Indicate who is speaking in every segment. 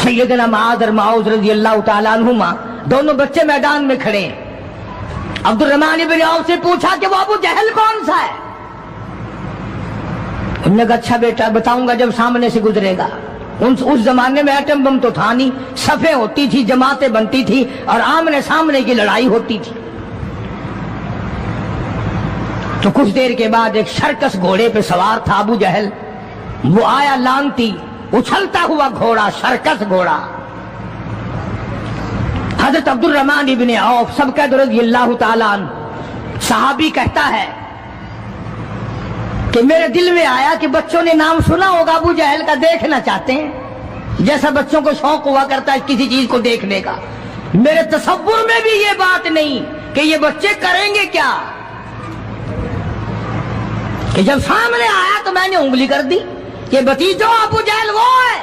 Speaker 1: सैयदना मुआज़ और मुआज़ रज़ी अल्लाह तआला अन्हुमा दोनों बच्चे मैदान में खड़े हैं। अब्दुर्रहमान इब्न औफ से पूछा कि वो अबू जहल कौन सा है? उन्होंने कहा अच्छा बेटा बताऊंगा जब सामने से गुजरेगा। उस जमाने में एटम बम तो था नहीं, सफे होती थी, जमातें बनती थी और आमने सामने की लड़ाई होती थी। तो कुछ देर के बाद एक सर्कस घोड़े पे सवार था अबू जहल। वो आया लानती, उछलता हुआ घोड़ा, सर्कस घोड़ा। हजरत अब्दुर्रहमान इब्न औफ सबका रज़ियल्लाहु ताला अन्हु सहाबी कहता है कि मेरे दिल में आया कि बच्चों ने नाम सुना होगा अबू जहल का, देखना चाहते हैं, जैसा बच्चों को शौक हुआ करता है किसी चीज को देखने का। मेरे तसव्वुर में भी ये बात नहीं कि ये बच्चे करेंगे क्या, कि जब सामने आया तो मैंने उंगली कर दी कि भतीजो अबू जहल वो है,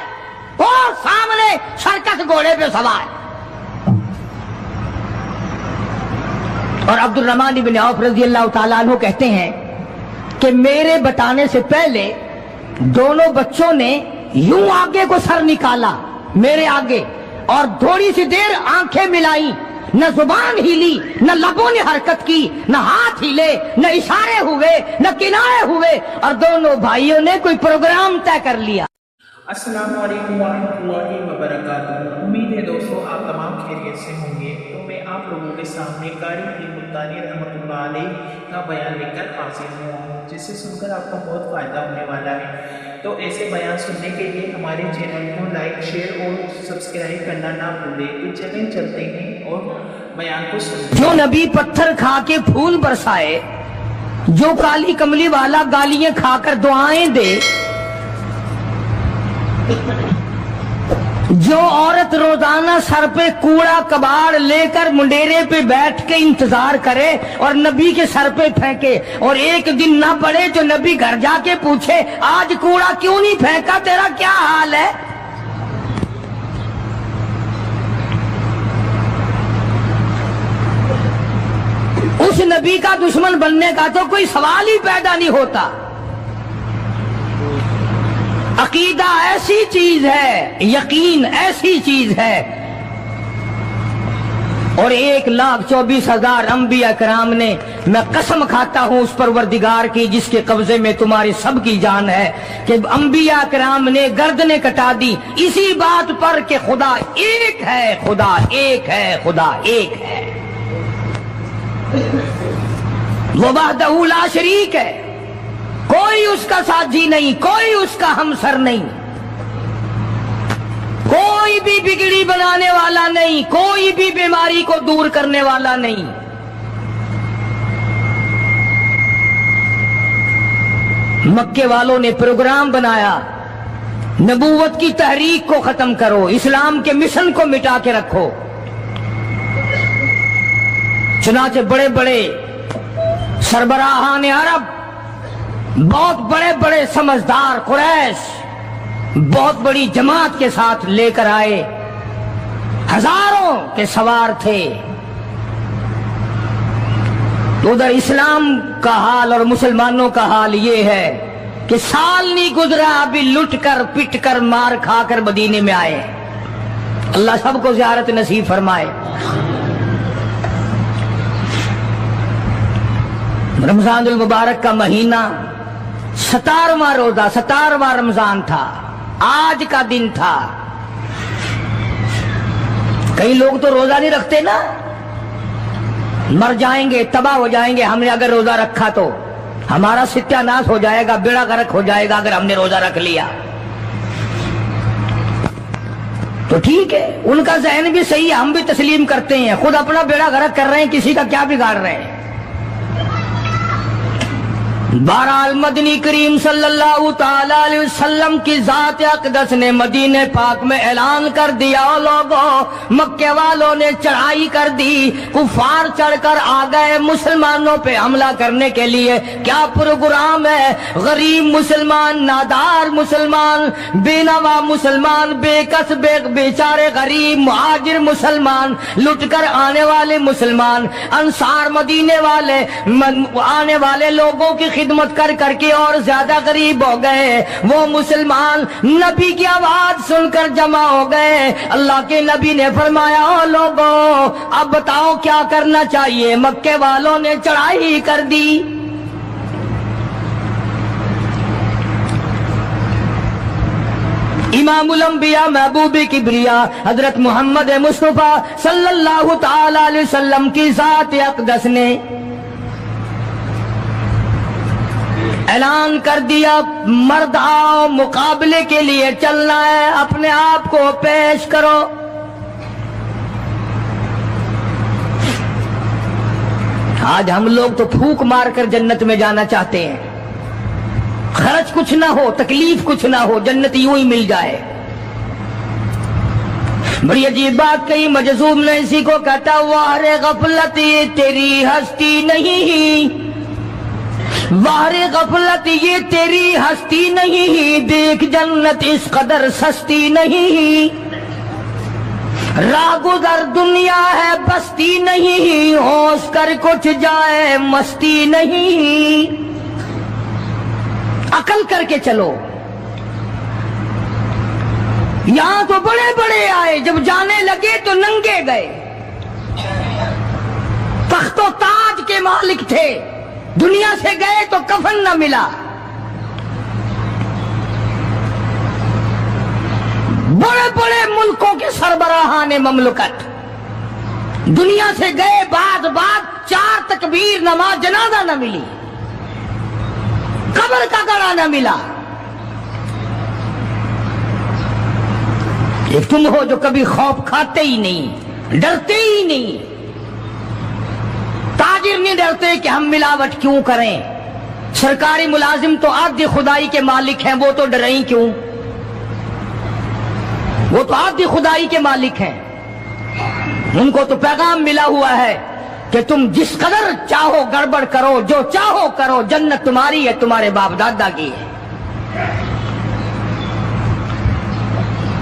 Speaker 1: वो सामने सर्कस घोड़े पे सवार। और अब्दुर्रहमान इब्न औफ रज़ियल्लाहु ताला अन्हु कहते हैं कि मेरे बताने से पहले दोनों बच्चों ने यूं आगे को सर निकाला मेरे आगे और थोड़ी सी देर आंखें मिलाई, न जुबान हिली, न लबों ने हरकत की, न हाथ हिले, न इशारे हुए, न किनारे हुए, और दोनों भाइयों ने कोई प्रोग्राम तय कर लिया।
Speaker 2: अस्सलामु अलैकुम वरहमतुल्लाहि वबरकातुहू। उम्मीद है दोस्तों आप तमाम खैरियत से होंगे। तो मैं आप लोगों के सामने कारी मुल्तानी रहमतुल्लाह अलैह का बयान लेकर हाजिर हुआ हूँ, जिसे सुनकर आपको बहुत फ़ायदा होने वाला है। तो ऐसे बयान सुनने के लिए हमारे चैनल को लाइक, शेयर और सब्सक्राइब करना ना भूलें। तो चलें चलते हैं और बयान को सुनते।
Speaker 1: जो नबी पत्थर खा के फूल बरसाए, जो काली कमली वाला गालियां खाकर दुआएं दे, जो औरत रोजाना सर पे कूड़ा कबाड़ लेकर मुंडेरे पे बैठ के इंतजार करे और नबी के सर पे फेंके, और एक दिन ना पड़े तो नबी घर जाके पूछे आज कूड़ा क्यों नहीं फेंका, तेरा क्या हाल है। उस नबी का दुश्मन बनने का तो कोई सवाल ही पैदा नहीं होता। अकीदा ऐसी चीज है, यकीन ऐसी चीज है, और 1,24,000 अंबिया कराम ने, मैं कसम खाता हूं उस परवरदिगार की जिसके कब्जे में तुम्हारी सबकी जान है, कि अंबिया कराम ने गर्दनें कटा दी इसी बात पर कि खुदा एक है, खुदा एक है, खुदा एक है, वो वहदहू ला शरीक है, कोई उसका साथी नहीं, कोई उसका हमसर नहीं, कोई भी बिगड़ी बनाने वाला नहीं, कोई भी बीमारी को दूर करने वाला नहीं। मक्के वालों ने प्रोग्राम बनाया, नबूवत की तहरीक को खत्म करो, इस्लाम के मिशन को मिटा के रखो। चुनाचे बड़े बड़े सरबराहान अरब, बहुत बड़े बड़े समझदार कुरैश बहुत बड़ी जमात के साथ लेकर आए, हजारों के सवार थे। उधर इस्लाम का हाल और मुसलमानों का हाल ये है कि साल नहीं गुजरा अभी लुट कर पिट कर मार खा कर मदीने में आए। अल्लाह सबको ज़ियारत नसीब फरमाए। रमजानुल मुबारक का महीना 17वां रोजा, 17वां रमजान था, आज का दिन था। कई लोग तो रोजा नहीं रखते ना, मर जाएंगे, तबाह हो जाएंगे। हमने अगर रोजा रखा तो हमारा सत्यानाश हो जाएगा, बेड़ा गर्क हो जाएगा अगर हमने रोजा रख लिया। तो ठीक है, उनका ज़हन भी सही है, हम भी तस्लीम करते हैं, खुद अपना बेड़ा गर्क कर रहे हैं, किसी का क्या बिगाड़ रहे हैं। बहरहाल मदनी करीम सल्लल्लाहु ताला अलैहि वसल्लम की जात अक़दस ने मदीने पाक में ऐलान कर दिया, लोगों मक्के वालों ने चढ़ाई कर दी, कुफार चढ़कर आ गए मुसलमानों पे हमला करने के लिए। क्या प्रोग्राम है, गरीब मुसलमान, नादार मुसलमान, बेनवा मुसलमान, बेकस बेचारे गरीब मुहाजिर मुसलमान, लुटकर आने वाले मुसलमान, अंसार मदीने वाले आने वाले लोगों की خدمت کر کر کے اور زیادہ غریب ہو گئے. وہ مسلمان نبی کی آواز سن کر جمع ہو گئے. اللہ کے نبی نے فرمایا او لوگو اب بتاؤ کیا کرنا چاہیے. مکے والوں نے چڑھائی کر دی. امام الانبیاء محبوب کبریا حضرت محمد مصطفیٰ صلی اللہ تعالی علیہ وسلم کی ذات اقدس نے اعلان کر دیا مرد آؤ مقابلے کے لیے چلنا ہے, اپنے آپ کو پیش کرو. آج ہم لوگ تو پھونک مار کر جنت میں جانا چاہتے ہیں. خرچ کچھ نہ ہو, تکلیف کچھ نہ ہو, جنت یوں ہی مل جائے. بڑی عجیب بات کہی مجذوب نے اسی کو کہتا وار غفلت یہ تیری ہستی نہیں, وار غفلت یہ تیری ہستی نہیں, دیکھ جنت اس قدر سستی نہیں, راہ گزر دنیا ہے بستی نہیں, ہوش کر کچھ جائے مستی نہیں. عقل کر کے چلو. یہاں تو بڑے بڑے آئے, جب جانے لگے تو ننگے گئے. تخت و تاج کے مالک تھے, دنیا سے گئے تو کفن نہ ملا. بڑے بڑے ملکوں کے سربراہان مملکت دنیا سے گئے, بعد 4 تکبیر نماز جنازہ نہ ملی, قبر کا گڑا نہ ملا. ایک تم ہو جو کبھی خوف کھاتے ہی نہیں, ڈرتے ہی نہیں. تاجر نہیں ڈرتے کہ ہم ملاوٹ کیوں کریں. سرکاری ملازم تو آدھی خدائی کے مالک ہیں, وہ تو ڈریں کیوں, وہ تو آدھی خدائی کے مالک ہیں. ان کو تو پیغام ملا ہوا ہے کہ تم جس قدر چاہو گڑبڑ کرو, جو چاہو کرو, جنت تمہاری ہے, تمہارے باپ دادا کی ہے.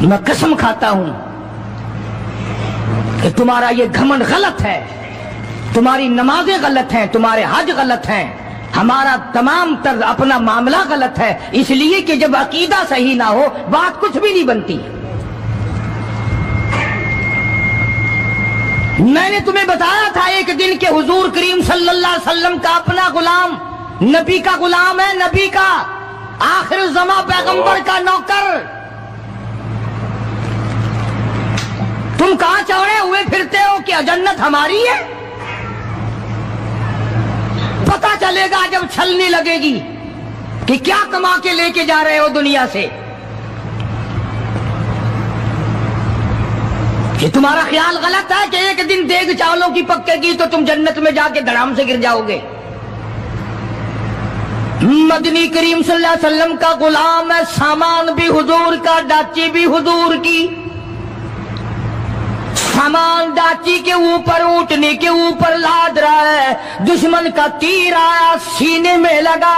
Speaker 1: میں قسم کھاتا ہوں کہ تمہارا یہ گھمنڈ غلط ہے, تمہاری نمازیں غلط ہیں, تمہارے حج غلط ہیں, ہمارا تمام طرز اپنا معاملہ غلط ہے. اس لیے کہ جب عقیدہ صحیح نہ ہو بات کچھ بھی نہیں بنتی. میں نے تمہیں بتایا تھا ایک دن کہ حضور کریم صلی اللہ علیہ وسلم کا اپنا غلام نبی کا غلام ہے, نبی کا آخر الزماں پیغمبر کا نوکر. تم کہاں چوڑے ہوئے پھرتے ہو کہ جنت ہماری ہے؟ پتہ چلے گا جب چھلنی لگے گی کہ کیا کما کے لے کے جا رہے ہو دنیا سے. کہ تمہارا خیال غلط ہے کہ ایک دن دیگ چاولوں کی پکے گی تو تم جنت میں جا کے دھڑام سے گر جاؤ گے. مدنی کریم صلی اللہ علیہ وسلم کا غلام ہے, سامان بھی حضور کا, ڈاچی بھی حضور کی. سامان ڈاچی کے اوپر, اونٹنی کے اوپر لاد رہا ہے. دشمن کا تیر آیا, سینے میں لگا,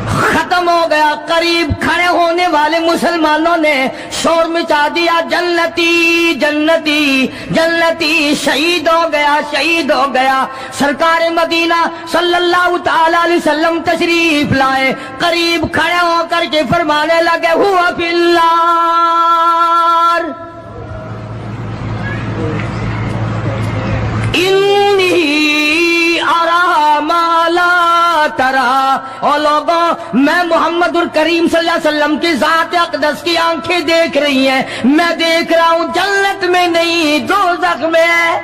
Speaker 1: ختم ہو گیا. قریب کھڑے ہونے والے مسلمانوں نے شور مچا دیا, جنتی جنتی جنتی, شہید ہو گیا شہید ہو گیا. سرکار مدینہ صلی اللہ تعالی علیہ وسلم تشریف لائے, قریب کھڑے ہو کر کے فرمانے لگے ہوا فی النار انی ارا ما لا ترا. اور لوگوں, میں محمد الکریم صلی اللہ علیہ وسلم کی ذات اقدس کی آنکھیں دیکھ رہی ہیں, میں دیکھ رہا ہوں جنت میں نہیں دوزخ میں ہے.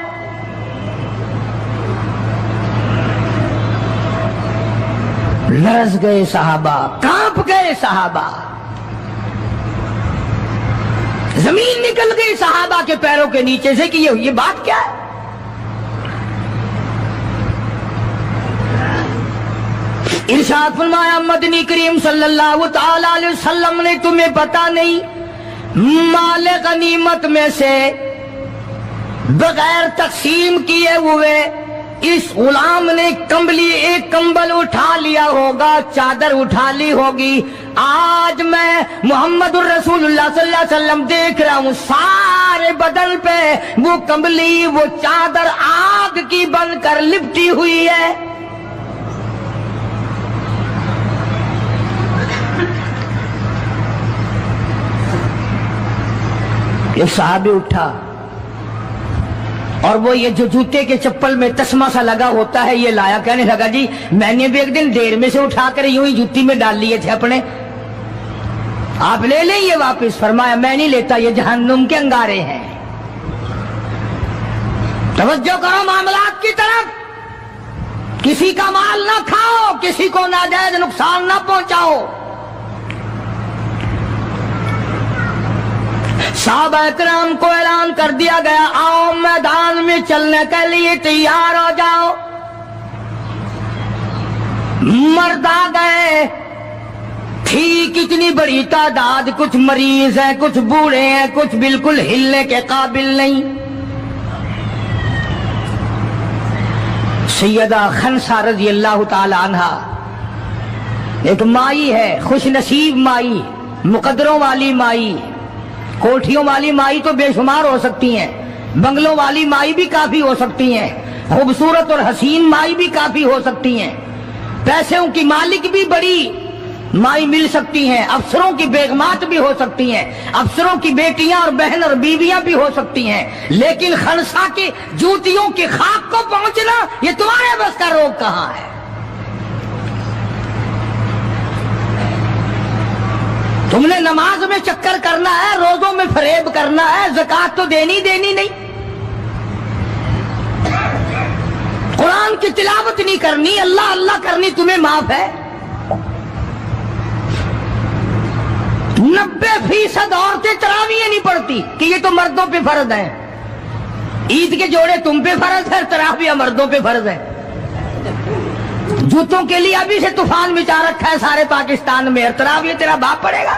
Speaker 1: لرز گئے صحابہ, کانپ گئے صحابہ, زمین نکل گئی صحابہ کے پیروں کے نیچے سے کہ یہ بات کیا ہے. ارشاد فرمایا مدنی کریم صلی اللہ تعالی علیہ وسلم نے تمہیں پتا نہیں, مال غنیمت میں سے بغیر تقسیم کیے ہوئے اس غلام نے ایک کمبل اٹھا لیا ہوگا, چادر اٹھا لی ہوگی. آج میں محمد الرسول اللہ صلی اللہ علیہ وسلم دیکھ رہا ہوں سارے بدن پہ وہ کمبلی, وہ چادر آگ کی بن کر لپٹی ہوئی ہے. एक साहबी उठा और वो ये जो जूते के चप्पल में तस्मा सा लगा होता है ये लाया। कहने लगा जी मैंने भी एक दिन ढेर में से उठाकर यूं ही जूती में डाल लिए थे अपने, आप ले लें ये वापस। फरमाया मैं नहीं लेता, ये जहन्नुम के अंगारे हैं। तवज्जो करो मामलात की तरफ। किसी का माल ना खाओ, किसी को नाजायज नुकसान ना पहुंचाओ। साहबा इकराम को ऐलान कर दिया गया, आओ मैदान में चलने के लिए तैयार हो जाओ। मर्द आ गए, थी कितनी बड़ी तादाद, कुछ मरीज हैं, कुछ बूढ़े हैं, कुछ बिल्कुल हिलने के काबिल नहीं। सैयदा खनसा रजी अल्लाह ताला अन्हा एक माई है, खुश नसीब माई, मुकद्दरों वाली माई। कोठियों वाली माई तो बेशुमार हो सकती हैं, बंगलों वाली माई भी काफी हो सकती हैं, खूबसूरत और हसीन माई भी काफी हो सकती हैं, पैसों की मालिक भी बड़ी माई मिल सकती हैं, अफसरों की बेगमात भी हो सकती हैं, अफसरों की बेटियां और बहन और बीवियां भी हो सकती हैं। लेकिन खनसा के जूतियों की खाक को पहुंचना ये तुम्हारे बस का रोग कहां है? तुमने नमाज में चक्कर करना है, रोजों में फरेब करना है, ज़कात तो देनी नहीं, कुरान की तिलावत नहीं करनी, अल्लाह अल्लाह करनी तुम्हें माफ है। 90% औरतें तरावियां नहीं पढ़ती कि ये तो मर्दों पे फर्ज है। ईद के जोड़े तुम पे फर्ज है, तरावियां मर्दों पे फर्ज है। जूतों के लिए अभी से तूफान मचा रखा है सारे पाकिस्तान में, तरावियां तेरा बाप पड़ेगा।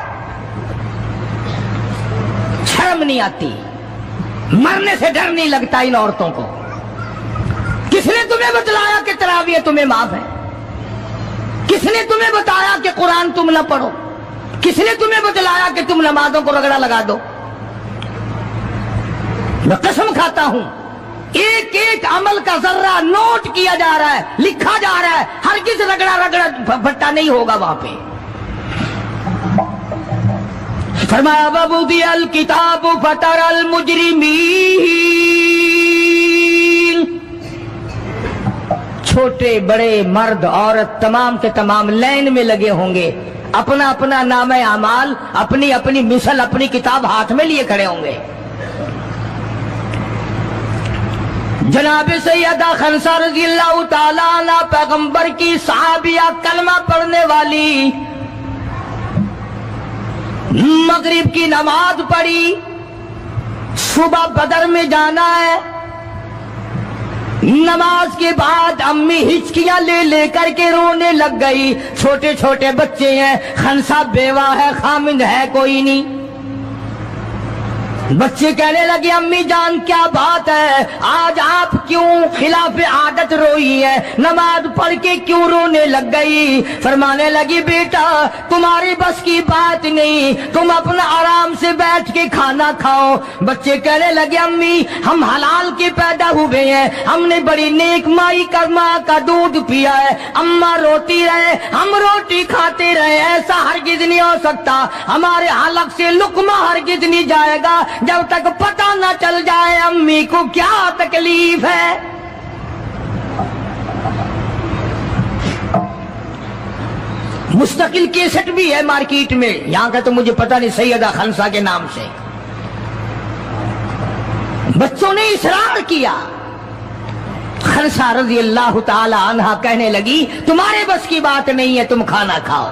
Speaker 1: शर्म नहीं आती, मरने से डर नहीं लगता इन औरतों को। किसने तुम्हें बतलाया कि तरावियां तुम्हें माफ है? किसने तुम्हें बताया कि कुरान तुम न पढ़ो? किसने तुम्हें बतलाया कि तुम नमाजों को रगड़ा लगा दो? मैं कसम खाता हूं, एक एक अमल का जर्रा नोट किया जा रहा है, लिखा जा रहा है। हर किस रगड़ा भट्टा नहीं होगा वहां पे। फरमाया वबुदियल किताब फतरल मुजरिमीन, छोटे बड़े मर्द औरत तमाम के तमाम लाइन में लगे होंगे, अपना अपना नाम अमाल, अपनी अपनी मिसल, अपनी किताब हाथ में लिए खड़े होंगे। जनाब सैयदा खनसा रज़ियल्लाहु ताला अन्हा पैगंबर की सहाबिया, कलमा पढ़ने वाली, मगरिब की नमाज पढ़ी, सुबह बदर में जाना है। नमाज के बाद अम्मी हिचकियां ले लेकर के रोने लग गई। छोटे छोटे बच्चे हैं, खनसा बेवा है, खामिंद है कोई नहीं। बच्चे कहने लगे अम्मी जान क्या बात है, आज आप क्यों खिलाफ आदत रोई है, नमाज पढ़ के क्यों रोने लग गई? फरमाने लगी बेटा तुम्हारी बस की बात नहीं, तुम अपना आराम से बैठ के खाना खाओ। बच्चे कहने लगे अम्मी हम हलाल के पैदा हुए हैं, हमने बड़ी नेक माई का माँ का दूध पिया है, अम्मा रोती रहे हम रोटी खाते रहे, ऐसा हरगिज नहीं हो सकता। हमारे हलक से लुकमा हरगिज नहीं जाएगा जब तक पता न चल जाए अम्मी को क्या तकलीफ है। मुस्तकिल केसेट भी है मार्केट में, यहां का तो मुझे पता नहीं, सैयदा खनसा के नाम से। बच्चों ने इसरार किया। खनसा रज़ी अल्लाह ताला अन्हा कहने लगी तुम्हारे बस की बात नहीं है, तुम खाना खाओ।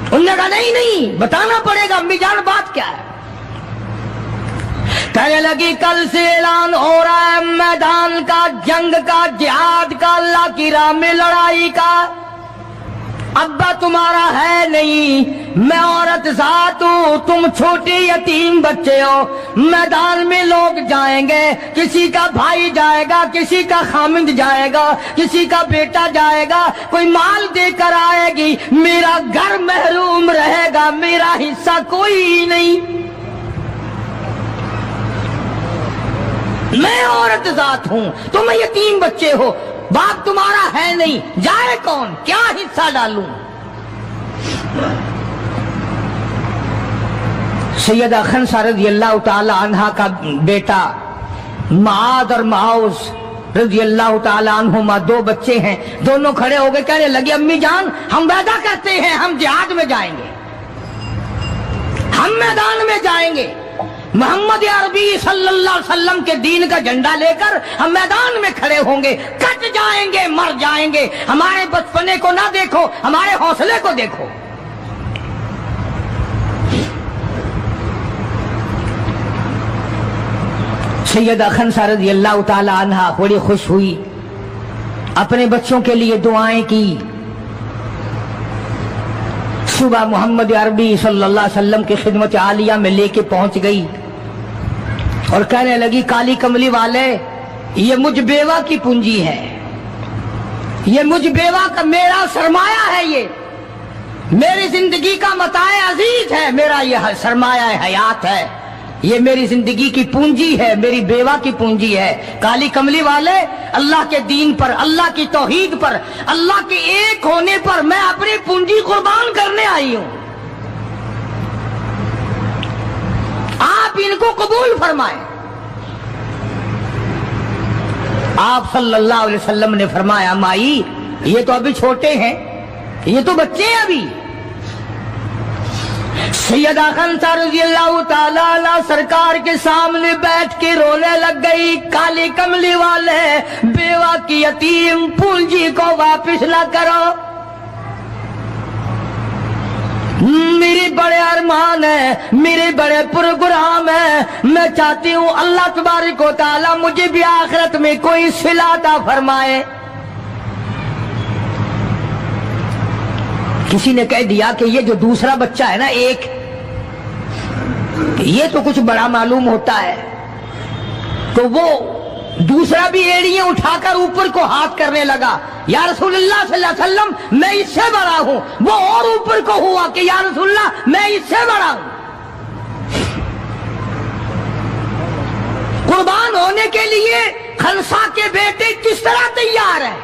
Speaker 1: उन्होंने कहा नहीं नहीं बताना पड़ेगा अम्मी जान बात क्या है। कहने लगी कल से ऐलान हो रहा है मैदान का, जंग का, जिहाद का, अल्लाह की राह में लड़ाई का। अब्बा तुम्हारा है नहीं, मैं औरत जात हूं, तुम छोटे यतीम बच्चे हो। मैदान में लोग जाएंगे, किसी का भाई जाएगा, किसी का खामिंद जाएगा, किसी का बेटा जाएगा, कोई माल देकर आएगी, मेरा घर महरूम रहेगा, मेरा हिस्सा कोई नहीं। मैं औरत जात हूं, तुम यतीम बच्चे हो, बाप तुम्हारा है नहीं, जाए कौन, क्या हिस्सा डालूं? सैयदा खनसा रजी अल्लाह ताला अन्हा का बेटा माद और माउस रजी अल्लाह ताला अन्हुमा 2 बच्चे हैं। दोनों खड़े हो गए, कहने लगे अम्मी जान हम वादा करते हैं हम जिहाद में जाएंगे, हम मैदान में जाएंगे, मोहम्मद अरबी सल्लल्लाहु अलैहि वसल्लम के दीन का झंडा लेकर हम मैदान में खड़े होंगे, कट जाएंगे, मर जाएंगे। हमारे बचपने को ना देखो, हमारे हौसले को देखो। सैयदा खनसा रज़ी अल्लाह ताला अन्हा बड़ी खुश हुई, अपने बच्चों के लिए दुआएं की। सुबह मोहम्मद अरबी सल्लल्लाहु अलैहि वसल्लम की खिदमत आलिया में लेके पहुंच गई और कहने लगी काली कमली वाले, ये मुझ बेवा की पूंजी है, ये मुझ बेवा का मेरा सरमाया है, ये मेरी जिंदगी का मताए अजीज है, मेरा ये सरमाया हयात है, ये मेरी जिंदगी की पूंजी है, मेरी बेवा की पूंजी है। काली कमली वाले, अल्लाह के दीन पर, अल्लाह की तौहीद पर, अल्लाह के एक होने पर मैं अपनी पूंजी कुर्बान करने आई हूं, आप इनको कबूल फरमाएं। आप सल्लल्लाहु अलैहि वसल्लम ने फरमाया माई ये तो अभी छोटे हैं, ये तो बच्चे हैं अभी। सैयदा खनसा रज़ियल्लाहु ताला अन्हा सरकार के सामने बैठ के रोने लग गई। काली कमली वाले, बेवा की यतीम पूंजी को वापस ना करो, मेरे बड़े अरमान है, मेरे बड़े प्रोग्राम है, मैं चाहती हूँ अल्लाह तबारक व तआला मुझे भी आखिरत में कोई सिला अता फरमाए। किसी ने कह दिया कि ये जो दूसरा बच्चा है ना एक, ये तो कुछ बड़ा मालूम होता है, तो वो दूसरा भी एड़ियां उठाकर ऊपर को हाथ करने लगा, या रसूलुल्लाह सल्लल्लाहु अलैहि वसल्लम मैं इससे बड़ा हूं। वो और ऊपर को हुआ कि या रसूलुल्लाह मैं इससे बड़ा हूं। कुर्बान होने के लिए खनसा के बेटे किस तरह तैयार है,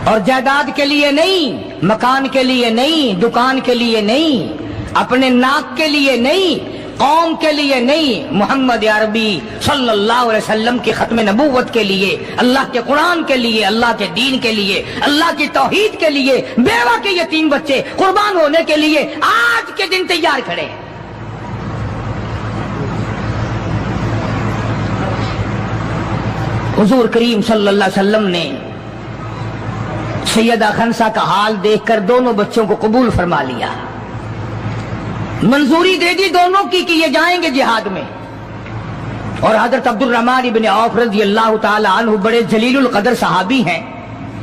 Speaker 1: और जायदाद के लिए नहीं, मकान के लिए नहीं, दुकान के लिए नहीं, अपने नाक के लिए नहीं, कौम के लिए नहीं, मोहम्मद अरबी सल्लल्लाहु अलैहि वसल्लम की खत्म नबूवत के लिए, अल्लाह के कुरान के लिए, अल्लाह के दीन के लिए, अल्लाह की तौहीद के लिए, बेवा के यतीम बच्चे कुर्बान होने के लिए आज के दिन तैयार खड़े हैं। हुजूर करीम सल्लल्लाहु अलैहि वसल्लम ने सैयदा खनसा का हाल देखकर दोनों बच्चों को कबूल फरमा लिया, मंजूरी दे दी दोनों की कि ये जाएंगे जिहाद में। और हजरत अब्दुल रहमान इब्न औफ रज़ी अल्लाह ताला अन्हु बड़े जलीलुल कदर सहाबी हैं,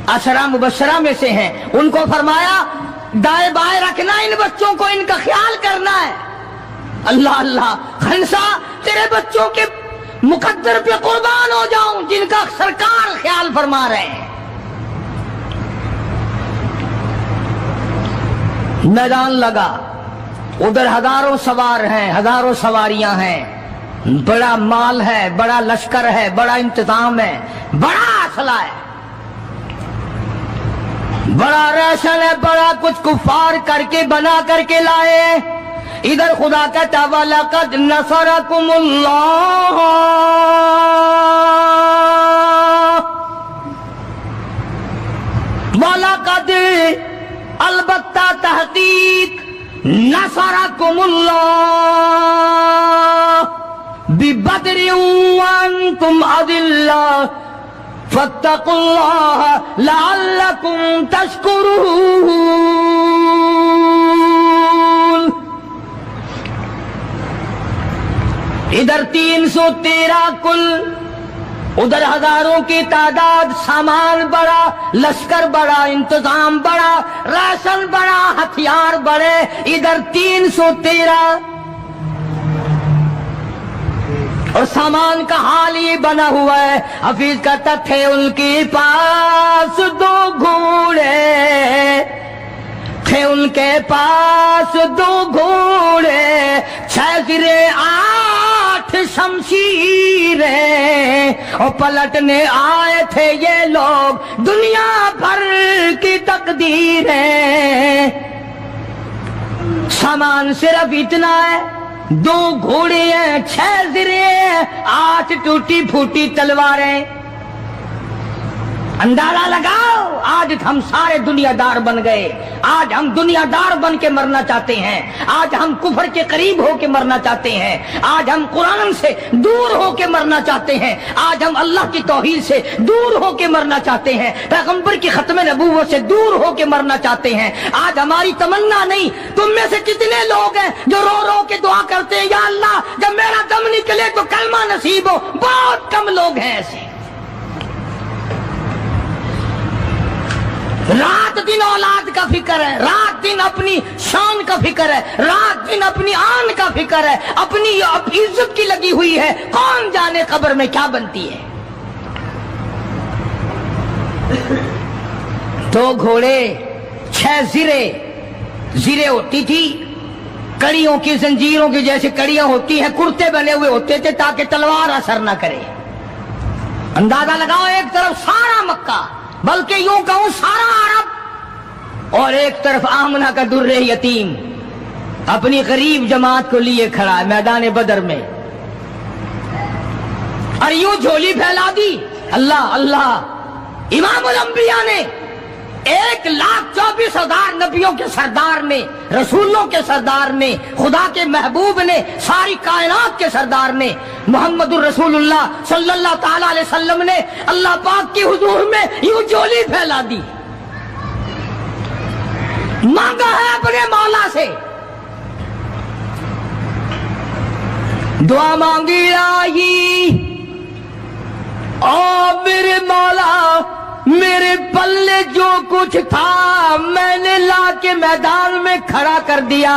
Speaker 1: अशरा मुबशरा में से हैं। उनको फरमाया दाएं बाएं रखना इन बच्चों को, इनका ख्याल करना है। अल्लाह अल्लाह, खनसा तेरे बच्चों के मुकद्दर पे कुर्बान हो जाऊं जिनका सरकार ख्याल फरमा रहे हैं। मैदान लगा, उधर हजारों सवार हैं, हजारों सवारियां हैं, बड़ा माल है, बड़ा लश्कर है, बड़ा इंतजाम है, बड़ा असला है, बड़ा राशन है, बड़ा कुछ कुफार करके बना करके लाए। इधर खुदा कहता वलक़द नसरकुमुल्लाह, वलक़द अलबत्ता तहकीक नसरकुमुल्लाह बिबदरिन व अंतुम अदिल्ला फत्तकुल्लाह लअल्लकुम तशकुरून। इधर 313 कुल, उधर हजारों की तादाद, सामान बड़ा, लश्कर बड़ा, इंतजाम बड़ा, राशन बड़ा, हथियार बड़े। इधर 313 और सामान का हाल ये बना हुआ है। हफीज कहता थे उनके पास 2 घोड़े, थे उनके पास 2 घोड़े, 6 सिरे 8 शमशीरें, और पलटने आए थे ये लोग दुनिया भर की तकदीरें। सामान सिर्फ इतना है, 2 घोड़े हैं, 6 जिरे हैं, 8 टूटी फूटी तलवारें। अंदाजा लगाओ, आज हम सारे दुनियादार बन गए। आज हम दुनियादार बन के मरना चाहते हैं। आज हम कुफर के करीब हो के मरना चाहते हैं। आज हम कुरान से दूर हो के मरना चाहते हैं। आज हम अल्लाह की तौहीद से दूर हो के मरना चाहते हैं। पैगंबर की खत्म नबूवत से दूर हो के मरना चाहते हैं। आज हमारी तमन्ना नहीं। तुम में से कितने लोग हैं जो रो रो के दुआ करते हैं, या अल्लाह जब मेरा दम निकले तो कलमा नसीब हो? बहुत कम लोग हैं ऐसे। रात दिन औलाद का फिक्र है, रात दिन अपनी शान का फिक्र है, रात दिन अपनी आन का फिक्र है, अपनी इज्जत की लगी हुई है। कौन जाने कब्र में क्या बनती है। 2 घोड़े, 6 जिरे होती थी, कड़ियों की, जंजीरों की जैसे कड़ियां होती हैं, कुर्ते बने हुए होते थे ताकि तलवार असर न करे। अंदाजा लगाओ, एक तरफ सारा मक्का, बल्कि यूं कहूं सारा अरब, और एक तरफ आमना का दुर्रे यतीम अपनी गरीब जमात को लिए खड़ा है मैदान बदर में, और यूं झोली फैला दी। अल्लाह अल्लाह, इमामुल अंबिया ने 1,24,000 नबियों के सरदार ने, रसूलों के सरदार ने, खुदा के महबूब ने, सारी कायनात के सरदार ने, मोहम्मदुर रसूलुल्लाह सल्लल्लाहु ताला अलैहि वसल्लम ने अल्लाह पाक की हुजूर में यूं झोली फैला दी। मांगा है अपने मौला से, दुआ मांगी आई, ओ मेरे मौला, मेरे पल्ले जो कुछ था मैंने ला के मैदान में खड़ा कर दिया।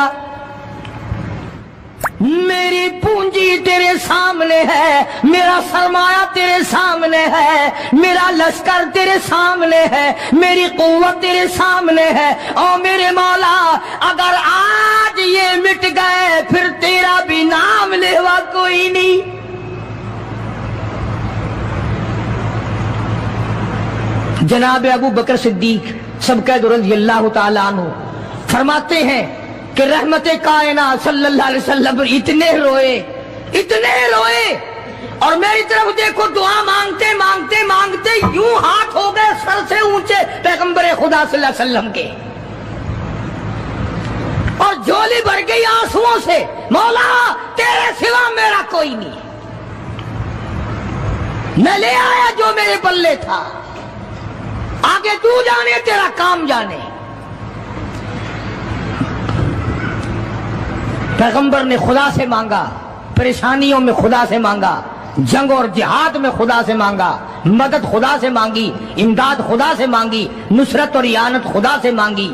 Speaker 1: मेरी पूंजी तेरे सामने है, मेरा सरमाया तेरे सामने है, मेरा लश्कर तेरे सामने है, मेरी कुव्वत तेरे सामने है। और मेरे मौला, अगर आज ये मिट गए फिर तेरा भी नाम लेवा कोई नहीं। जनाब अबू बकर सिद्दीक सबकैद रज़ियल्लाहु ताला अन्हु फरमाते हैं कि रहमत कायनात सल्लल्लाहु अलैहि वसल्लम इतने रोए, और मेरी तरफ देखो, दुआ मांगते मांगते मांगते यूं हाथ हो गए सर से ऊंचे पैगंबर खुदा सल्लल्लाहु अलैहि वसल्लम के, और झोली भर गई आंसुओं से। मौला, तेरे सिवा मेरा कोई नहीं, मैं ले आया जो मेरे पल्ले था, आगे तू जाने, तेरा काम जाने। पैगंबर ने खुदा से मांगा, परेशानियों में खुदा से मांगा, जंग और जिहाद में खुदा से मांगा, मदद खुदा से मांगी, इमदाद खुदा से मांगी, नुसरत और इयानत खुदा से मांगी।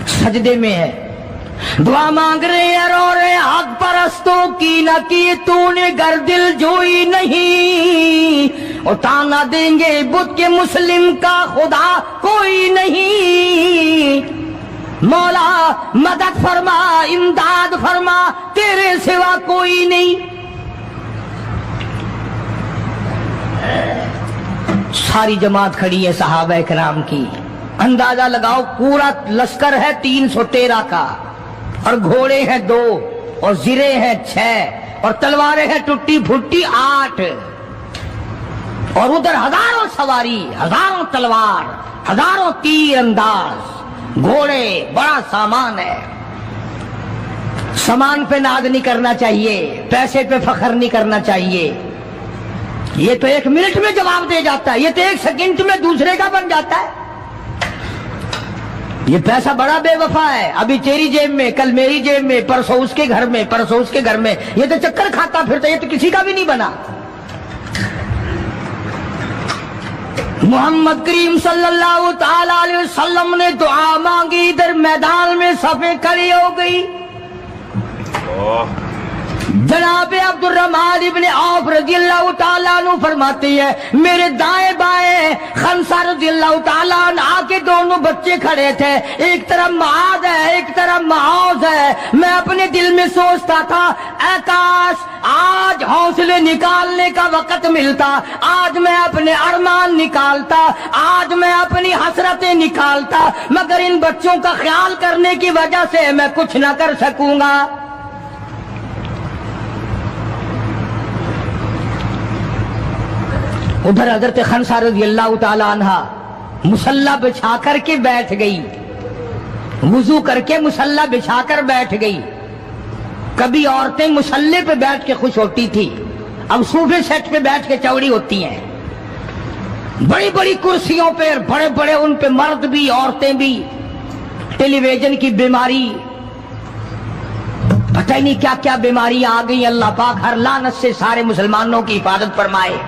Speaker 1: सजदे में है, दुआ मांग रहे हैं, रो रहे, हक परस्तों की न की तूने गर दिल जोई नहीं, और ताना देंगे बुत के मुस्लिम का खुदा कोई नहीं। मौला मदद फरमा, इमदाद फरमा, तेरे सिवा कोई नहीं। सारी जमात खड़ी है सहाबा किराम की। अंदाजा लगाओ, पूरा लश्कर है 313 का, और घोड़े हैं 2, और जिरे हैं 6, और तलवारें हैं टूटी फुट्टी 8, और उधर हजारों सवारी, हजारों तलवार, हजारों तीर अंदाज, घोड़े, बड़ा सामान है। सामान पे नाज नहीं करना चाहिए, पैसे पे फख्र नहीं करना चाहिए। ये तो 1 मिनट में जवाब दे जाता है, ये तो 1 सेकंड में दूसरे का बन जाता है। ये पैसा बड़ा बेवफा है, अभी तेरी जेब में, कल मेरी जेब में, परसों उसके घर में, परसों उसके घर में, ये तो चक्कर खाता फिरता, ये तो किसी का भी नहीं बना। मोहम्मद करीम सल्लल्लाहु ताला अलैहि वसल्लम ने दुआ मांगी, इधर मैदान में सफे खड़ी हो गई। जनाब अब्दुर्रहमान इब्न औफ रज़ियल्लाहु ताला अन्हु फरमाती है, मेरे दाएं बाएं खंसा रज़ियल्लाहु ताला अन्हा के दोनों बच्चे खड़े थे, एक तरफ मुआज़ है एक तरफ मुआज़ है। मैं अपने दिल में सोचता था, ऐ काश आज हौसले निकालने का वक्त मिलता, आज मैं अपने अरमान निकालता, आज मैं अपनी हसरतें निकालता, मगर इन बच्चों का ख्याल करने की वजह से मैं कुछ न कर सकूंगा। उधर हजरत खंसा रज़ियल्लाहु ताला अन्हा मुसल्ला बिछा करके बैठ गई, वुजू करके मुसल्ला बिछाकर बैठ गई। कभी औरतें मुसल्ले पे बैठ के खुश होती थी, अब सोफे सेट पे बैठ के चौड़ी होती हैं। बड़ी बड़ी कुर्सियों पे बड़े बड़े उन पे मर्द भी औरतें भी। टेलीविजन की बीमारी, पता ही नहीं क्या क्या बीमारियां आ गई। अल्लाह पाक हर लानत से सारे मुसलमानों की हिफाजत फरमाए।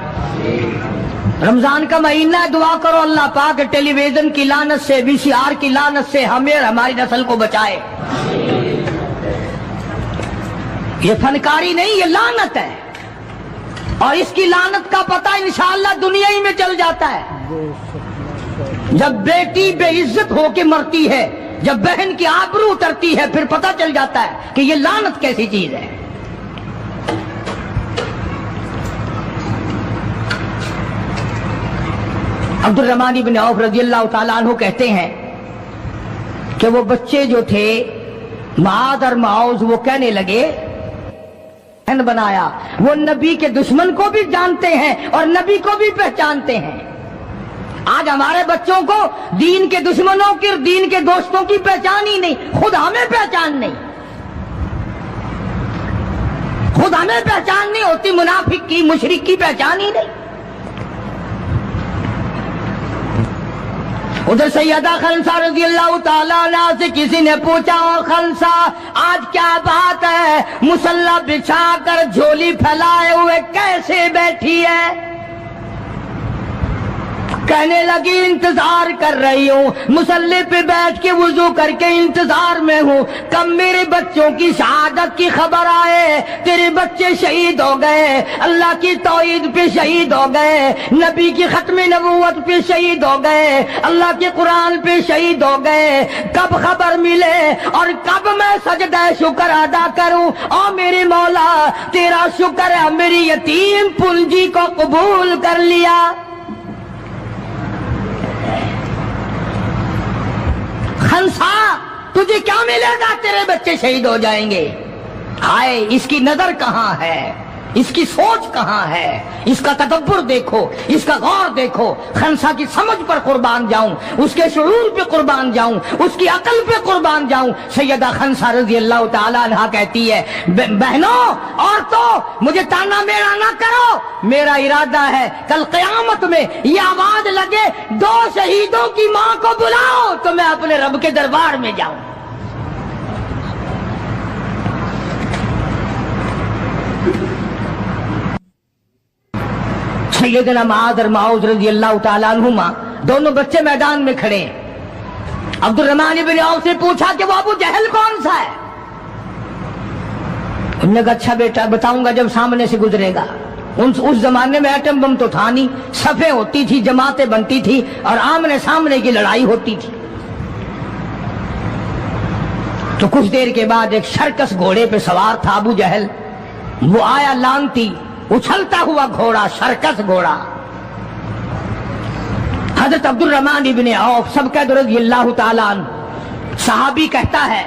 Speaker 1: रमजान का महीना है, दुआ करो अल्लाह पाक टेलीविजन की लानत से, वीसीआर की लानत से हमें और हमारी नस्ल को बचाए। ये फनकारी नहीं, ये लानत है, और इसकी लानत का पता इंशाअल्लाह दुनिया ही में चल जाता है। जब बेटी बेइज्जत होके मरती है, जब बहन की आबरू उतरती है, फिर पता चल जाता है कि ये लानत कैसी चीज है। अब्दुर्रहमान इब्न औफ रज़ियल्लाहु ताला अन्हु कहते हैं कि वो बच्चे जो थे मुआज़ और मुआज़, वो कहने लगे बनाया, वो नबी के दुश्मन को भी जानते हैं और नबी को भी पहचानते हैं। आज हमारे बच्चों को दीन के दुश्मनों की, दीन के दोस्तों की पहचान ही नहीं, खुद हमें पहचान नहीं, खुद हमें पहचान नहीं होती, मुनाफिक की मुशरिक की पहचान ही नहीं। उधर सैयदा खंसा रज़ियल्लाहु ताला अन्हा से किसी ने पूछा, और खंसा आज क्या बात है, मुसल्ला बिछा कर झोली फैलाए हुए कैसे बैठी है? कहने लगी इंतजार कर रही हूँ, मुसल्ले पे बैठ के वुजू करके इंतजार में हूँ, कब मेरे बच्चों की शहादत की खबर आए। तेरे बच्चे शहीद हो गए, अल्लाह की तौहीद पे शहीद हो गए, नबी की खत्म नबूवत पे शहीद हो गए, अल्लाह के कुरान पे शहीद हो गए। कब खबर मिले और कब मैं सजदा शुक्र अदा करूँ। और मेरे मौला तेरा शुक्र है, मेरी यतीम पूंजी को कबूल कर लिया। खंसा तुझे क्या मिलेगा, तेरे बच्चे शहीद हो जाएंगे। हाय इसकी नजर कहाँ है, इसकी सोच कहाँ है, इसका तदब्बुर देखो, इसका गौर देखो। खंसा की समझ पर कुर्बान जाऊं, उसके शुऊर पे कुर्बान जाऊं, उसकी अकल पे कुर्बान जाऊं। सैयदा खंसा रज़ियल्लाहु ताला अन्हा कहती है, बहनों और तो मुझे ताना मेरा ना करो, मेरा इरादा है कल क़यामत में ये आवाज लगे, दो शहीदों की मां को बुलाओ, तो मैं अपने रब के दरबार में जाऊं। सैयदना मुआज़ और मुआज़ रज़ियल्लाहु ताला अन्हुमा दोनों बच्चे मैदान में खड़े हैं। अब्दुर्रहमान इब्न औफ से पूछा कि वो अबू जहल कौन सा है? उन्होंने कहा अच्छा बेटा बताऊंगा जब सामने से गुजरेगा। उस जमाने में एटम बम तो था नहीं, सफे होती थी, जमातें बनती थी और आमने सामने की लड़ाई होती थी। तो कुछ देर के बाद एक सर्कस घोड़े पे सवार था अबू जहल, वो आया लानती, उछलता हुआ घोड़ा, सर्कस घोड़ा। हजरत अब्दुर्रहमान इब्न औफ सब कह रज़ियल्लाहु ताला अन्हु, सहाबी कहता है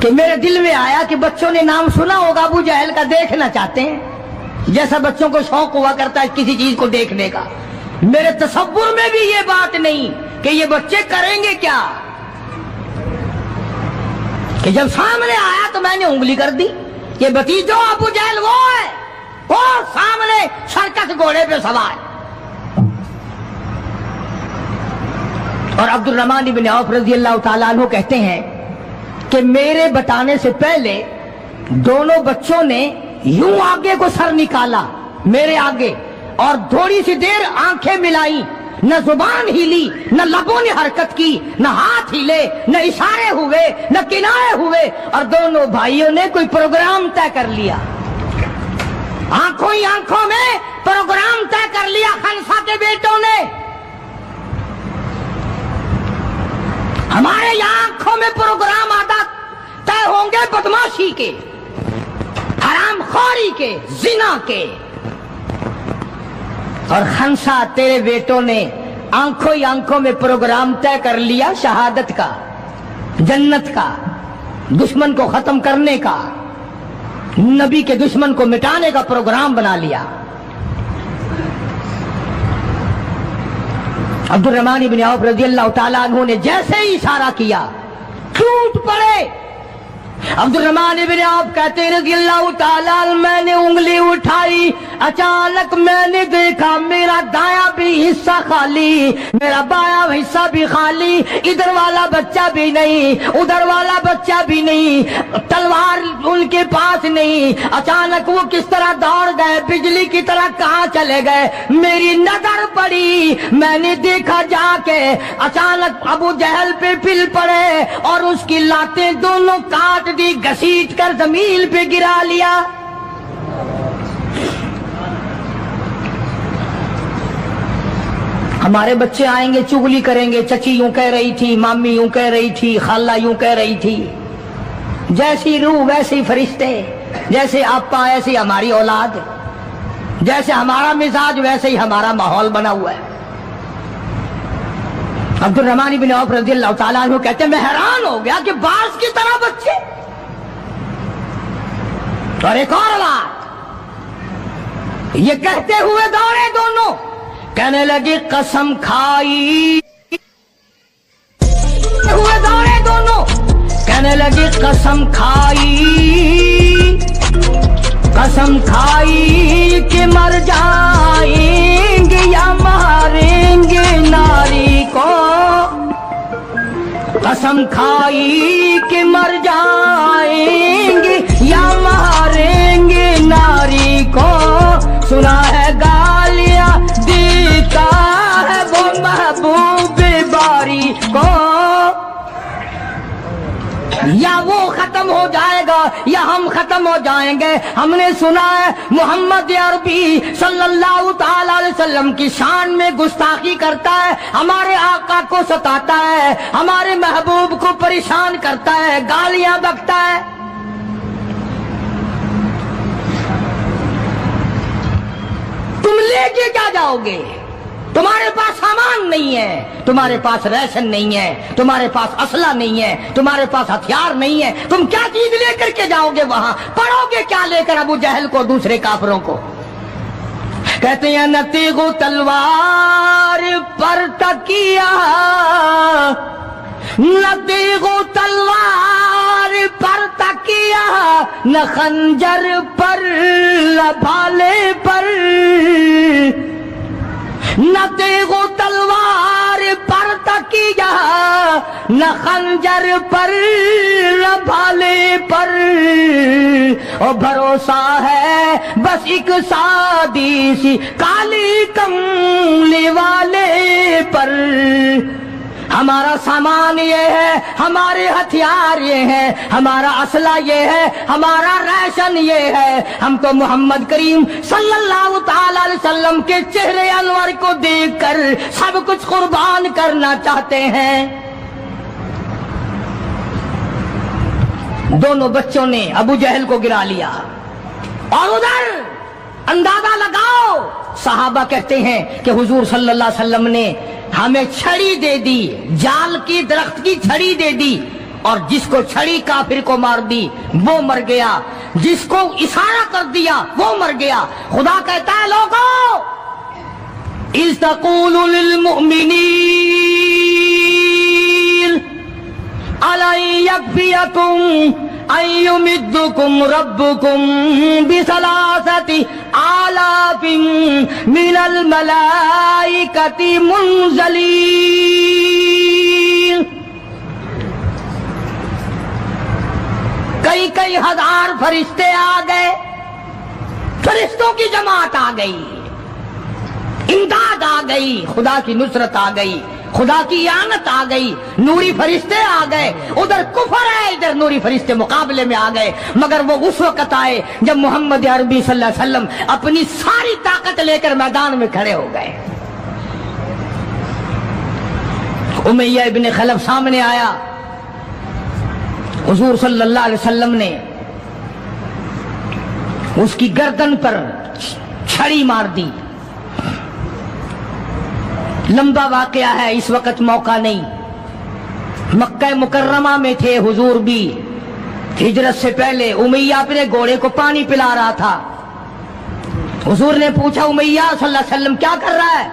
Speaker 1: कि मेरे दिल में आया कि बच्चों ने नाम सुना होगा अबू जहल का, देखना चाहते हैं, जैसा बच्चों को शौक हुआ करता है किसी चीज को देखने का। मेरे तसव्वुर में भी ये बात नहीं कि ये बच्चे करेंगे क्या, कि जब सामने आया तो मैंने उंगली कर दी कि भतीजो अबू जहल वो है, वो सामने सर्कस घोड़े पे सवार। और अब्दुर्रहमान इब्न औफ रज़ियल्लाहु ताला अन्हु कहते हैं कि मेरे बताने से पहले दोनों बच्चों ने यूं आगे को सर निकाला मेरे आगे, और थोड़ी सी देर आंखें मिलाई نہ زبان ہلی، نہ لبوں نے حرکت کی، نہ ہاتھ ہلے، نہ اشارے ہوئے، نہ کنارے ہوئے، اور دونوں بھائیوں نے کوئی پروگرام طے کر لیا، آنکھوں ہی آنکھوں میں پروگرام طے کر لیا خنسا کے بیٹوں نے۔ ہمارے یہاں آنکھوں میں پروگرام آتا طے ہوں گے بدماشی کے، حرام خوری کے، زنا کے، اور خنسا تیرے بیٹوں نے آنکھوں ہی آنکھوں میں پروگرام طے کر لیا شہادت کا، جنت کا، دشمن کو ختم کرنے کا، نبی کے دشمن کو مٹانے کا پروگرام بنا لیا۔ عبد الرحمن بن عوف رضی اللہ تعالیٰ عنہ نے جیسے ہی اشارہ کیا ٹوٹ پڑے۔ عبد الرحمن بن عوف کہتے ہیں رضی اللہ تعالیٰ عنہ، میں نے انگلی اٹھائی، اچانک میں نے دیکھا میرا دایاں بھی حصہ خالی، میرا بایاں حصہ بھی خالی، ادھر والا بچہ بھی نہیں، ادھر والا بچہ بھی نہیں، تلوار ان کے پاس نہیں۔ اچانک وہ کس طرح دوڑ گئے، بجلی کی طرح کہاں چلے گئے، میری نظر پڑی، میں نے دیکھا جا کے، اچانک ابو جہل پہ پل پڑے اور اس کی لاتیں دونوں کاٹ دی، گھسیٹ کر زمین پہ گرا لیا۔ ہمارے بچے آئیں گے چغلی کریں گے، چچی یوں کہہ رہی تھی، مامی یوں کہہ رہی تھی، خالہ یوں کہہ رہی تھی، جیسی روح ویسے فرشتے، جیسے آپا ایسی ہماری اولاد، جیسے ہمارا مزاج ویسے ہی ہمارا ماحول بنا ہوا ہے۔ عبد الرحمن بن عوف رضی اللہ تعالیٰ عنہ کہتے ہیں میں حیران ہو گیا کہ باز کی طرح بچے، اور ایک اور بات یہ کہتے ہوئے دوڑے دونوں، کہنے لگے قسم کھائی، ہوئے دوڑے دونوں، کہنے لگے قسم کھائی، قسم کھائی کہ مر جائیں گے یا ماریں گے ناری کو، قسم کھائی کہ مر جائیں گے یا ماریں گے ناری کو، سنا ہے گالیاں دیتا ہے وہ محبوب باری کو، یا وہ ختم ہو جائے گا یا ہم ختم ہو جائیں گے۔ ہم نے سنا ہے محمد عربی صلی اللہ تعالی علیہ وسلم کی شان میں گستاخی کرتا ہے، ہمارے آقا کو ستاتا ہے، ہمارے محبوب کو پریشان کرتا ہے، گالیاں بکتا ہے۔ تم لے کے کیا جاؤ گے؟ تمہارے پاس سامان نہیں ہے، تمہارے پاس ریشن نہیں ہے، تمہارے پاس اسلحہ نہیں ہے، تمہارے پاس ہتھیار نہیں ہے، تم کیا چیز لے کر کے جاؤ گے وہاں؟ پڑھو گے کیا لے کر ابو جہل کو، دوسرے کافروں کو؟ کہتے ہیں نہ تیغ و تلوار پر تکیہ، نہ تیغ و تلوار پر تکیہ، نہ خنجر پر نہ بھالے پر، نہ تیغ و تلوار پر تکیہ، نہ خنجر پر نہ بھالے پر، اور بھروسہ ہے بس ایک سادی سی کالی کملی والے پر۔ ہمارا سامان یہ ہے، ہمارے ہتھیار یہ ہیں، ہمارا اسلحہ یہ ہے، ہمارا ریشن یہ ہے، ہم تو محمد کریم صلی اللہ تعالی علیہ وسلم کے چہرے انور کو دیکھ کر سب کچھ قربان کرنا چاہتے ہیں۔ دونوں بچوں نے ابو جہل کو گرا لیا، اور ادھر اندازہ لگاؤ، صحابہ کہتے ہیں کہ حضور صلی اللہ علیہ وسلم نے ہمیں چھڑی دے دی، جال کی درخت کی چھڑی دے دی، اور جس کو چھڑی کافر کو مار دی وہ مر گیا، جس کو اشارہ کر دیا وہ مر گیا۔ خدا کہتا ہے لوگوں، اذ تقول للمؤمنین أَلَنْ يَكْفِيَكُمْ أَنْ يُمِدَّكُمْ رَبُّكُمْ بِثَلَاثَةِ آلَافٍ مِنَ الْمَلَائِكَةِ مُنْزَلِينَ۔ کئی ہزار فرشتے آ گئے، فرشتوں کی جماعت آ گئی، इमदाद आ गई, खुदा की नुसरत आ गई, खुदा की आनत आ गई, नूरी फरिश्ते आ गए। उधर कुफर है, इधर नूरी फरिश्ते मुकाबले में आ गए। मगर वो उस वक्त आए जब मोहम्मद अरबी सल्लल्लाहु अलैहि वसल्लम अपनी सारी ताकत लेकर मैदान में खड़े हो गए। उमैया इब्न खलफ सामने आया, हुजूर सल्लल्लाहु अलैहि वसल्लम ने उसकी गर्दन पर छड़ी मार दी। लंबा वाकया है, इस वक्त मौका नहीं। मक्का मुकर्रमा में थे हुजूर भी, हिजरत से पहले। उमैया अपने घोड़े को पानी पिला रहा था। हुजूर ने पूछा, उमैया सल्लल्लाहु अलैहि वसल्लम क्या कर रहा है?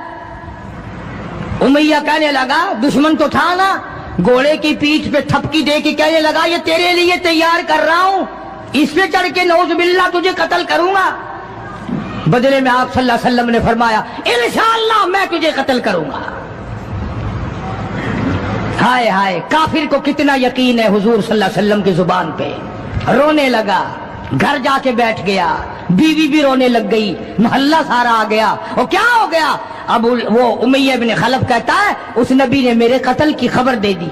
Speaker 1: उमैया कहने लगा, दुश्मन तो था ना, घोड़े की पीठ पे थपकी दे के कहने लगा, ये तेरे लिए तैयार कर रहा हूं, इस पे चढ़ के नौजुबिल्लाह तुझे कत्ल करूंगा। बदले में आप सल्लल्लाहु अलैहि वसल्लम ने फरमाया, इंशाअल्लाह मैं तुझे कत्ल करूंगा। हाय हाय, काफिर को कितना यकीन है हुजूर सल्लल्लाहु अलैहि वसल्लम की जुबान पे। रोने लगा, घर जाके बैठ गया, बीवी भी रोने लग गई, मोहल्ला सारा आ गया। और क्या हो गया? अब वो उमैया बिन खलफ कहता है, उस नबी ने मेरे कत्ल की खबर दे दी।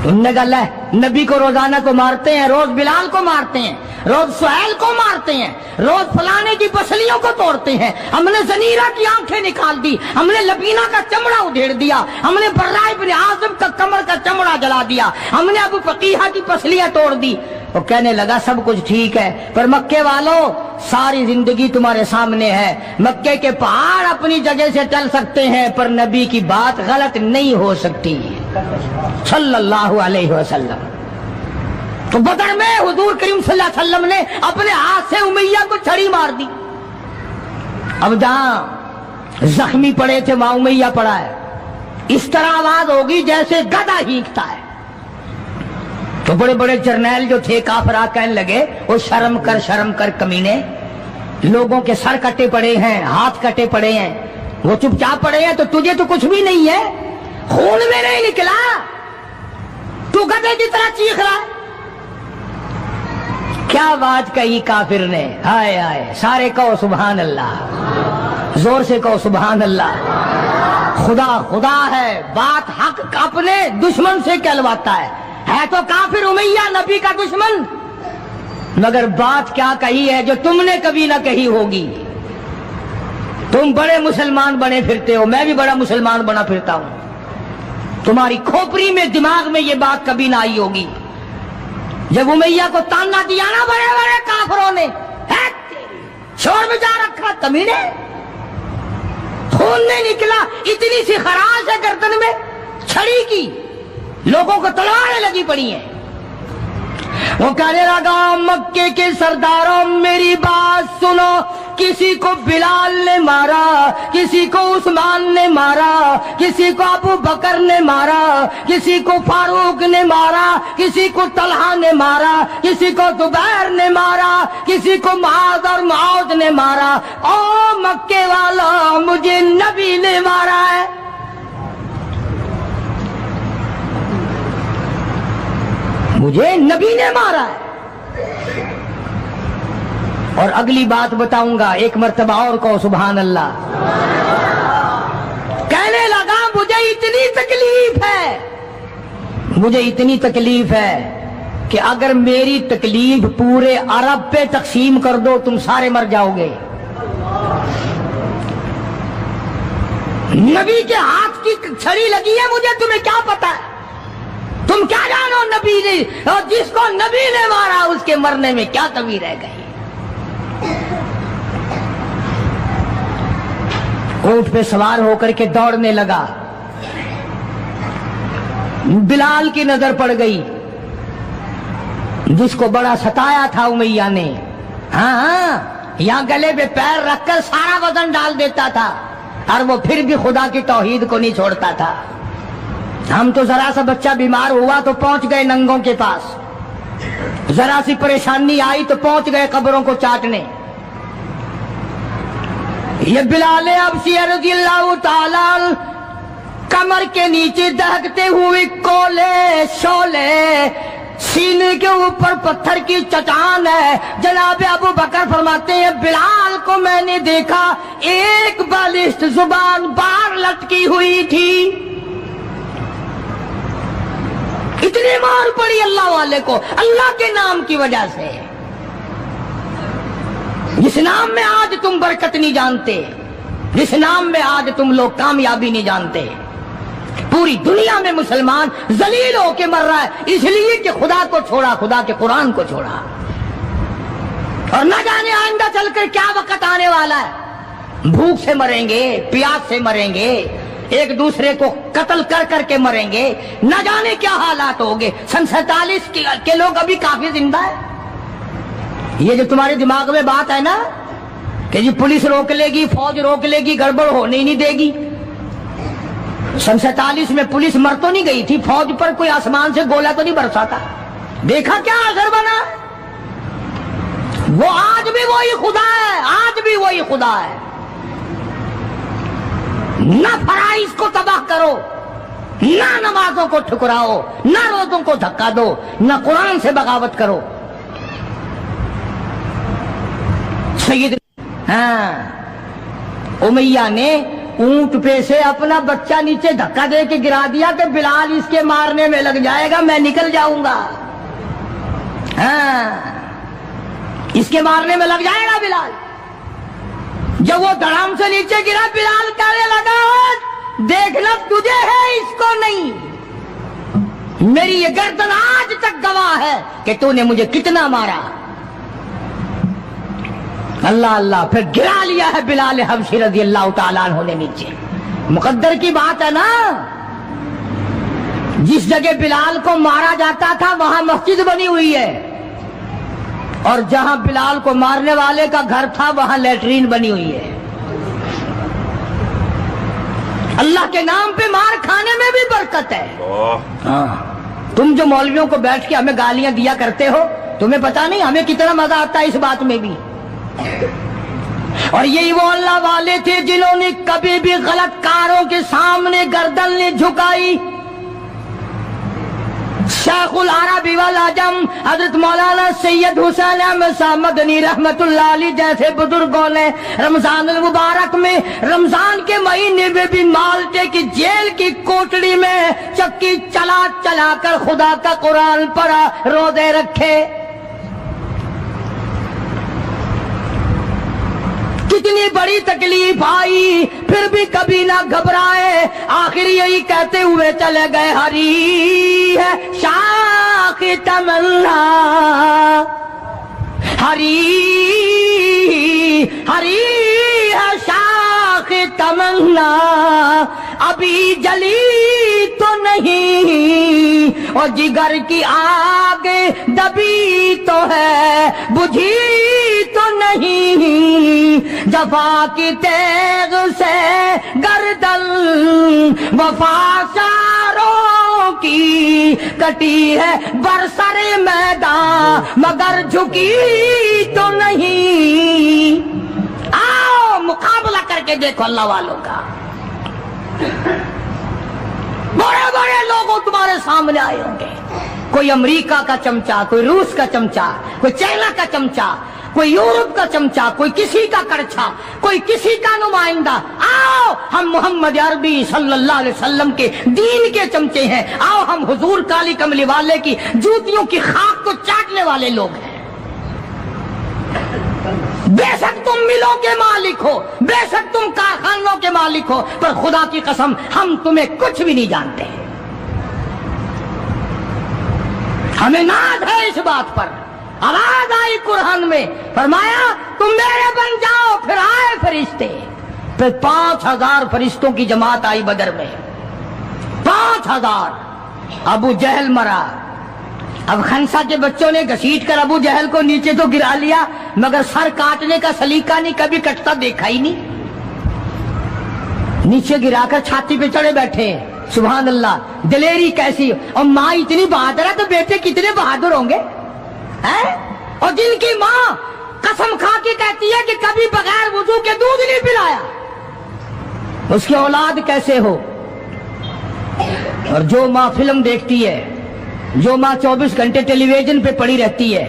Speaker 1: उन्होंने कहा, नबी को रोजाना तो मारते हैं, रोज बिलाल को मारते हैं, रोज सुहैल को मारते हैं, रोज फलाने की पसलियों को तोड़ते हैं, हमने जनीरा की आंखें निकाल दी, हमने लबीना का चमड़ा उधेड़ दिया, हमने बर्रा इब्न आज़िम का कमर का चमड़ा जला दिया, हमने अबू फकीहा की पसलियां तोड़ दी। वो कहने लगा, सब कुछ ठीक है, पर मक्के वालों सारी जिंदगी तुम्हारे सामने है। मक्के के पहाड़ अपनी जगह से चल सकते हैं, पर नबी की बात गलत नहीं हो सकती सल्लल्लाहु अलैहि वसल्लम। तो बदर में हुजूर करीम सल्लल्लाहु अलैहि वसल्लम ने अपने हाथ से उमैया को छड़ी मार दी। अब जहां जख्मी पड़े थे वहां उमैया पड़ा है। इस तरह आवाज होगी जैसे गधा हींकता है। तो बड़े बड़े जर्नैल जो थे काफरा कहने लगे, वो शर्म कर कमीने, लोगों के सर कटे पड़े हैं, हाथ कटे पड़े हैं, वो चुपचाप पड़े हैं, तो तुझे तो कुछ भी नहीं है, खून में नहीं निकला, तू गधे की तरह चीख रहा है। क्या बात कही काफिर ने, हाय हाय। सारे कहो सुभान अल्लाह, जोर से कहो सुभान अल्लाह। खुदा खुदा है, बात हक अपने दुश्मन से कहलवाता है तो काफिर उमैया नबी का दुश्मन, मगर बात क्या कही है जो तुमने कभी ना कही होगी। तुम बड़े मुसलमान बने फिरते हो, मैं भी बड़ा मुसलमान बना फिरता हूं, तुम्हारी खोपड़ी में दिमाग में ये बात कभी ना आई होगी। जब उमैया को ताना दिया ना बड़े बड़े काफिरों ने, शोर मचा रखा, कमीने, खून नहीं निकला, इतनी सी खराश है गर्दन में छड़ी की, लोगों को तलवारें लगी पड़ी हैं। वो कहने लगा, मक्के के सरदारों मेरी बात सुनो, किसी को बिलाल ने मारा, किसी को उस्मान ने मारा, किसी को अबू बकर ने मारा, किसी को फारूक ने मारा, किसी को तलहा ने मारा, किसी को जुबैर ने मारा, किसी को मुआज और मुआज ने मारा। ओ मक्के वालों, मुझे नबी ने मारा है। मुझे नबी ने मारा है। और अगली बात बताऊंगा, एक मर्तबा और कहो सुभान अल्लाह। कहने लगा, मुझे इतनी तकलीफ है, मुझे इतनी तकलीफ है कि अगर मेरी तकलीफ पूरे अरब पे तकसीम कर दो, तुम सारे मर जाओगे। नबी के हाथ की छड़ी लगी है, मुझे तुम्हें क्या पता है? तुम क्या जानो नबी ने, और जिसको नबी ने मारा उसके मरने में क्या कमी रह गई। ऊंट पे सवार होकर के दौड़ने लगा। बिलाल की नजर पड़ गई, जिसको बड़ा सताया था उमैया ने। हाँ, यहां गले पे पैर रखकर सारा वजन डाल देता था, और वो फिर भी खुदा की तौहीद को नहीं छोड़ता था। हम तो जरा सा बच्चा बीमार हुआ तो पहुंच गए नंगों के पास, जरा सी परेशानी आई तो पहुंच गए कब्रों को चाटने। ये बिलाल अबसी रज़ियल्लाहु ताला कमर के नीचे दहकते हुए कोले शोले سینے کے اوپر پتھر کی چٹان ہے. جناب ابو بکر فرماتے ہیں بلال کو میں نے دیکھا ایک بالشت زبان باہر لٹکی ہوئی تھی. اتنی مار پڑی اللہ والے کو اللہ کے نام کی وجہ سے. جس نام میں آج تم برکت نہیں جانتے, جس نام میں آج تم لوگ کامیابی نہیں جانتے, پوری دنیا میں مسلمان ذلیل ہو کے مر رہا ہے اس لیے کہ خدا کو چھوڑا, خدا کے قرآن کو چھوڑا. اور نہ جانے آئندہ چل کر کیا وقت آنے والا ہے. بھوک سے مریں گے, پیاس سے مریں گے, ایک دوسرے کو قتل کر کر کے مریں گے, نہ جانے کیا حالات ہوں گے. سن 47 کے لوگ ابھی کافی زندہ ہے. یہ جو تمہارے دماغ میں بات ہے نا کہ جی پولیس روک لے گی, فوج روک لے گی, گڑبڑ ہونے ہی نہیں دے گی. سن 47 میں پولیس مر تو نہیں گئی تھی, فوج پر کوئی آسمان سے گولا تو نہیں برسا تھا. دیکھا کیا اثر بنا. وہ آج بھی وہی خدا ہے, آج بھی وہی خدا ہے. نہ فرائض کو تباہ کرو, نہ نمازوں کو ٹھکراؤ, نہ روزوں کو دھکا دو, نہ قرآن سے بغاوت کرو. سید امیہ نے اونٹ پہ سے اپنا بچہ نیچے دھکا دے کے گرا دیا کہ بلال اس کے مارنے میں لگ جائے گا, میں نکل جاؤں گا. اس کے مارنے میں لگ جائے گا بلال. جب وہ دھڑام سے نیچے گرا بلال کہنے لگا دیکھنا تجھے ہے اس کو نہیں. میری یہ گردن آج تک گواہ ہے کہ تو نے مجھے کتنا مارا. اللہ اللہ, پھر گرا لیا ہے بلال حبشی رضی اللہ تعالیٰ عنہ نے نیچے. مقدر کی بات ہے نا. جس جگہ بلال کو مارا جاتا تھا وہاں مسجد بنی ہوئی ہے, اور جہاں بلال کو مارنے والے کا گھر تھا وہاں لیٹرین بنی ہوئی ہے. اللہ کے نام پہ مار کھانے میں بھی برکت ہے. تم جو مولویوں کو بیٹھ کے ہمیں گالیاں دیا کرتے ہو, تمہیں پتا نہیں ہمیں کتنا مزہ آتا ہے اس بات میں بھی. اور یہی وہ اللہ والے تھے جنہوں نے کبھی بھی غلط کاروں کے سامنے گردن نہیں جھکائی. شیخ العربی والعجم حضرت مولانا سید حسین احمد صاحب مدنی رحمت اللہ علیہ جیسے بزرگوں نے رمضان المبارک میں, رمضان کے مہینے میں بھی مالٹے کی جیل کی کوٹڑی میں چکی چلا چلا کر خدا کا قرآن پڑھا, روزے رکھے. کتنی بڑی تکلیف آئی پھر بھی کبھی نہ گھبرائے. آخر یہی کہتے ہوئے چلے گئے ہری ہے شاخ تمنا, ہری ہری ہے شاخ تمنا, ابھی جلی تو نہیں اور جگر کی آگ دبی تو ہے, بجھی تو نہیں. جفا کی تیغ سے گردن وفا شاروں کی کٹی ہے برسر میدان مگر جھکی تو نہیں. آؤ مقابلہ کر کے دیکھو اللہ والوں کا. بڑے بڑے لوگ تمہارے سامنے آئے ہوں گے. کوئی امریکہ کا چمچا, کوئی روس کا چمچا, کوئی چائنا کا چمچا, کوئی یورپ کا چمچا, کوئی کسی کا کڑچھا, کوئی کسی کا نمائندہ. آؤ ہم محمد عربی صلی اللہ علیہ وسلم کے دین کے چمچے ہیں. آؤ ہم حضور کالی کملی والے کی جوتیوں کی خاک کو چاٹنے والے لوگ ہیں. بے شک تم ملوں کے مالک ہو, بے شک تم کارخانوں کے مالک ہو, پر خدا کی قسم ہم تمہیں کچھ بھی نہیں جانتے. ہمیں ناز ہے اس بات پر. آواز آئی قرآن میں, فرمایا تم میرے بن جاؤ. پھر آئے فرشتے, پھر 5000 فرشتوں کی جماعت آئی بدر میں. 5000. ابو جہل مرا. اب خنسا کے بچوں نے گھسیٹ کر ابو جہل کو نیچے تو گرا لیا, مگر سر کاٹنے کا سلیقہ نہیں, کبھی کٹتا دیکھا ہی نہیں. نیچے گرا کر چھاتی پہ چڑھے بیٹھے. سبحان اللہ, دلیری کیسی. اور ماں اتنی بہادر ہے تو بیٹے کتنے بہادر ہوں گے. اور جن کی ماں قسم کھا کے کہتی ہے کہ کبھی بغیر وضو کے دودھ نہیں پلایا, اس کی اولاد کیسے ہو. اور جو ماں فلم دیکھتی ہے जो माँ 24 घंटे टेलीविजन पे पड़ी रहती है,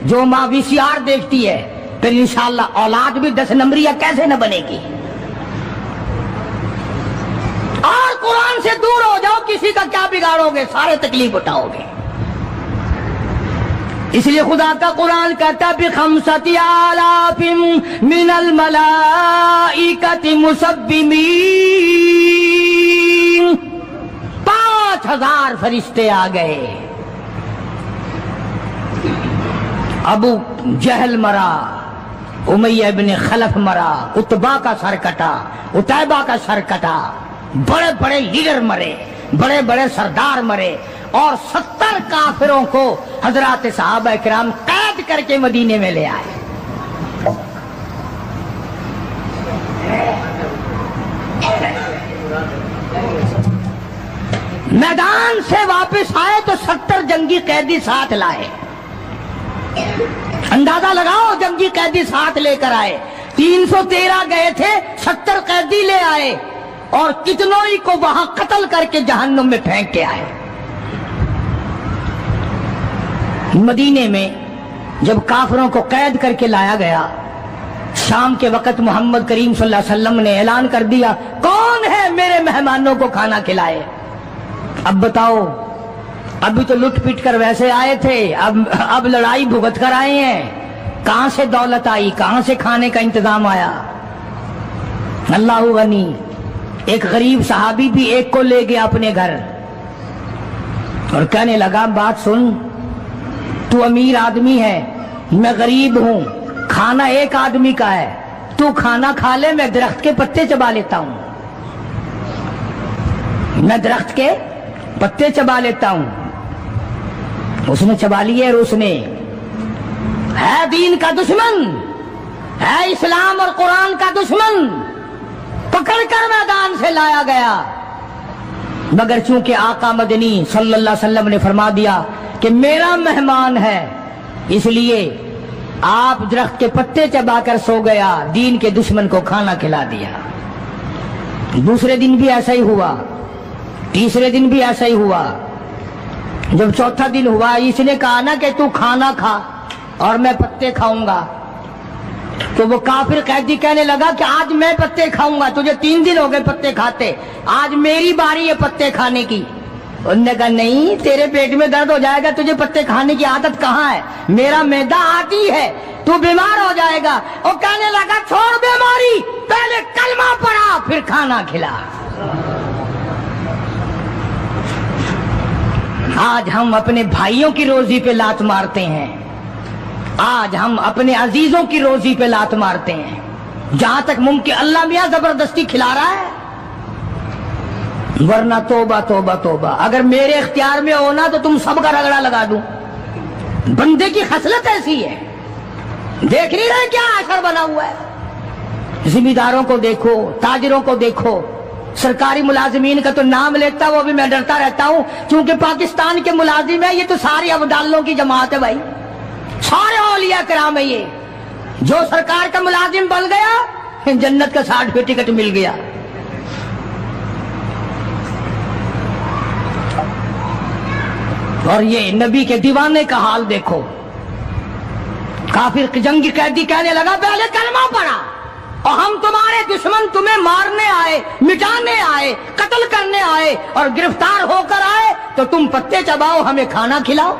Speaker 1: जो माँ VCR देखती है, फिर इंशाअल्लाह औलाद भी 10 नंबरिया कैसे न बनेगी। और कुरान से दूर हो जाओ, किसी का क्या बिगाड़ोगे, सारे तकलीफ उठाओगे। इसलिए खुदा का कुरान कहता है बिखमसति आलाफिम मिनल मलाइकति मुसब्बिमीन, 5000 फरिश्ते आ गए। अबू जहल मरा, उमैया इब्न खलफ मरा, उतबा का सर कटा, उतैबा का सर कटा, बड़े बड़े लीडर मरे, बड़े बड़े सरदार मरे, और 70 काफिरों को हजरात सहाबा किराम कैद करके मदीने में ले आए। मैदान से वापस आए तो 70 जंगी कैदी साथ लाए। अंदाजा लगाओ, जंगी कैदी साथ लेकर आए। 313 गए थे, 70 कैदी ले आए, और कितनों ही को वहां कत्ल करके जहन्नुम में फेंक के आए। मदीने में जब काफिरों को कैद करके लाया गया, शाम के वक्त मोहम्मद करीम सल्लल्लाहु अलैहि वसल्लम ने ऐलान कर दिया, कौन है मेरे मेहमानों को खाना खिलाए। अब बताओ, अभी तो लुट पिट कर वैसे आए थे, अब लड़ाई भुगत कर आए हैं। कहां से दौलत आई, कहां से खाने का इंतजाम आया। अल्लाहु गनी। एक गरीब सहाबी भी एक को ले गया अपने घर और कहने लगा, बात सुन, तू अमीर आदमी है, मैं गरीब हूं, खाना एक आदमी का है, तू खाना खा ले, मैं दरख्त के पत्ते चबा लेता हूं, मैं दरख्त के पत्ते चबा लेता हूं। उसने चबा लिए और उसने, है दीन का दुश्मन, है इस्लाम और कुरान का दुश्मन, पकड़कर मैदान से लाया गया। मगर चूंकि आका मदनी सल्लल्लाहु अलैहि वसल्लम ने फरमा दिया कि मेरा मेहमान है, इसलिए आप दरख्त के पत्ते चबाकर सो गया, दीन के दुश्मन को खाना खिला दिया। दूसरे दिन भी ऐसा ही हुआ, तीसरे दिन भी ऐसा ही हुआ। जब चौथा दिन हुआ, इसने कहा ना कि तू खाना खा और मैं पत्ते खाऊंगा, तो वो काफिर कैदी कहने लगा कि आज मैं पत्ते खाऊंगा, तुझे 3 दिन हो गए पत्ते खाते, आज मेरी बारी है पत्ते खाने की। उन्होंने कहा नहीं, तेरे पेट में दर्द हो जाएगा, तुझे पत्ते खाने की आदत कहाँ है, मेरा मैदा आती है, तू बीमार हो जाएगा। और कहने लगा छोड़ बीमारी, पहले कलमा पढ़ा फिर खाना खिला। आज हम अपने भाइयों की रोजी पे लात मारते हैं, आज हम अपने अजीजों की रोजी पे लात मारते हैं। जहां तक मुमकिन अल्लाह मियां जबरदस्ती खिला रहा है, वरना तोबा तोबा तोबा। अगर मेरे इख्तियार में हो ना तो तुम सबका रगड़ा लगा दूं। बंदे की खसलत ऐसी है, देख नहीं रहे क्या असर बना हुआ है। जिम्मेदारों को देखो, ताजिरों को देखो, सरकारी मुलाजिमीन का तो नाम लेता वो भी मैं डरता रहता हूं, क्योंकि पाकिस्तान के मुलाजिम है, ये तो सारी अब्दालों की जमात है भाई, सारे औलिया किराम है। ये जो सरकार का मुलाजिम बन गया, जन्नत का सर्टिफिकेट मिल गया। और ये नबी के दीवाने का हाल देखो, काफिर जंगी कैदी कहने लगा पहले कलमा पढ़ा, और हम तुम्हारे दुश्मन तुम्हें मारने आए, मिटाने आए, कत्ल करने आए, और गिरफ्तार होकर आए तो तुम पत्ते चबाओ, हमें खाना खिलाओ।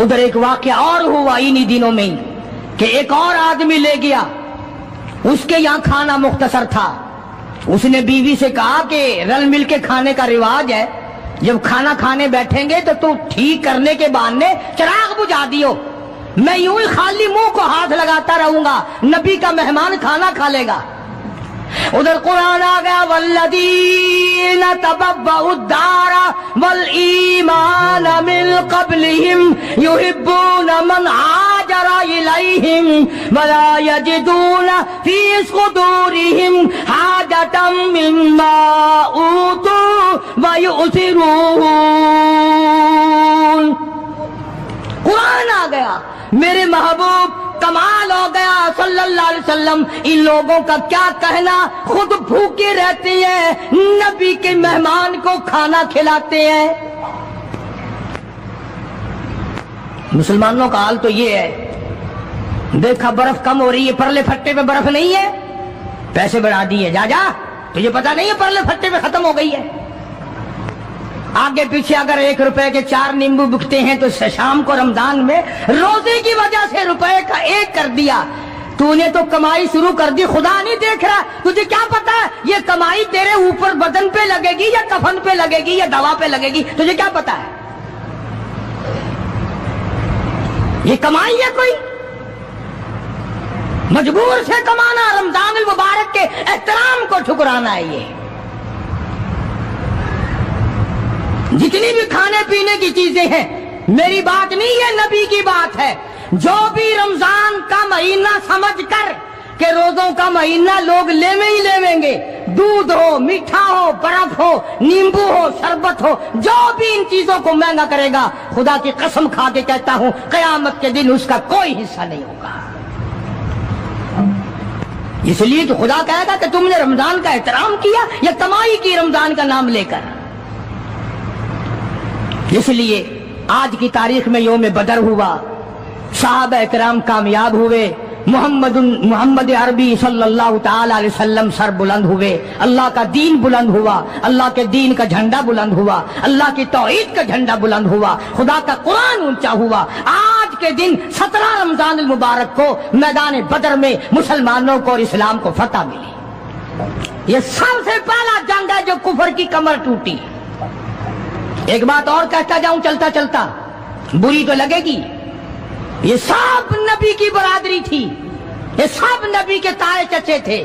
Speaker 1: उधर एक वाकया और हुआ इन्हीं दिनों में ही कि एक और आदमी ले गया, उसके यहां खाना मुख्तसर था। उसने बीवी से कहा कि रल मिल के खाने का रिवाज है, जब खाना खाने बैठेंगे तो तू ठीक करने के बहाने चिराग बुझा दियो, मैं यूं ही खाली मुंह को हाथ लगाता रहूंगा, नबी का मेहमान खाना खा लेगा। उधर कुरान आ गया, वल्लदीन तबव्वउद्दारा वल ईमान मिन क़ब्लिहिम युहिब्बून मन हाजरा इलैहिम वला यजिदून फी सुदूरिहिम हाजतम मिम्मा ऊतू व युसिरून। कुरान आ गया, मेरे महबूब कमाल हो गया सल्लल्लाहु अलैहि वसल्लम। इन लोगों का क्या कहना, खुद भूखे रहते हैं, नबी के मेहमान को खाना खिलाते हैं। मुसलमानों का हाल तो ये है। देखा बर्फ कम हो रही है, परले फट्टे पे बर्फ नहीं है, पैसे बढ़ा दिए, जा जा, तुझे पता नहीं है परले फट्टे पे खत्म हो गई है। आगे पीछे अगर 1 रुपए के 4 नींबू बिकते हैं तो शाम को रमजान में रोजे की वजह से रुपए का 1 कर दिया। तूने तो कमाई शुरू कर दी, खुदा नहीं देख रहा, तुझे क्या पता है ये कमाई तेरे ऊपर बदन पे लगेगी या कफन पे लगेगी या दवा पे लगेगी, तुझे क्या पता है? ये कमाई है कोई? मजबूर से कमाना, रमजान मुबारक के एहतराम को ठुकराना है। ये जितनी भी खाने पीने की चीजें हैं, मेरी बात नहीं है, नबी की बात है। जो भी रमजान का महीना समझकर के रोजों का महीना लोग लेवे ही लेवेंगे, दूध हो, मीठा हो, बर्फ हो, नींबू हो, शरबत हो, जो भी इन चीजों को महंगा करेगा, खुदा की कसम खा के कहता हूं कयामत के दिन उसका कोई हिस्सा नहीं होगा। इसलिए तो खुदा कहेगा कि तुमने रमजान का एहतराम किया या कमाई की रमजान का नाम लेकर। इसलिए आज की तारीख में यौम बदर हुआ, साहबा इकराम कामयाब हुए, मोहम्मद अरबी सल्लल्लाहु ताला अलैहि वसल्लम सर बुलंद हुए, अल्लाह का दीन बुलंद हुआ, अल्लाह के दीन का झंडा बुलंद हुआ, अल्लाह की तौहीद का झंडा बुलंद हुआ, खुदा का कुरान ऊंचा हुआ। आज के दिन 17 रमजान मुबारक को मैदान बदर में मुसलमानों को और इस्लाम को फतह मिली। ये सबसे पहला जंग है जो कुफर की कमर टूटी। एक बात और कहता जाऊं चलता चलता, बुरी तो लगेगी, ये सब नबी की बरादरी थी, ये सब नबी के ताए चचे थे।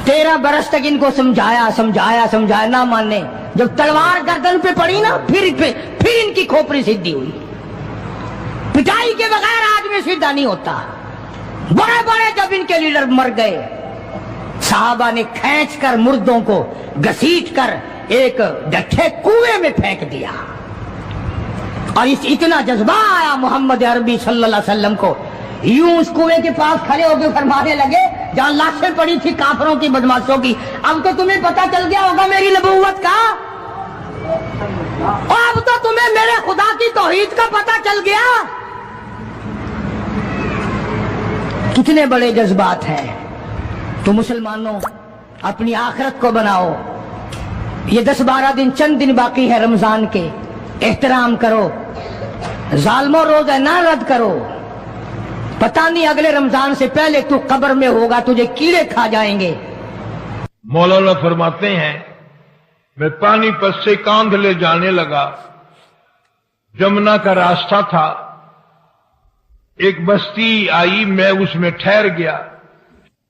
Speaker 1: 13 बरस तक इनको समझाया ना माने। जब तलवार गर्दन पे पड़ी ना, फिर इनकी खोपड़ी सीधी हुई। पिटाई के बगैर आदमी सीधा नहीं होता। बड़े बड़े जब इनके लीडर मर गए, साहबा ने खींच कर मुर्दों को घसीट कर एक डठे कुएं में फेंक दिया। और इतना जज्बा आया मोहम्मद अरबी सल्लल्लाहु अलैहि वसल्लम को, यूं उस कुएं के पास खड़े होकर फरमाने लगे जहां लाशें पड़ी थी काफरों की, बदमाशों की, अब तो तुम्हें पता चल गया होगा मेरी नबूवत का, और अब तो तुम्हें मेरे खुदा की तौहीद का पता चल गया। कितने बड़े जज्बात हैं। तो मुसलमानों अपनी आखिरत को बनाओ। ये 10-12 दिन, चंद दिन बाकी है रमजान के, एहतराम करो, जालमो रोजा ना रद्द करो। पता नहीं अगले रमजान से पहले तू कब्र में होगा, तुझे कीड़े खा जाएंगे।
Speaker 3: मौलाना फरमाते हैं, मैं पानीपत से कांधले जाने लगा, जमुना का रास्ता था, एक बस्ती आई, मैं उसमें ठहर गया,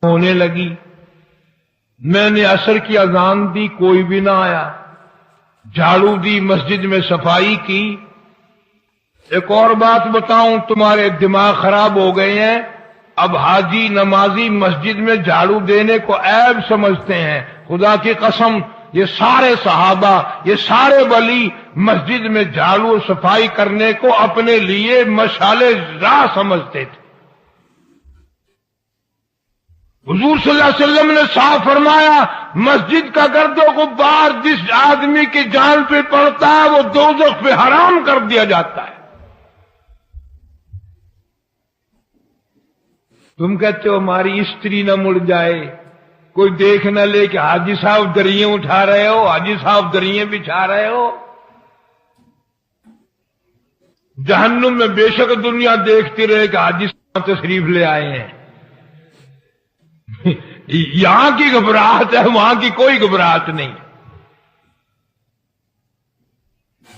Speaker 3: होने लगी। मैंने असर की अजान दी, कोई भी ना आया, झाड़ू दी, मस्जिद में सफाई की। एक और बात बताऊं, तुम्हारे दिमाग खराब हो गए हैं, अब हाजी नमाजी मस्जिद में झाड़ू देने को ऐब समझते हैं। खुदा की कसम, ये सारे सहाबा, ये सारे वली मस्जिद में झाड़ू और सफाई करने को अपने लिए मशाले राह समझते थे। हुजूर सल्लल्लाहु अलैहि वसल्लम ने साफ फरमाया, मस्जिद का गर्दो गुब्बार जिस आदमी की जान पे पड़ता है वो दोज़ख पे हराम कर दिया जाता है। तुम कहते हो हमारी स्त्री न मुड़ जाए, कोई देख न ले कि हाजी साहब दरिये उठा रहे हो, हाजी साहब दरिये बिछा रहे हो। जहन्नुम में बेशक दुनिया देखती रहे कि हाजी साहब तशरीफ ले आए हैं। यहां की घबराहट है, वहां की कोई घबराहट नहीं।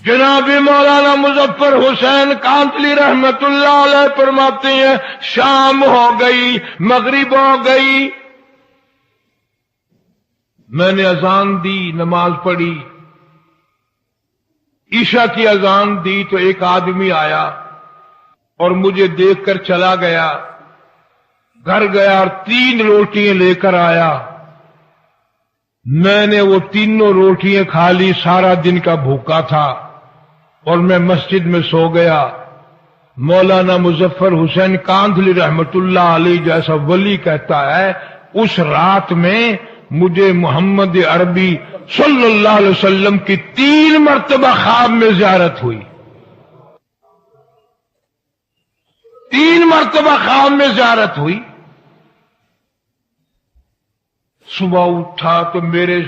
Speaker 3: जनाब मौलाना मुजफ्फर हुसैन कांतली रहमतुल्लाह अलैह फरमाते हैं, शाम हो गई, मगरिब हो गई, मैंने अजान दी, नमाज पढ़ी, ईशा की अजान दी तो एक आदमी आया और मुझे देखकर चला गया। घर गया और 3 रोटियां लेकर आया। मैंने वो तीनों रोटियां खा ली, सारा दिन का भूखा था और मैं मस्जिद में सो गया। مولانا مظفر حسین کاندھلی رحمت اللہ علیہ جیسا ولی کہتا ہے اس رات میں مجھے محمد عربی صلی اللہ علیہ وسلم کی 3 مرتبہ خواب میں زیارت ہوئی. 3 مرتبہ خواب میں زیارت ہوئی. صبح اٹھا تو میرے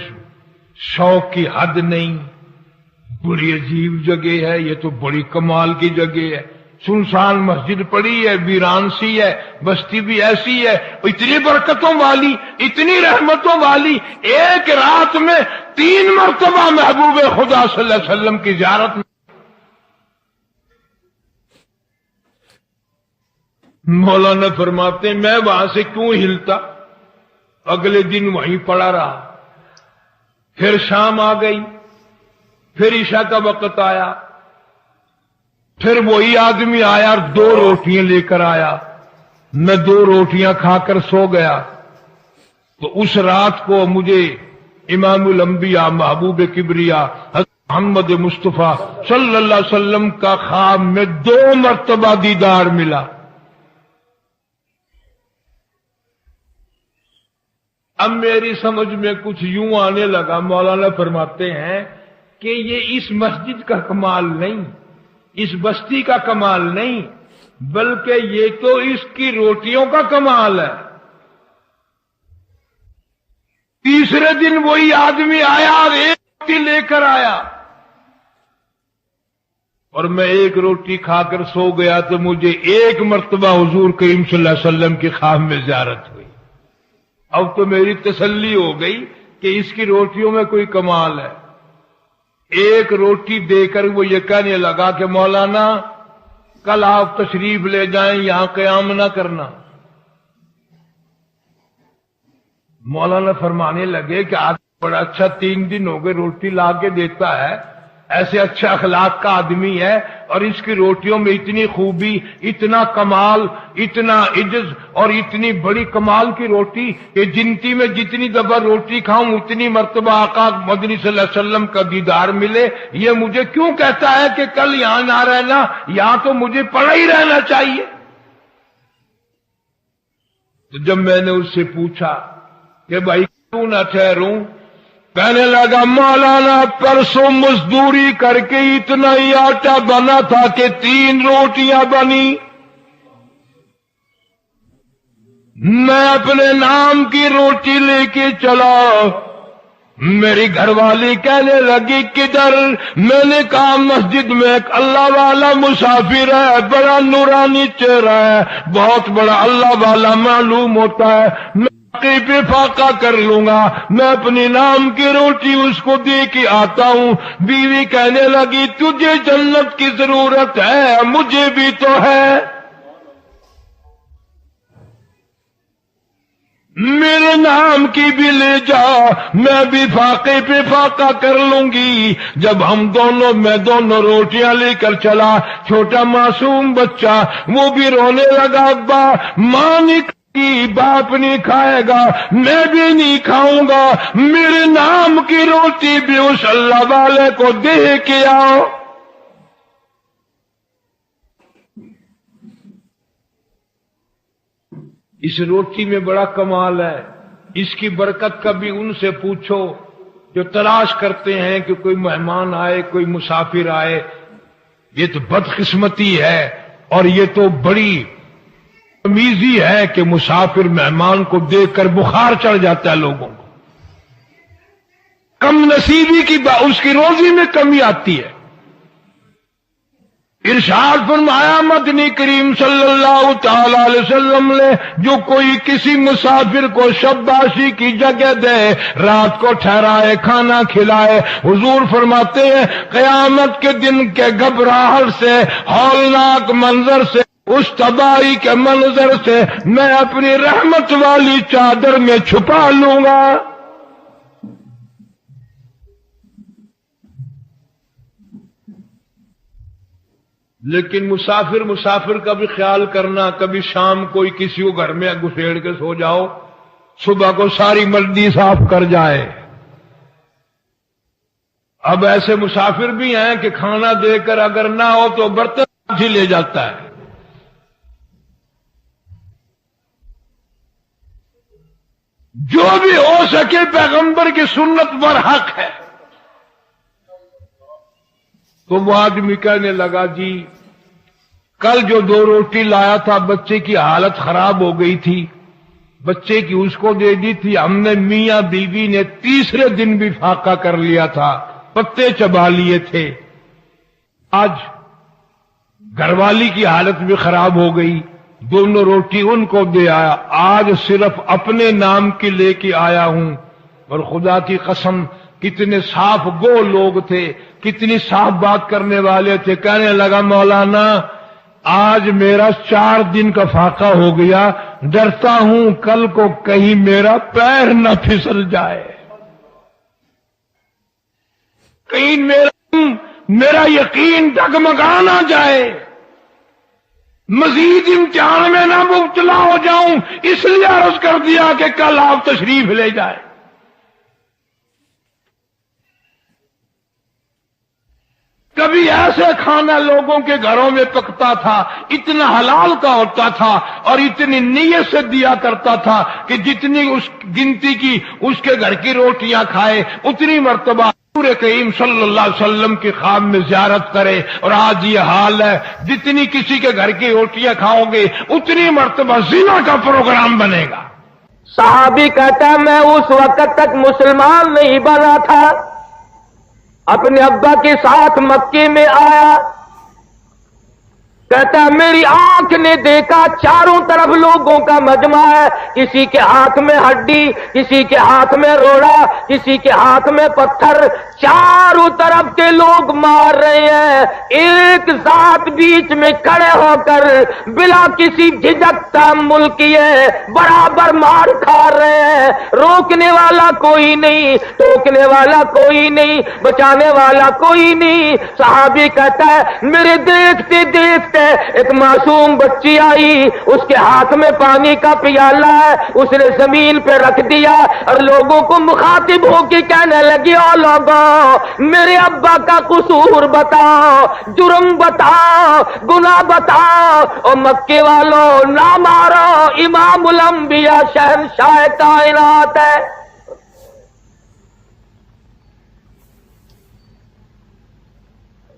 Speaker 3: شوق کی حد نہیں. بڑی عجیب جگہ ہے یہ، تو بڑی کمال کی جگہ ہے. سنسان مسجد پڑی ہے، ویران سی ہے، بستی بھی ایسی ہے، اتنی برکتوں والی، اتنی رحمتوں والی. ایک رات میں 3 مرتبہ محبوب خدا صلی اللہ علیہ وسلم کی زیارت میں. مولانا فرماتے ہیں میں وہاں سے کیوں ہلتا، اگلے دن وہیں پڑا رہا. پھر شام آ گئی، پھر عشاء کا وقت آیا، پھر وہی آدمی آیا اور 2 روٹیاں لے کر آیا. میں 2 روٹیاں کھا کر سو گیا. تو اس رات کو مجھے امام الانبیاء محبوب کبریا حضرت محمد مصطفیٰ صلی اللہ علیہ وسلم کا خواب میں 2 مرتبہ دیدار ملا. اب میری سمجھ میں کچھ یوں آنے لگا. مولانا فرماتے ہیں کہ یہ اس مسجد کا کمال نہیں، اس بستی کا کمال نہیں، بلکہ یہ تو اس کی روٹیوں کا کمال ہے. تیسرے دن وہی آدمی آیا اور 1 روٹی لے کر آیا، اور میں 1 روٹی کھا کر سو گیا. تو مجھے 1 مرتبہ حضور کریم صلی اللہ علیہ وسلم کے خواب میں زیارت ہوئی. اب تو میری تسلی ہو گئی کہ اس کی روٹیوں میں کوئی کمال ہے. 1 روٹی دے کر وہ یہ کہنے لگا کہ مولانا کل آپ تشریف لے جائیں، یہاں قیام نہ کرنا. مولانا فرمانے لگے کہ آدمی بڑا اچھا، 3 دن ہو گئے روٹی لا کے دیتا ہے، ایسے اچھے اخلاق کا آدمی ہے، اور اس کی روٹیوں میں اتنی خوبی، اتنا کمال، اتنا عجز، اور اتنی بڑی کمال کی روٹی کہ جنتی میں جتنی دفعہ روٹی کھاؤں اتنی مرتبہ آقا مدنی صلی اللہ علیہ وسلم کا دیدار ملے. یہ مجھے کیوں کہتا ہے کہ کل یہاں نہ رہنا، یہاں تو مجھے پڑا ہی رہنا چاہیے. تو جب میں نے اس سے پوچھا کہ بھائی کیوں نہ ٹھہروں، کہنے لگا مولانا پرسوں مزدوری کر کے اتنا ہی آٹا بنا تھا کہ 3 روٹیاں بنی. میں اپنے نام کی روٹی لے کے چلا. میری گھر والی کہنے لگی کدھر؟ میں نے کہا مسجد میں ایک اللہ والا مسافر ہے، بڑا نورانی چہرہ ہے، بہت بڑا اللہ والا معلوم ہوتا ہے، پہ فاقہ کر لوں گا، میں اپنی نام کی روٹی اس کو دے کے آتا ہوں. بیوی کہنے لگی تجھے جنت کی ضرورت ہے، مجھے بھی تو ہے، میرے نام کی بھی لے جا، میں بھی فاقے پہ فاقہ کر لوں گی. جب میں دونوں روٹیاں لے کر چلا، چھوٹا معصوم بچہ وہ بھی رونے لگا، ابا ماں نہیں باپ نہیں کھائے گا، میں بھی نہیں کھاؤں گا، میرے نام کی روٹی بھی اس اللہ والے کو دے کے آؤ. اس روٹی میں بڑا کمال ہے. اس کی برکت کبھی ان سے پوچھو جو تلاش کرتے ہیں کہ کوئی مہمان آئے، کوئی مسافر آئے. یہ تو بدقسمتی ہے، اور یہ تو بڑی تمیزی ہے کہ مسافر مہمان کو دیکھ کر بخار چڑھ جاتا ہے لوگوں کو. کم نصیبی کی اس کی روزی میں کمی آتی ہے. ارشاد فرمایا مدنی کریم صلی اللہ تعالی علیہ وسلم نے جو کوئی کسی مسافر کو شباشی کی جگہ دے، رات کو ٹھہرائے، کھانا کھلائے، حضور فرماتے ہیں قیامت کے دن کے گھبراہٹ سے، ہولناک منظر سے، اس تباہی کے منظر سے میں اپنی رحمت والی چادر میں چھپا لوں گا. لیکن مسافر کا بھی خیال کرنا. کبھی شام کوئی کسی کو گھر میں گھسیڑ کے سو جاؤ، صبح کو ساری ملڈی صاف کر جائے. اب ایسے مسافر بھی ہیں کہ کھانا دے کر اگر نہ ہو تو برتن ہی لے جاتا ہے. جو بھی ہو سکے پیغمبر کی سنت پر حق ہے. تو وہ آدمی کہنے لگا جی کل جو 2 روٹی لایا تھا بچے کی حالت خراب ہو گئی تھی, بچے کی اس کو دے دی تھی, ہم نے میاں بیوی نے تیسرے دن بھی فاقہ کر لیا تھا, پتے چبا لیے تھے. آج گھر والی کی حالت بھی خراب ہو گئی, دونوں روٹی ان کو دے آیا, آج صرف اپنے نام کی لے کے آیا ہوں. اور خدا کی قسم کتنے صاف گو لوگ تھے, کتنی صاف بات کرنے والے تھے. کہنے لگا مولانا آج میرا 4 دن کا فاقہ ہو گیا, ڈرتا ہوں کل کو کہیں میرا پیر نہ پھسل جائے, کہیں میرا یقین ڈگمگا نہ جائے, مزید امتحان میں نہ مبتلا ہو جاؤں, اس لیے عرض کر دیا کہ کل آپ تشریف لے جائیں. کبھی ایسے کھانا لوگوں کے گھروں میں پکتا تھا, اتنا حلال کا ہوتا تھا اور اتنی نیت سے دیا کرتا تھا کہ جتنی اس گنتی کی اس کے گھر کی روٹیاں کھائے اتنی مرتبہ حضور کریم صلی اللہ علیہ وسلم کی خواب میں زیارت کرے. اور آج یہ حال ہے, جتنی کسی کے گھر کی روٹیاں کھاؤ گے اتنی مرتبہ زنا کا پروگرام بنے گا.
Speaker 1: صحابی کہتا ہے میں اس وقت تک مسلمان نہیں بنا تھا, اپنے ابا کے ساتھ مکے میں آیا. کہتا ہے میری آنکھ نے دیکھا چاروں طرف لوگوں کا مجمع ہے, کسی کے ہاتھ میں ہڈی, کسی کے ہاتھ میں روڑا, کسی کے ہاتھ میں پتھر, چاروں طرف کے لوگ مار رہے ہیں. ایک ذات بیچ میں کھڑے ہو کر بلا کسی جھجک تحمل کیے برابر مار کھا رہے ہیں. روکنے والا کوئی نہیں, ٹوکنے والا کوئی نہیں, بچانے والا کوئی نہیں. صحابی کہتا ہے میرے دیکھتے دیکھتے ایک معصوم بچی آئی, اس کے ہاتھ میں پانی کا پیالہ ہے, اس نے زمین پہ رکھ دیا اور لوگوں کو مخاطب ہو کے کہنے لگی او لوگوں میرے ابا کا قصور بتاؤ, جرم بتاؤ, گناہ بتاؤ. اور مکے والوں نہ مارو, امام الانبیاء شہنشاہ کائنات ہے.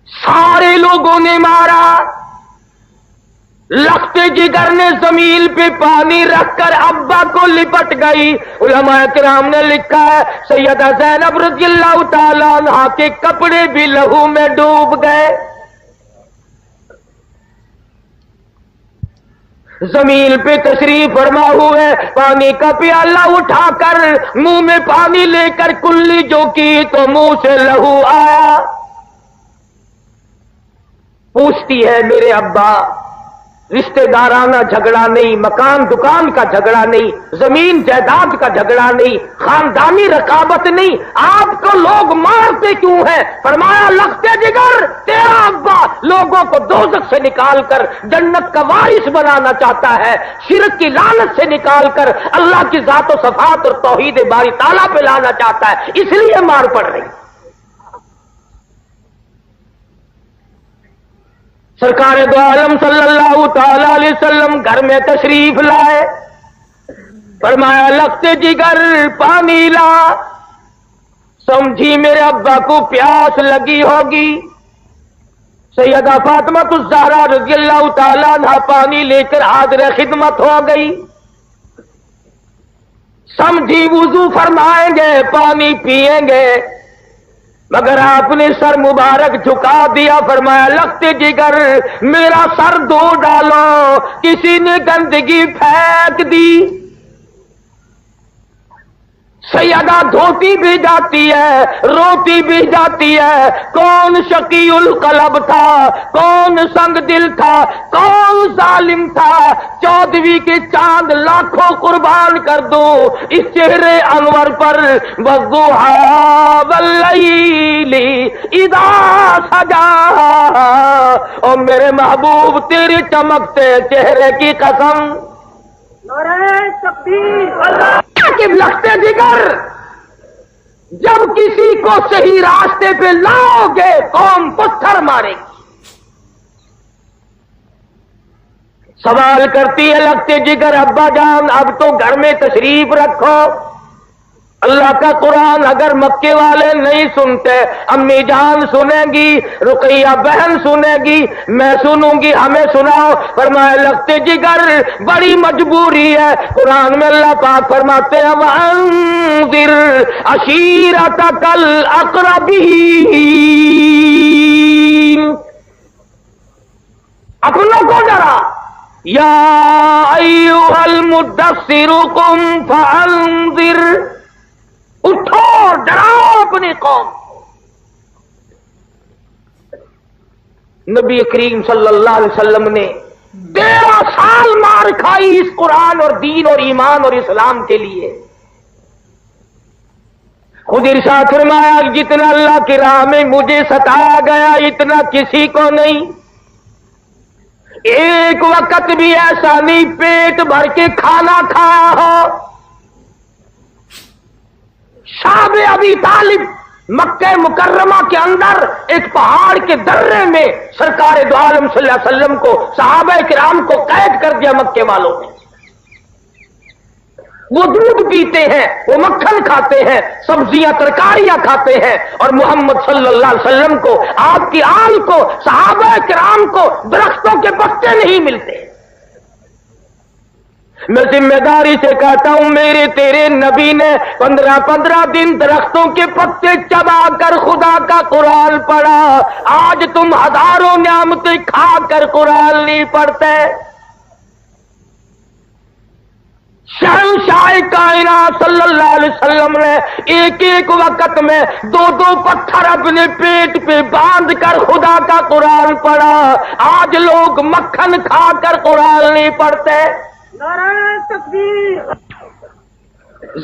Speaker 1: سارے لوگوں نے مارا. لختے جگر نے زمین پہ پانی رکھ کر ابا کو لپٹ گئی. علماء کرام نے لکھا ہے سیدہ زینب رضی اللہ تعالیٰ عنہا کے کپڑے بھی لہو میں ڈوب گئے. زمین پہ تشریف فرما ہوئے, پانی کا پیالہ اٹھا کر منہ میں پانی لے کر کلی جو کی تو منہ سے لہو آیا. پوچھتی ہے میرے ابا, رشتہ دارانہ جھگڑا نہیں, مکان دکان کا جھگڑا نہیں, زمین جائیداد کا جھگڑا نہیں, خاندانی رقابت نہیں, آپ کو لوگ مارتے کیوں ہیں؟ فرمایا لختے جگر تیرا ابا لوگوں کو دوزخ سے نکال کر جنت کا وارث بنانا چاہتا ہے, شرک کی لعنت سے نکال کر اللہ کی ذات و صفات اور توحید باری تعالیٰ پہ لانا چاہتا ہے, اس لیے مار پڑ رہی. سرکار دو عالم صلی اللہ تعالی علیہ وسلم گھر میں تشریف لائے. فرمایا لختے جگر پانی لا. سمجھی میرے ابا کو پیاس لگی ہوگی. سیدہ فاطمہ الزہرا رضی اللہ تعالیٰ عنہ پانی لے کر حاضر خدمت ہو گئی. سمجھی وضو فرمائیں گے, پانی پئیں گے, مگر آپ نے سر مبارک جھکا دیا. فرمایا لختے جگر میرا سر دھو ڈالو, کسی نے گندگی پھینک دی. سیدہ دھوتی بھی جاتی ہے, روتی بھی جاتی ہے. کون شقی القلب تھا, کون سنگ دل تھا, کون ظالم تھا. 14ویں کے چاند لاکھوں قربان کر دو اس چہرے انور پر. والضحیٰ واللیل اذا سجا, اور میرے محبوب تیرے چمکتے چہرے کی قسم. کہ لختے جگر جب کسی کو صحیح راستے پہ لاؤ گے قوم پتھر مارے گی. سوال کرتی ہے لختے جگر ابا جان اب تو گھر میں تشریف رکھو, اللہ کا قرآن اگر مکے والے نہیں سنتے، امی جان سنے گی، رقیہ بہن سنے گی، میں سنوں گی، ہمیں سناؤ۔ فرمایا لگتے جگر بڑی مجبوری ہے۔ قرآن میں اللہ پاک فرماتے ہیں وَأَنذِرْ عَشِيرَتَكَ الْأَقْرَبِينَ، اپنوں کو ڈرا۔ یا ایھا المدثر قم فانذر، اٹھو ڈراؤ اپنی قوم۔ نبی کریم صلی اللہ علیہ وسلم نے 13 سال مار کھائی اس قرآن اور دین اور ایمان اور اسلام کے لیے۔ خود ارشاد فرمایا جتنا اللہ کی راہ میں مجھے ستایا گیا اتنا کسی کو نہیں۔ ایک وقت بھی ایسا نہیں پیٹ بھر کے کھانا کھایا ہو۔ شعب ابی طالب مکہ مکرمہ کے اندر ایک پہاڑ کے درے میں سرکار دو عالم صلی اللہ علیہ وسلم کو، صحابہ کرام کو قید کر دیا مکے والوں نے۔ وہ دودھ پیتے ہیں، وہ مکھن کھاتے ہیں، سبزیاں ترکاریاں کھاتے ہیں، اور محمد صلی اللہ علیہ وسلم کو، آپ کی آل کو، صحابہ کرام کو درختوں کے پتے نہیں ملتے۔ میں ذمہ داری سے کہتا ہوں میرے تیرے نبی نے 15 دن درختوں کے پتے چبا کر خدا کا قرآن پڑھا۔ آج تم ہزاروں نعمتیں کھا کر قرآن نہیں پڑھتے۔ شہنشاہ کائنات صلی اللہ علیہ وسلم نے ایک ایک وقت میں 2 پتھر اپنے پیٹ پہ باندھ کر خدا کا قرآن پڑھا۔ آج لوگ مکھن کھا کر قرآن نہیں پڑھتے۔ نعرہ تکبیر۔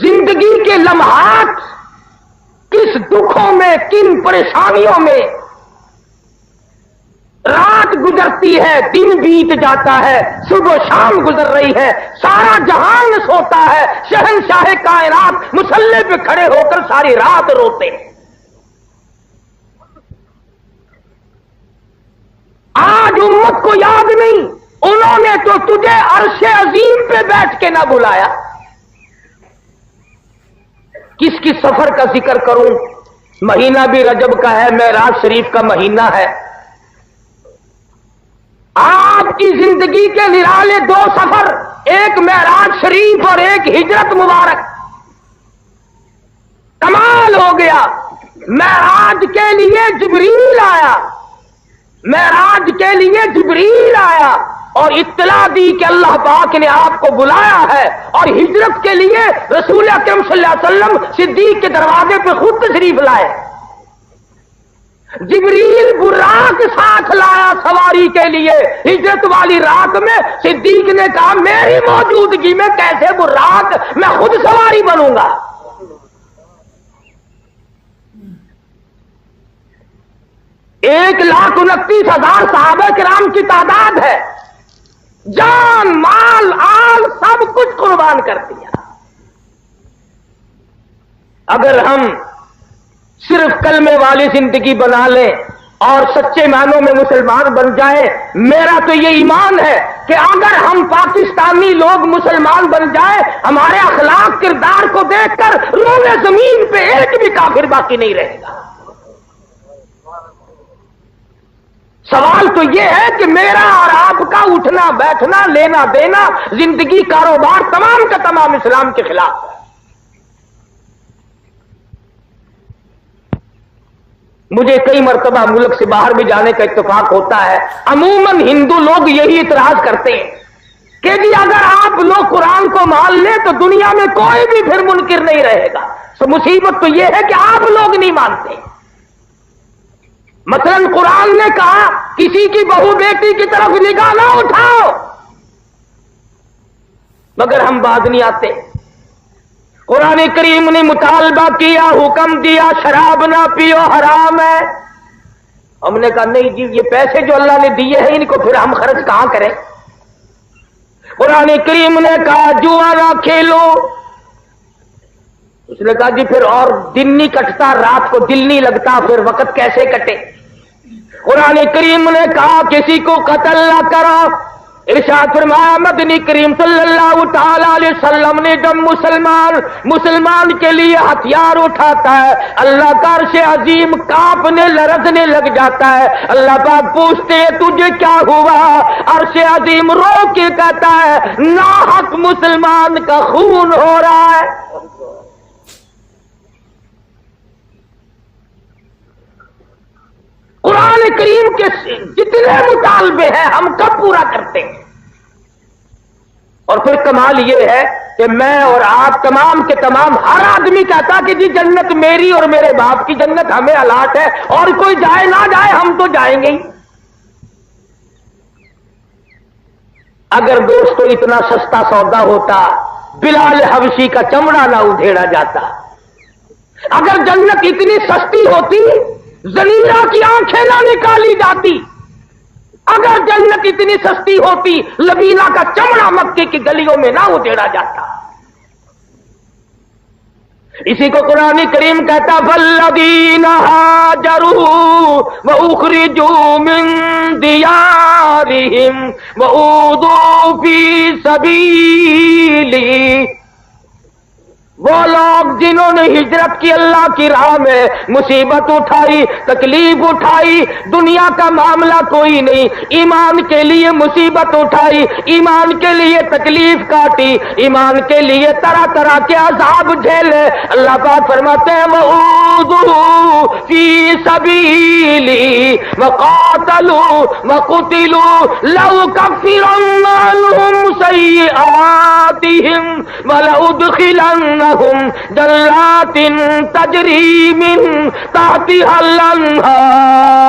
Speaker 1: زندگی کے لمحات کس دکھوں میں، کن پریشانیوں میں رات گزرتی ہے، دن بیت جاتا ہے، صبح شام گزر رہی ہے، سارا جہان سوتا ہے، شہنشاہ کائنات مصلی پہ کھڑے ہو کر ساری رات روتے ہیں۔ آج امت کو یاد نہیں، انہوں نے تو تجھے عرش عظیم پہ بیٹھ کے نہ بلایا۔ کس کی سفر کا ذکر کروں؟ مہینہ بھی رجب کا ہے، معراج شریف کا مہینہ ہے۔ آپ کی زندگی کے نرالے 2 سفر، ایک معراج شریف اور ایک ہجرت مبارک۔ کمال ہو گیا، معراج کے لیے جبریل آیا، معراج کے لیے جبریل آیا اور اطلاع دی کہ اللہ پاک نے آپ کو بلایا ہے، اور ہجرت کے لیے رسول اکرم صلی اللہ علیہ وسلم صدیق کے دروازے پہ خود تشریف لائے۔ جبریل براق ساتھ لایا سواری کے لیے۔ ہجرت والی رات میں صدیق نے کہا میری موجودگی میں کیسے براق، میں خود سواری بنوں گا۔ 1,29,000 صحابہ کرام کی تعداد ہے، جان مال آل سب کچھ قربان کر دیا۔ اگر ہم صرف کلمے والی زندگی بنا لیں اور سچے معنوں میں مسلمان بن جائیں، میرا تو یہ ایمان ہے کہ اگر ہم پاکستانی لوگ مسلمان بن جائیں، ہمارے اخلاق کردار کو دیکھ کر روئے زمین پہ ایک بھی کافر باقی نہیں رہے گا۔ سوال تو یہ ہے کہ میرا اور آپ کا اٹھنا بیٹھنا، لینا دینا، زندگی، کاروبار تمام کا تمام اسلام کے خلاف ہے۔ مجھے کئی مرتبہ ملک سے باہر بھی جانے کا اتفاق ہوتا ہے، عموماً ہندو لوگ یہی اعتراض کرتے ہیں کہ جی اگر آپ لوگ قرآن کو مان لیں تو دنیا میں کوئی بھی پھر منکر نہیں رہے گا۔ تو مصیبت تو یہ ہے کہ آپ لوگ نہیں مانتے۔ مثلا قرآن نے کہا کسی کی بہو بیٹی کی طرف نگاہ نہ اٹھاؤ، مگر ہم باز نہیں آتے۔ قرآن کریم نے مطالبہ کیا، حکم دیا شراب نہ پیو حرام ہے، ہم نے کہا نہیں جی یہ پیسے جو اللہ نے دیے ہیں ان کو پھر ہم خرچ کہاں کریں۔ قرآن کریم نے کہا جوا نہ کھیلو، اس نے کہا جی پھر اور دن نہیں کٹتا، رات کو دل نہیں لگتا، پھر وقت کیسے کٹے۔ قرآن کریم نے کہا کسی کو قتل نہ کرو، ارشاد فرمایا مدنی کریم صلی اللہ تعالی علیہ وسلم نے جب مسلمان کے لیے ہتھیار اٹھاتا ہے اللہ کا عرش عظیم کانپنے لرزنے لگ جاتا ہے. اللہ پاک پوچھتے ہیں تجھے کیا ہوا؟ عرش عظیم رو کے کہتا ہے ناحق مسلمان کا خون ہو رہا ہے. قرآن کریم کے جتنے مطالبے ہیں ہم کب پورا کرتے ہیں؟ اور پھر کمال یہ ہے کہ میں اور آپ تمام کے تمام ہر آدمی کہتا کہ جی جنت میری اور میرے باپ کی جنت ہمیں الاٹ ہے اور کوئی جائے نہ جائے ہم تو جائیں گے ہی. اگر دوستو اتنا سستا سودا ہوتا بلال حبشی کا چمڑا نہ ادھیڑا جاتا. اگر جنت اتنی سستی ہوتی زلیلہ کی آنکھیں نہ نکالی جاتی. اگر جنت اتنی سستی ہوتی لبینہ کا چمڑا مکے کی گلیوں میں نہ ادھیڑا جاتا. اسی کو قرآن کریم کہتا والذین ہاجروا واخرجوا من دیارہم واوذوا فی سبیلی. وہ لوگ جنہوں نے ہجرت کی اللہ کی راہ میں مصیبت اٹھائی تکلیف اٹھائی دنیا کا معاملہ کوئی نہیں ایمان کے لیے مصیبت اٹھائی ایمان کے لیے تکلیف کاٹی ایمان کے لیے طرح طرح کے عذاب جھیلے. اللہ پاک فرماتے ہیں وَأُوذُوا فِي سَبِيلِي وَقَاتَلُوا وَقُتِلُوا لَأُكَفِّرَنَّ عَنْهُمْ سَيِّئَاتِهِمْ وَلَأُدْخِلَنَّهُمْ جنات تجری من تحتها الانہار.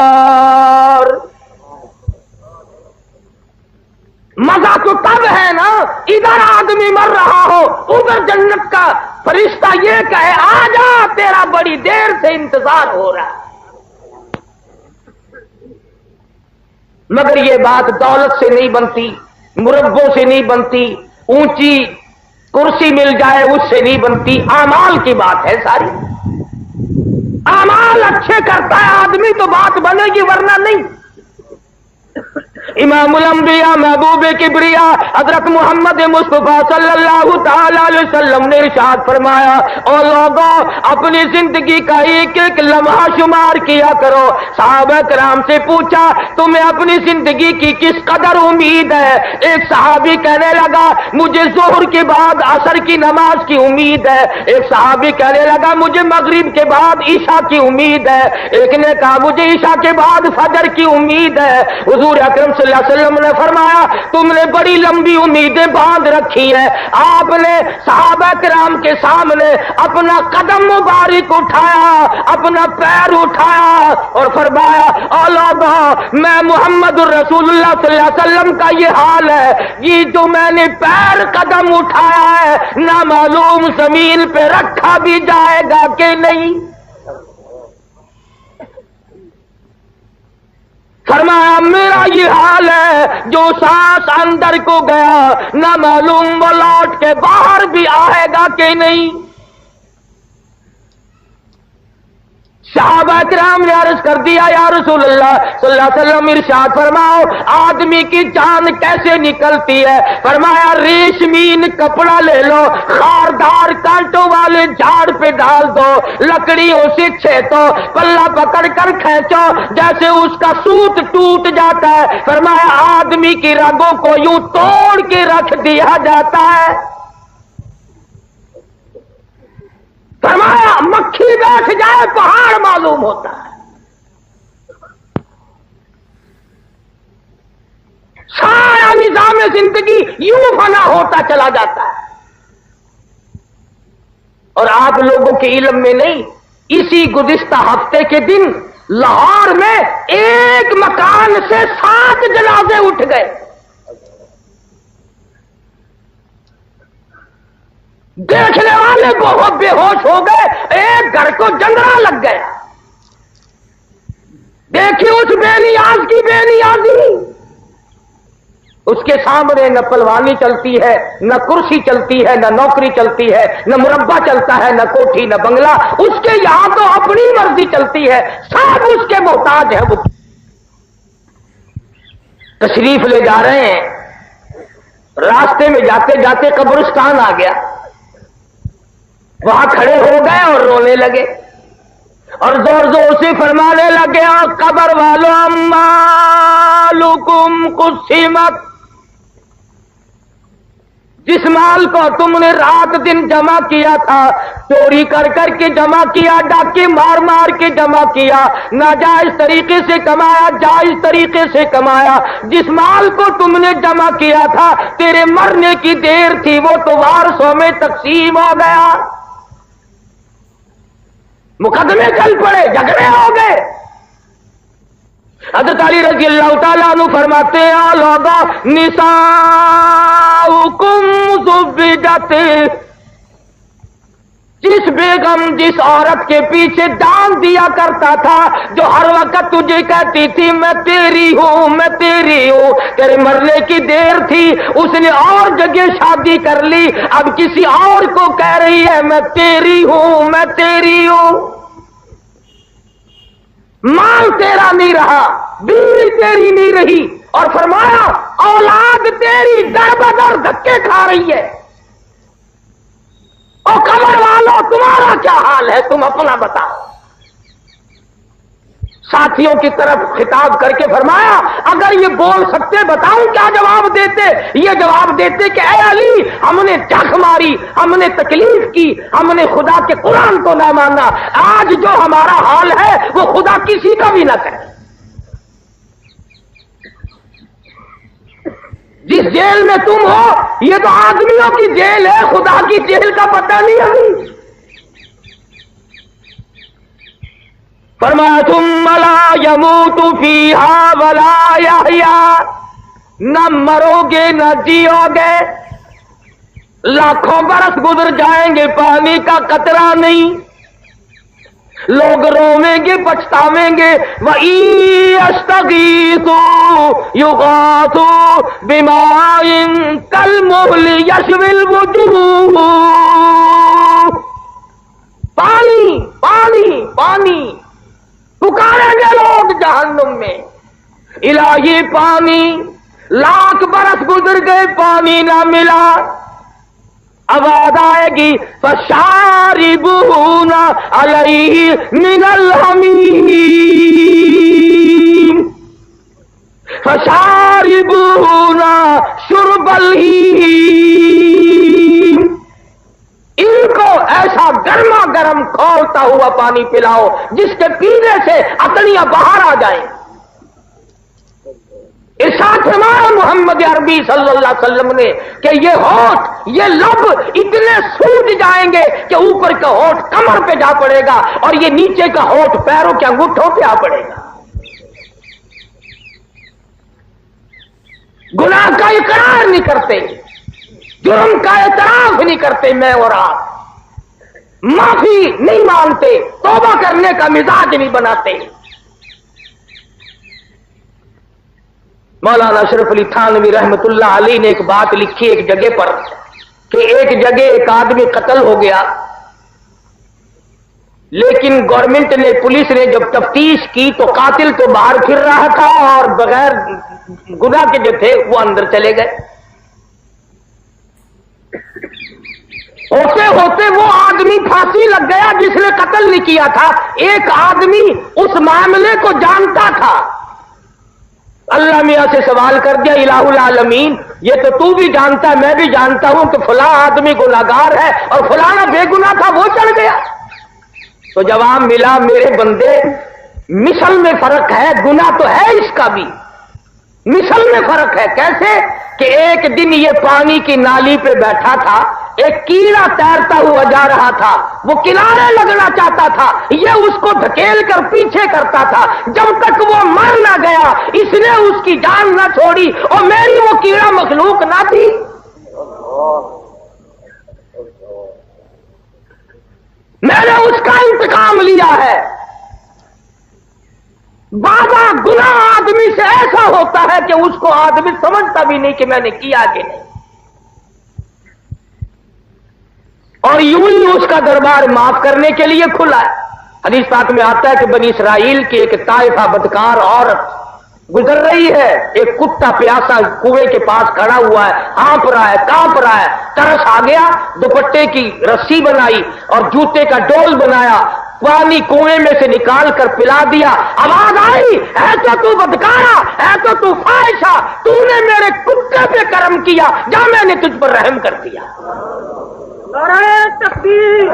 Speaker 1: مزہ تو تب ہے نا ادھر آدمی مر رہا ہو ادھر جنت کا فرشتہ یہ کہے آ جا تیرا بڑی دیر سے انتظار ہو رہا ہے. مگر یہ بات دولت سے نہیں بنتی مربوں سے نہیں بنتی اونچی کرسی مل جائے اس سے نہیں بنتی. اعمال کی بات ہے ساری. اعمال اچھے کرتا ہے آدمی تو بات بنے گی ورنہ نہیں. امام الانبیاء محبوب کبریا حضرت محمد مصطفیٰ صلی اللہ تعالی علیہ وسلم نے ارشاد فرمایا او لوگوں اپنی زندگی کا ایک ایک لمحہ شمار کیا کرو. صحابہ کرام سے پوچھا تمہیں اپنی زندگی کی کس قدر امید ہے؟ ایک صحابی کہنے لگا مجھے ظہر کے بعد عصر کی نماز کی امید ہے. ایک صحابی کہنے لگا مجھے مغرب کے بعد عشاء کی امید ہے. ایک نے کہا مجھے عشاء کے بعد فجر کی امید ہے. حضور اکرم صلی اللہ علیہ وسلم نے فرمایا تم نے بڑی لمبی امیدیں باندھ رکھی ہیں. آپ نے صحابہ کرام کے سامنے اپنا قدم مبارک اٹھایا اپنا پیر اٹھایا اور فرمایا اے لوگوں میں محمد الرسول اللہ صلی اللہ علیہ وسلم کا یہ حال ہے یہ جو میں نے پیر قدم اٹھایا ہے نہ معلوم زمین پہ رکھا بھی جائے گا کہ نہیں. فرمایا میرا یہ حال ہے جو سانس اندر کو گیا نہ معلوم وہ لوٹ کے باہر بھی آئے گا کہ نہیں. صحابہ کرام نے عرض کر دیا یا رسول اللہ صلی اللہ علیہ وسلم ارشاد فرماؤ آدمی کی جان کیسے نکلتی ہے؟ فرمایا ریشمین کپڑا لے لو خاردار کانٹوں والے جھاڑ پہ ڈال دو لکڑیوں سے چھیتو پلہ پکڑ کر کھینچو جیسے اس کا سوت ٹوٹ جاتا ہے. فرمایا آدمی کی رگوں کو یوں توڑ کے رکھ دیا جاتا ہے. فرمایا مکھی بیٹھ جائے پہاڑ معلوم ہوتا ہے. سارا نظام زندگی یوں فنا ہوتا چلا جاتا ہے. اور آپ لوگوں کے علم میں نہیں اسی گزشتہ ہفتے کے دن لاہور میں ایک مکان سے 7 جنازے اٹھ گئے. دیکھنے والے بہت بے ہوش ہو گئے. ایک گھر کو جنگڑا لگ گیا. دیکھیے اس بے نیاز کی بے نیازی. اس کے سامنے نہ پلوانی چلتی ہے نہ کرسی چلتی ہے نہ نوکری چلتی ہے نہ مربع چلتا ہے نہ کوٹھی نہ بنگلہ. اس کے یہاں تو اپنی مرضی چلتی ہے. سب اس کے محتاج ہیں. وہ تشریف لے جا رہے ہیں راستے میں جاتے جاتے قبرستان آ گیا, وہاں کھڑے ہو گئے اور رونے لگے اور زور زور سے فرمانے لگے, قبر والو اموالکم قسمت, جس مال کو تم نے رات دن جمع کیا تھا, چوری کر کر کے جمع کیا, ڈاکے مار مار کے جمع کیا, ناجائز طریقے سے کمایا, جائز طریقے سے کمایا, جس مال کو تم نے جمع کیا تھا تیرے مرنے کی دیر تھی وہ تو وارثوں میں تقسیم ہو گیا, مقدمے چل پڑے, جھگڑے ہو گئے. حضرت علی رضی اللہ تعالیٰ عنہ فرماتے ہیں, لوگوں نساؤکم زبدت, جس بیگم جس عورت کے پیچھے جان دیا کرتا تھا, جو ہر وقت تجھے کہتی تھی میں تیری ہوں میں تیری ہوں, تیرے مرنے کی دیر تھی, اس نے اور جگہ شادی کر لی, اب کسی اور کو کہہ رہی ہے میں تیری ہوں میں تیری ہوں. مال تیرا نہیں رہا, بیوی تیری نہیں رہی, اور فرمایا اولاد تیری در بدر دھکے کھا رہی ہے. او قبر والو تمہارا کیا حال ہے, تم اپنا بتاؤ. ساتھیوں کی طرف خطاب کر کے فرمایا اگر یہ بول سکتے بتاؤں کیا جواب دیتے. یہ جواب دیتے کہ اے علی, ہم نے جھک ماری, ہم نے تکلیف کی, ہم نے خدا کے قرآن کو نہ مانا, آج جو ہمارا حال ہے وہ خدا کسی کا بھی نہ کرے. جس جیل میں تم ہو یہ تو آدمیوں کی جیل ہے, خدا کی جیل کا پتہ نہیں ابھی. فرمایا ثم لا يموت فيها ولا يحيا, نہ مرو گے نہ جیو گے, لاکھوں برس گزر جائیں گے پانی کا قطرہ نہیں, لوگ رویں گے پچھتاویں گے. وَإِن يَسْتَغِيثُوا يُغَاثُوا بِمَاءٍ كَالْمُهْلِ يَشْوِي الْوُجُوهَ, پانی پانی پانی پکاریں گے لوگ جہنم میں, الہی پانی, لاکھ برس گزر گئے پانی نہ ملا, آواز آئے گی فَشَارِبُونَ عَلَيْهِ مِنَ الْحَمِيمِ, فَشَارِبُونَ شُرْبَ الْهِيمِ, ان کو ایسا گرما گرم کھولتا ہوا پانی پلاؤ جس کے پینے سے اطنیاں باہر آ جائیں. ارشاد فرمایا محمد عربی صلی اللہ علیہ وسلم نے کہ یہ ہونٹ یہ لب اتنے سوج جائیں گے کہ اوپر کا ہونٹ کمر پہ جا پڑے گا اور یہ نیچے کا ہونٹ پیروں کے انگوٹھوں پہ آ پڑے گا. گناہ کا اقرار نہیں کرتے, جرم کا اعتراف نہیں کرتے, میں اور آپ معافی نہیں مانتے, توبہ کرنے کا مزاج نہیں بناتے. مولانا اشرف علی تھانوی رحمت اللہ علیہ نے ایک بات لکھی ایک جگہ پر کہ ایک جگہ ایک آدمی قتل ہو گیا, لیکن گورنمنٹ نے پولیس نے جب تفتیش کی تو قاتل تو باہر پھر رہا تھا اور بغیر گناہ کے جو تھے وہ اندر چلے گئے. ہوتے ہوتے وہ آدمی پھانسی لگ گیا جس نے قتل نہیں کیا تھا. ایک آدمی اس معاملے کو جانتا تھا, اللہ میاں سے سوال کر دیا الہ العالمین یہ تو تو بھی جانتا ہے میں بھی جانتا ہوں کہ فلاں آدمی گناہگار ہے اور فلانا بے گناہ تھا وہ چڑھ گیا. تو جواب ملا میرے بندے مثل میں فرق ہے, گناہ تو ہے اس کا بھی, مثل میں فرق ہے. کیسے کہ ایک دن یہ پانی کی نالی پہ بیٹھا تھا, ایک کیڑا تیرتا ہوا جا رہا تھا, وہ کنارے لگنا چاہتا تھا, یہ اس کو دھکیل کر پیچھے کرتا تھا, جب تک وہ مر نہ گیا اس نے اس کی جان نہ چھوڑی, اور میری وہ کیڑا مخلوق نہ تھی. میں نے اس کا انتقام لیا ہے. بابا گناہ آدمی سے ایسا ہوتا ہے کہ اس کو آدمی سمجھتا بھی نہیں کہ میں نے کیا کہ نہیں, اور یوں ہی اس کا دربار معاف کرنے کے لیے کھلا ہے. حدیث پاک میں آتا ہے کہ بنی اسرائیل کی ایک طائفہ بدکار عورت गुजर रही है, एक कुत्ता प्यासा कुएं के पास खड़ा हुआ है, हाँफ रहा है, कांप रहा है, तरस आ गया, दुपट्टे की रस्सी बनाई और जूते का डोल बनाया, पानी कुएं में से निकाल कर पिला दिया। आवाज आई, है तो तू बदकारा, है तो तू फाहिशा, तूने मेरे कुत्ते पे कर्म किया, जा मैंने तुझ पर रहम कर दिया। नारे तकबीर।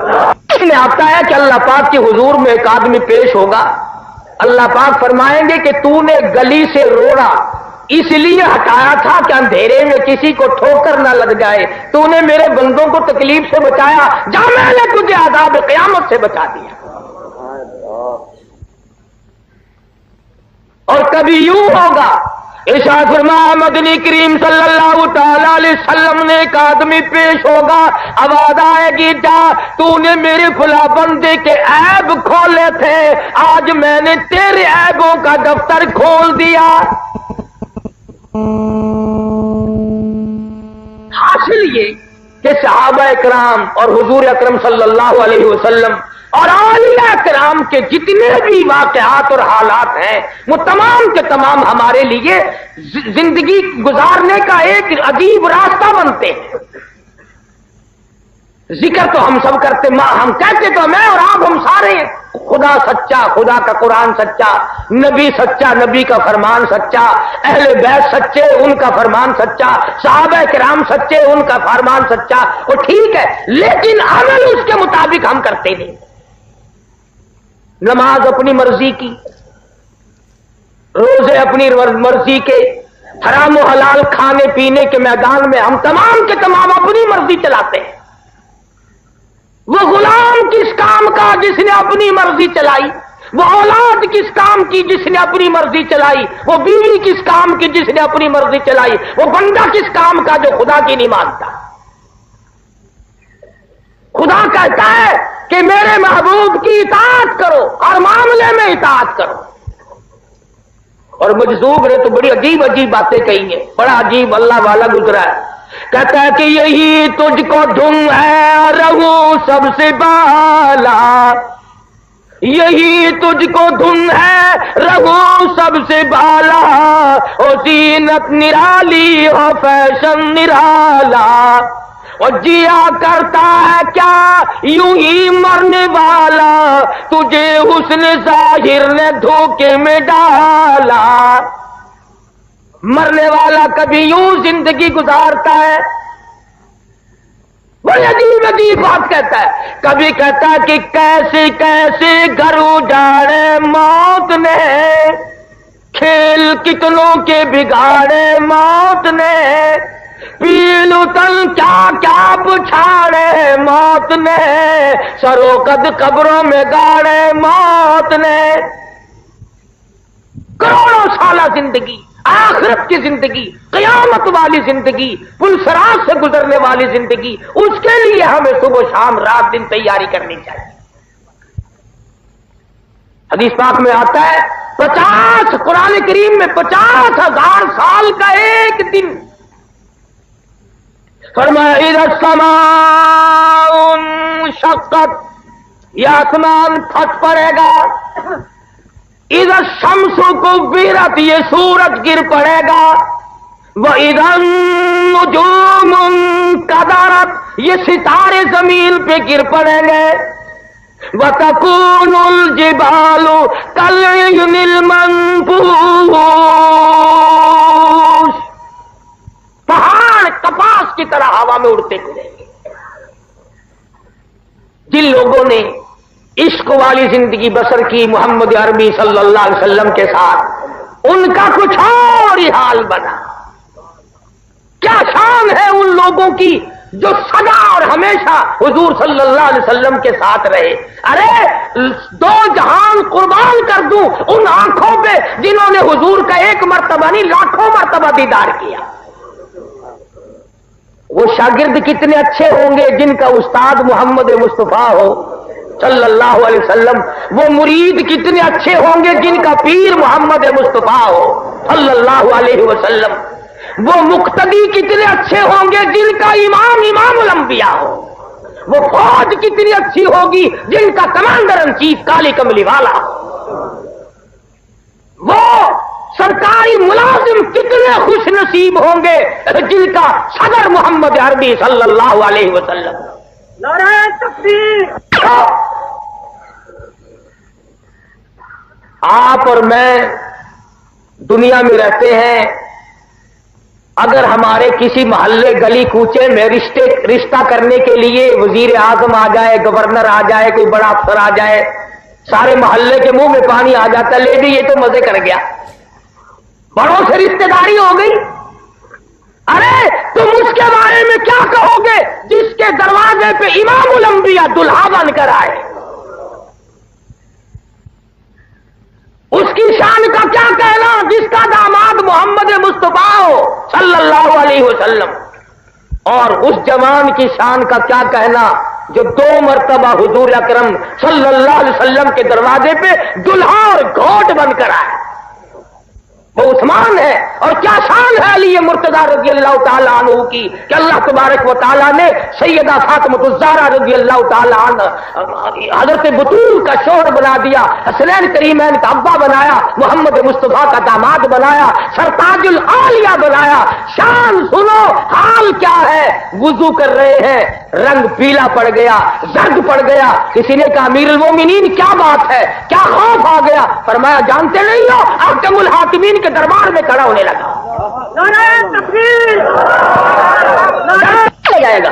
Speaker 1: इसमें आता है कि अल्लाह पाक के हुजूर में एक आदमी पेश होगा, अल्लाह पाक फरमाएंगे कि तूने गली से रोड़ा इसलिए हटाया था कि अंधेरे में किसी को ठोकर ना लग जाए, तूने मेरे बंदों को तकलीफ से बचाया, जा मैंने तुझे आदाब क़यामत से बचा दिया। और कभी यूं होगा, इरशाद फरमाया मदनी करीम सल्लल्लाहु तआला अलैहि वसल्लम ने एक आदमी पेश होगा, आवाज आएगी, जा तूने मेरे फला बंदे के ऐब खोले थे, आज मैंने तेरे ऐबों का दफ्तर खोल दिया। हासिल ये कि सहाबा इकराम और हुजूर अकरम सल्लल्लाहु अलैहि वसल्लम और औलिया किराम के जितने भी वाक़यात और हालात हैं, वो तमाम के तमाम हमारे लिए जिंदगी गुजारने का एक अजीब रास्ता बनते हैं। जिक्र तो हम सब करते, हम कहते तो मैं और आप, हम सारे, खुदा सच्चा, खुदा का कुरान सच्चा, नबी सच्चा, नबी का फरमान सच्चा, अहले बैत सच्चे, उनका फरमान सच्चा, सहाबा किराम सच्चे, उनका फरमान सच्चा, वो ठीक है, लेकिन अमल उसके मुताबिक हम करते नहीं। नमाज अपनी मर्जी की, रोजे अपनी मर्जी के, हराम और हलाल खाने पीने के मैदान में हम तमाम के तमाम अपनी मर्जी चलाते हैं। वो गुलाम किस काम का जिसने अपनी मर्जी चलाई, वो औलाद किस काम की जिसने अपनी मर्जी चलाई, वो बीवी किस काम की जिसने अपनी मर्जी चलाई, वो बंदा किस काम का जो खुदा की नहीं मानता। खुदा कहता है कि मेरे महबूब की इताअत करो, हर मामले में इताअत करो। और मजदूब ने तो बड़ी अजीब अजीब बातें कही हैं, बड़ा अजीब अल्लाह वाला गुजरा है। कहता है कि यही तुझको धुन है रहूं सबसे बाला, यही तुझको धुन है रहूं सबसे बाला, ओ जीनत निराली हो फैशन निराला, और जिया करता है क्या यूं ही मरने वाला, तुझे हुस्न ज़ाहिर ने धोखे में डाला। मरने वाला कभी यूं जिंदगी गुजारता है, बड़ी अजीब अजीब बात कहता है। कभी कहता है कि कैसे कैसे घर उजाड़े मौत ने, खेल कितनों के बिगाड़े मौत ने, पीलू तन क्या क्या पुछाड़े मौत ने, सरोकद कब्रों में गाड़े मौत ने। करोड़ों साला जिंदगी, आखिरत की जिंदगी, कयामत वाली जिंदगी, पुलसराज से गुजरने वाली जिंदगी, उसके लिए हमें सुबह शाम रात दिन तैयारी करनी चाहिए। हदीस पाक में आता है 50, कुरान करीम में 50,000 साल का एक दिन। फरमाया इज़ा समाउन शक्कत, यह आसमान फट पड़ेगा, इधर शम्सु को बीरत, ये सूरज गिर पड़ेगा, व इधर नुजूमुन कदरत, ये सितारे जमीन पे गिर पड़ेंगे, व तकूनुल जिबालु कलयुनिल मंफूस, पहाड़ कपास की तरह हवा में उड़ते फिरेंगे। जिन लोगों ने इश्क वाली जिंदगी बसर की मोहम्मद अरबी सल्लल्लाहु अलैहि वसल्लम के साथ, उनका कुछ और ही हाल बना। क्या शान है उन लोगों की जो सदा और हमेशा हुजूर सल्लल्लाहु अलैहि वसल्लम के साथ रहे। अरे दो जहान कुर्बान कर दूं उन आंखों पे जिन्होंने हुजूर का एक मर्तबा नहीं लाखों मर्तबा दीदार किया। वो शागिर्द कितने अच्छे होंगे जिनका उस्ताद मोहम्मद मुस्तफा हो सल्लल्लाहु अलैहि वसल्लम, वो मुरीद कितने अच्छे होंगे जिनका पीर मोहम्मद मुस्तफा हो सल्लल्लाहु अलैहि वसल्लम, वो मुक्तदी कितने अच्छे होंगे जिनका इमाम इमामुल अंबिया हो, वो फौज कितनी अच्छी होगी जिनका कमांडर इन चीफ काली कमली वाला हो, वो सरकार कितने खुश नसीब होंगे जिनका सदर मोहम्मद अरबी सल्लल्लाहु अलैहि वसल्लम। नारे तकबीर। आप और मैं दुनिया में रहते हैं, अगर हमारे किसी मोहल्ले गली कूचे में रिश्ता करने के लिए वजीर आजम आ जाए, गवर्नर आ जाए, कोई बड़ा अफसर आ जाए, सारे मोहल्ले के मुंह में पानी आ जाता है, लेडी ये तो मजे कर गया, बड़ों से रिश्तेदारी हो गई। अरे तुम उसके बारे में क्या कहोगे जिसके दरवाजे पे इमामुल अंबिया दुल्हा बनकर आए? उसकी शान का क्या कहना जिसका दामाद मोहम्मद मुस्तफा हो सल्लल्लाहु अलैहि वसल्लम, और उस जवान की शान का क्या कहना जो 2 मरतबा हुजूर अकरम सल्लल्लाहु अलैहि वसल्लम के दरवाजे पे दुल्हा और घोट बनकर आया। वो उस्मान है, और क्या शान है अली मुर्तजा रज़ी अल्लाह ताला अन्हु की कि अल्लाह तबारक व ताला ने सैयदा फातिमा ज़हरा रज़ी अल्लाह ताला अन्हा हज़रत बतूल का शौहर बना दिया, हसनैन करीमैन का अब्बा बनाया, मोहम्मद मुस्तफा का दामाद बनाया, सरताजुल आलिया बनाया। शान सुनो, हाल क्या है? वुजू कर रहे हैं, रंग पीला पड़ गया, जर्द पड़ गया। किसी ने कहा अमीरुल मोमिनीन क्या बात है, क्या खौफ आ गया? फरमाया जानते नहीं हो, अहकमुल हाकिमीन के दरबार में खड़ा होने लगा। नारे तकबीर। जाएगा।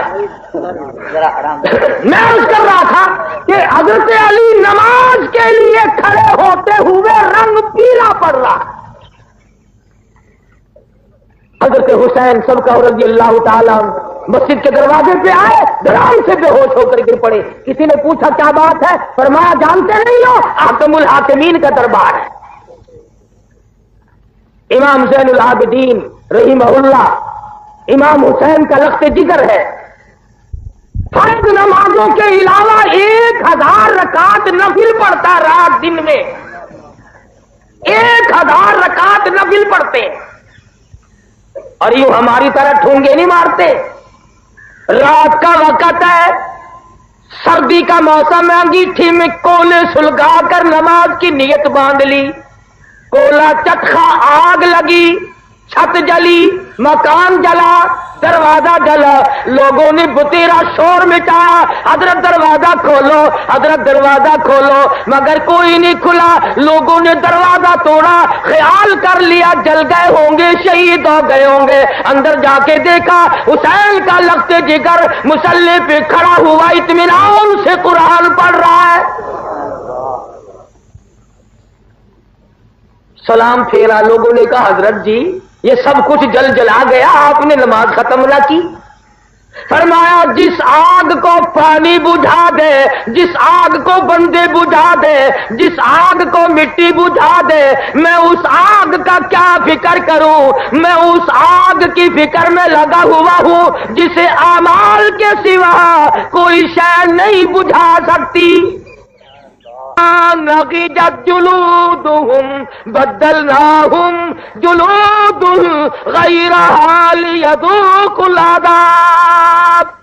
Speaker 1: मैं अर्ज कर रहा था कि हजरत अली नमाज के लिए खड़े होते हुए रंग पीला पड़ रहा। हजरत हुसैन सबका रज़ी अल्लाह ताला मस्जिद के दरवाजे पे आए, धड़ाम से बेहोश होकर गिर पड़े। किसी ने पूछा क्या बात है? फरमाया जानते नहीं हो, अहकमुल हाकिमीन का दरबार है। इमाम ज़ैनुल आबिदीन रहीमहुल्लाह इमाम हुसैन का लख्त जिगर है। फर्ज नमाजों के अलावा 1000 रकात नफिल पढ़ता रात दिन में, 1000 रकात नफिल पढ़ते, और यूं हमारी तरह ठूंगे नहीं मारते। रात का वक्त है, सर्दी का मौसम है, अंगीठी में कोले सुलगा कर नमाज की नियत बांध ली, कोला चटखा, आग लगी, छत जली, मकान जला, दरवाजा जला, लोगों ने बुतेरा शोर मिटाया, हजरत दरवाजा खोलो, हजरत दरवाजा खोलो, मगर कोई नहीं खुला। लोगों ने दरवाजा तोड़ा, ख्याल कर लिया जल गए होंगे, शहीद हो गए होंगे। अंदर जाके देखा हुसैन का लख्त जिगर मुसल्ले पे खड़ा हुआ इत्मीनान से कुरान पढ़ रहा है। सलाम फेरा, लोगों ने कहा हजरत जी ये सब कुछ जल जला गया, आपने नमाज खत्म ना की। फरमाया जिस आग को पानी बुझा दे, जिस आग को बंदे बुझा दे, जिस आग को मिट्टी बुझा दे, मैं उस आग का क्या फिक्र करूं? मैं उस आग की फिक्र में लगा हुआ हूं जिसे आमाल के सिवा कोई शय नहीं बुझा सकती। नगिजत जुलूदुहुम बद्दलनाहुम जुलूदुन गैरहा लियदूकुल अज़ाब।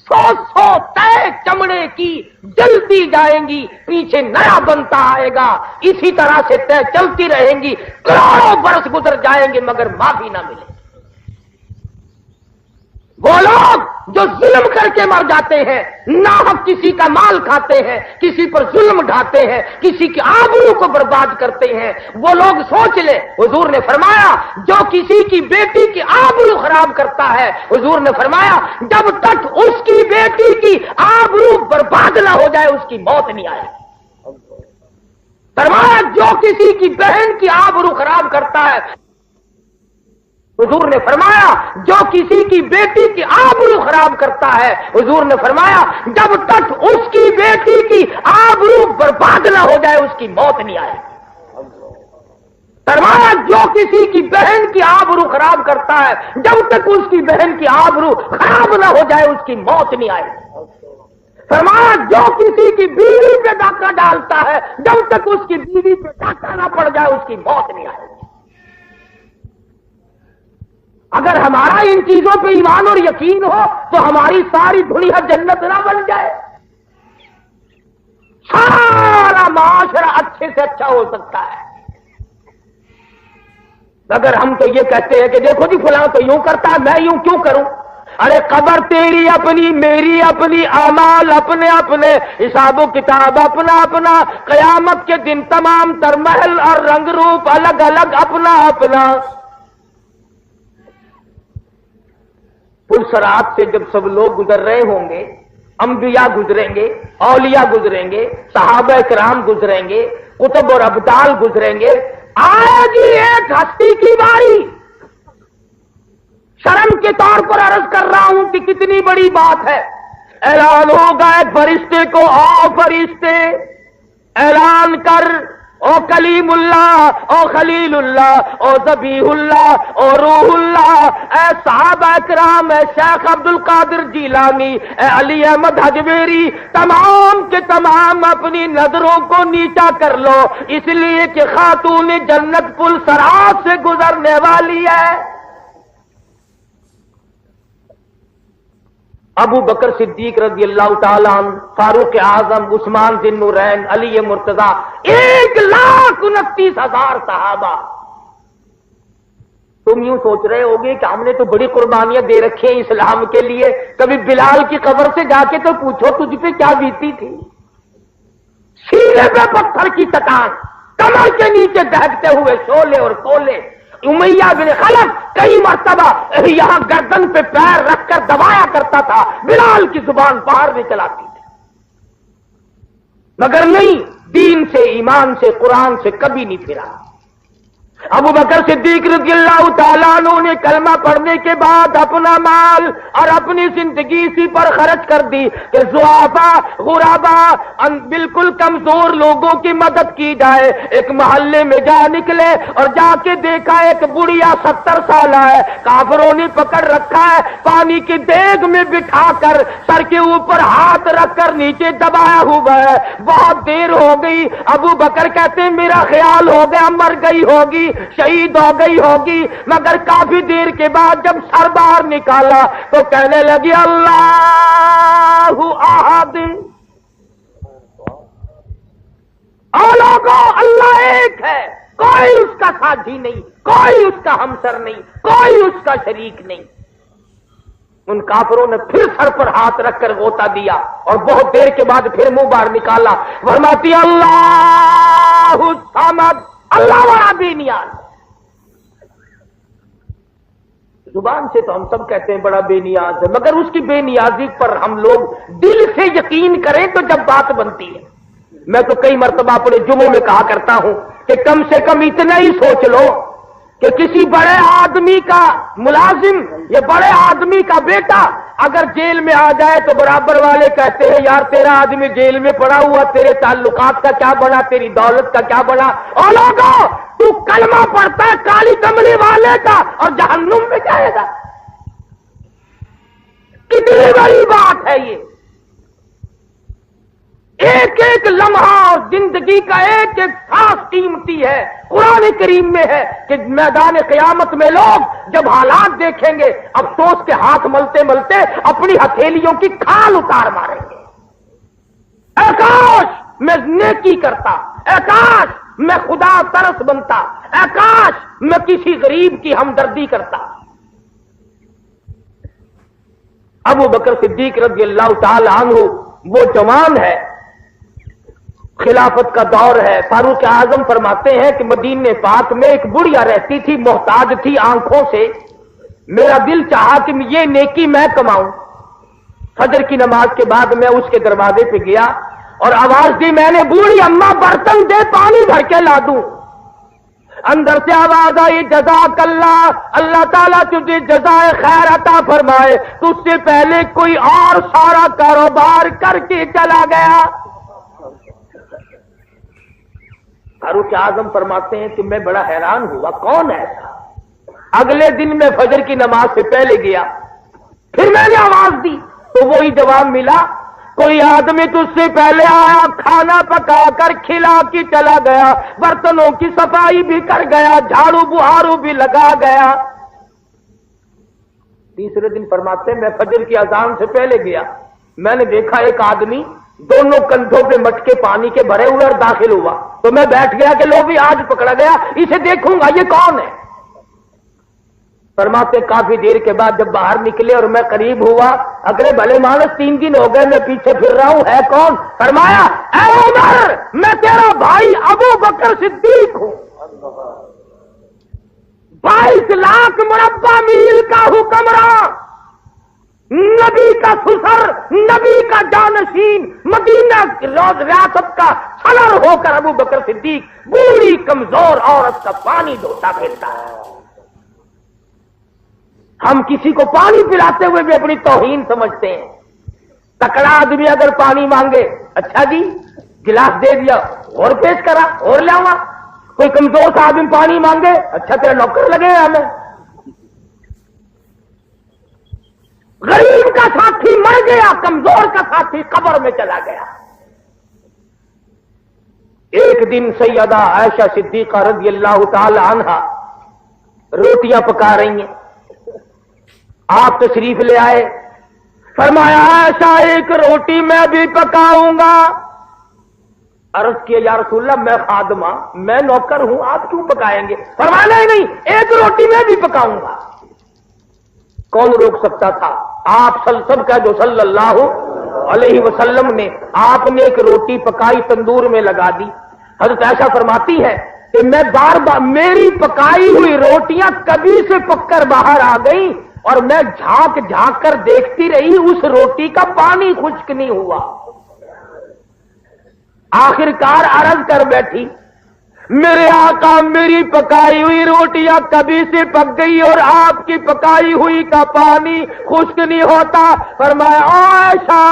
Speaker 1: 100 तय चमड़े की जलती जाएंगी, पीछे नया बनता आएगा, इसी तरह से तय चलती रहेंगी, करोड़ों बरस गुजर जाएंगे मगर माफी ना मिले। वो लोग जो जुल्म करके मर जाते हैं, नाहक किसी का माल खाते हैं, किसी पर जुल्म ढाते हैं, किसी की आबरू को बर्बाद करते हैं, वो लोग सोच ले। हुजूर ने फरमाया जो किसी की बेटी की आबरू खराब करता है, हुजूर ने फरमाया जब तक उसकी बेटी की आबरू बर्बाद ना हो जाए उसकी मौत नहीं आए। फरमाया जो किसी की बहन की आबरू खराब करता है, हुजूर ने फरमाया जो किसी की बेटी की आबरू खराब करता है, हुजूर ने फरमाया जब तक उसकी बेटी की आबरू बर्बाद ना हो जाए उसकी मौत नहीं आए। फरमाया जो किसी की बहन की आबरू खराब करता है, जब तक उसकी बहन की आबरू खराब ना हो जाए उसकी मौत नहीं आए। फरमाया जो किसी की बीवी पे डाका डालता है, जब तक उसकी बीवी पे डाका ना पड़ जाए उसकी मौत नहीं आए। अगर हमारा इन चीजों पे ईमान और यकीन हो तो हमारी सारी दुनिया जन्नत ना बन जाए, सारा माशरा अच्छे से अच्छा हो सकता है।
Speaker 4: मगर हम तो ये कहते हैं कि देखो जी फलां तो यूं करता है, मैं यूं क्यों करूं? अरे कब्र तेरी अपनी, मेरी अपनी, अमाल अपने अपने, हिसाबो किताब अपना अपना, कयामत के दिन तमाम तरमहल और रंग रूप अलग अलग अपना अपना। पुलसरात से जब सब लोग गुजर रहे होंगे, अंबिया गुजरेंगे, औलिया गुजरेंगे, सहाबा किराम गुजरेंगे, कुतुब और अब्दाल गुजरेंगे, आएगी एक हस्ती की बारी। शर्म के तौर पर अर्ज कर रहा हूं कि कितनी बड़ी बात है। ऐलान होगा एक फरिश्ते को, ओ फरिश्ते ऐलान कर, ओ कलीमुल्लाह, ओ खलीलुल्लाह, ओ ज़बीहुल्लाह, ओ रूहुल्लाह, ए सहाबा किराम, ए शेख अब्दुल कादिर जीलानी, ए अली अहमद हजवेरी, तमाम के तमाम अपनी नजरों को नीचा कर लो, इसलिए कि खातून जन्नत पुल सरात से गुजरने वाली है। अबू बकर सिद्दीक रज़ी अल्लाह ताला अन्हु, फारूक आजम, उस्मान ज़िन्नुरैन, अली मुर्तजा, 1,29,000 सहाबा। तुम यूं सोच रहे होगे कि हमने तो बड़ी कुर्बानियां दे रखी हैं इस्लाम के लिए, कभी बिलाल की कब्र से जाके तो पूछो तुझ पे क्या बीती थी। सीने पे पत्थर की चट्टान, कमर के नीचे दहकते हुए शोले और कोले। उमैया बिन खलफ कई मर्तबा यहां गर्दन पे पैर रखकर दबाया करता था, बिलाल की जुबान बाहर नहीं चलाती थी, मगर नहीं, दीन से, ईमान से, कुरान से कभी नहीं फिरा। अबू बकर सिद्दीक रज़ियल्लाहु ताला अन्हु ने कलमा पढ़ने के बाद अपना माल और अपनी जिंदगी इसी पर खर्च कर दी कि ज़ुआफा, गुराबा, बिल्कुल कमजोर लोगों की मदद की जाए। एक मोहल्ले में जा निकले और जाके देखा एक बुढ़िया 70 साल है, काफिरों ने पकड़ रखा है, पानी की देग में बिठाकर सर के ऊपर हाथ रखकर नीचे दबाया हुआ है। बहुत देर हो गई, अबू बकर कहते मेरा ख्याल हो गया मर गई होगी, शहीद हो गई होगी, मगर काफी देर के बाद जब सर बाहर निकाला तो कहने लगी अल्लाहु अहद, और लोगों अल्लाह एक है, कोई उसका साथी नहीं, कोई उसका हमसर नहीं, कोई उसका शरीक नहीं। उन काफिरों ने फिर सर पर हाथ रखकर गोता दिया और बहुत देर के बाद फिर मुंह बाहर निकाला, फरमाती अल्लाहु समद, अल्लाह वाला बेनियाज। जुबान से तो हम सब कहते हैं बड़ा बेनियाज है, मगर उसकी बेनियाजी पर हम लोग दिल से यकीन करें तो जब बात बनती है। मैं तो कई मर्तबा अपने जुमों में कहा करता हूं कि कम से कम इतना ही सोच लो कि किसी बड़े आदमी का मुलाजिम या बड़े आदमी का बेटा अगर जेल में आ जाए तो बराबर वाले कहते हैं यार तेरा आदमी जेल में पड़ा हुआ, तेरे ताल्लुकात का क्या बना, तेरी दौलत का क्या बना। और लोगों तू कलमा पढ़ता है काली कमली वाले का और जहन्नुम में जाएगा। कितनी बड़ी बात है ये। एक एक लम्हा और जिंदगी का एक एक सांस कीमती है। कुरान करीम में है कि मैदान क़यामत में लोग जब हालात देखेंगे अफसोस के हाथ मलते मलते अपनी हथेलियों की खाल उतार मारेंगे। आकाश मैं नेकी करता, आकाश मैं खुदा तरस बनता, आकाश मैं किसी गरीब की हमदर्दी करता। अबू बकर सिद्दीक रज़ियल्लाहु ताला अन्हु वो जवान है, खिलाफत का दौर है। फारूक आजम फरमाते हैं कि मदीने पाक में एक बुढ़िया रहती थी, मोहताज थी आंखों से। मेरा दिल चाहा कि ये नेकी मैं कमाऊं। फजर की नमाज के बाद मैं उसके दरवाजे पे गया और आवाज दी मैंने, बूढ़ी अम्मा बर्तन दे पानी भर के ला दूं। अंदर से आवाज आई, जज़ाकल्लाह, अल्लाह ताला तुझे जज़ाए खैर अता फरमाए, तुझसे पहले कोई और सारा कारोबार करके चला गया। फारूक आजम फरमाते हैं कि मैं बड़ा हैरान हुआ, कौन है ऐसा। अगले दिन मैं फजर की नमाज से पहले गया, फिर मैंने आवाज दी तो वही जवाब मिला, कोई आदमी तुझसे पहले आया, खाना पका कर खिला के चला गया, बर्तनों की सफाई भी कर गया, झाड़ू बुहारू भी लगा गया। तीसरे दिन फरमाते मैं फजर की अजान से पहले गया, मैंने देखा एक आदमी दोनों कंधों पे मटके पानी के भरे हुए और दाखिल हुआ, तो मैं बैठ गया कि लो भी आज पकड़ा गया, इसे देखूंगा ये कौन है। فرماتے काफी देर के बाद जब बाहर निकले और मैं करीब हुआ, अगले भले मानस 3 दिन हो गए मैं पीछे फिर रहा हूं, है कौन? फरमाया ऐ उमर, मैं तेरा भाई अबू बकर सिद्दीक हूं। 22 लाख मुरब्बा मील का हुक्मरान, नबी का सुसर, नबी का जानशीन, मदीना रियासत का सदर होकर अबू बकर सिद्दीक बूढ़ी कमजोर औरत का पानी धोता फिरता है। हम किसी को पानी पिलाते हुए भी अपनी तौहीन समझते हैं। तकड़ा आदमी अगर पानी मांगे, अच्छा जी गिलास दे दिया, और पेश करा और लाऊंगा। कोई कमजोर सा आदमी पानी मांगे, अच्छा तेरा नौकर लगेगा हमें। गरीब का साथी मर गया, कमजोर का साथी कब्र में चला गया। एक दिन सैयदा आयशा सिद्दीका रज़ियल्लाहु ताला अन्हा रोटियां पका रही हैं, आप तशरीफ ले आए, फरमाया आयशा एक रोटी मैं भी पकाऊंगा। अर्ज किया या रसूलल्लाह मैं खादमा, मैं नौकर हूं, आप क्यों पकाएंगे? फरमाया नहीं, एक रोटी मैं भी पकाऊंगा। कौन रोक सकता था? आप सब का जो सल्लल्लाहु अलैहि वसल्लम ने, आपने एक रोटी पकाई तंदूर में लगा दी। हज़रत आयशा फरमाती है कि मैं बार बार मेरी पकाई हुई रोटियां कभी से पककर बाहर आ गई और मैं झांक झांक कर देखती रही, उस रोटी का पानी खुश्क नहीं हुआ। आखिरकार अर्ज कर बैठी, मेरे आका मेरी पकाई हुई रोटियां कभी से पक गई और आपकी पकाई हुई का पानी खुश्क नहीं होता। फरमाया आयशा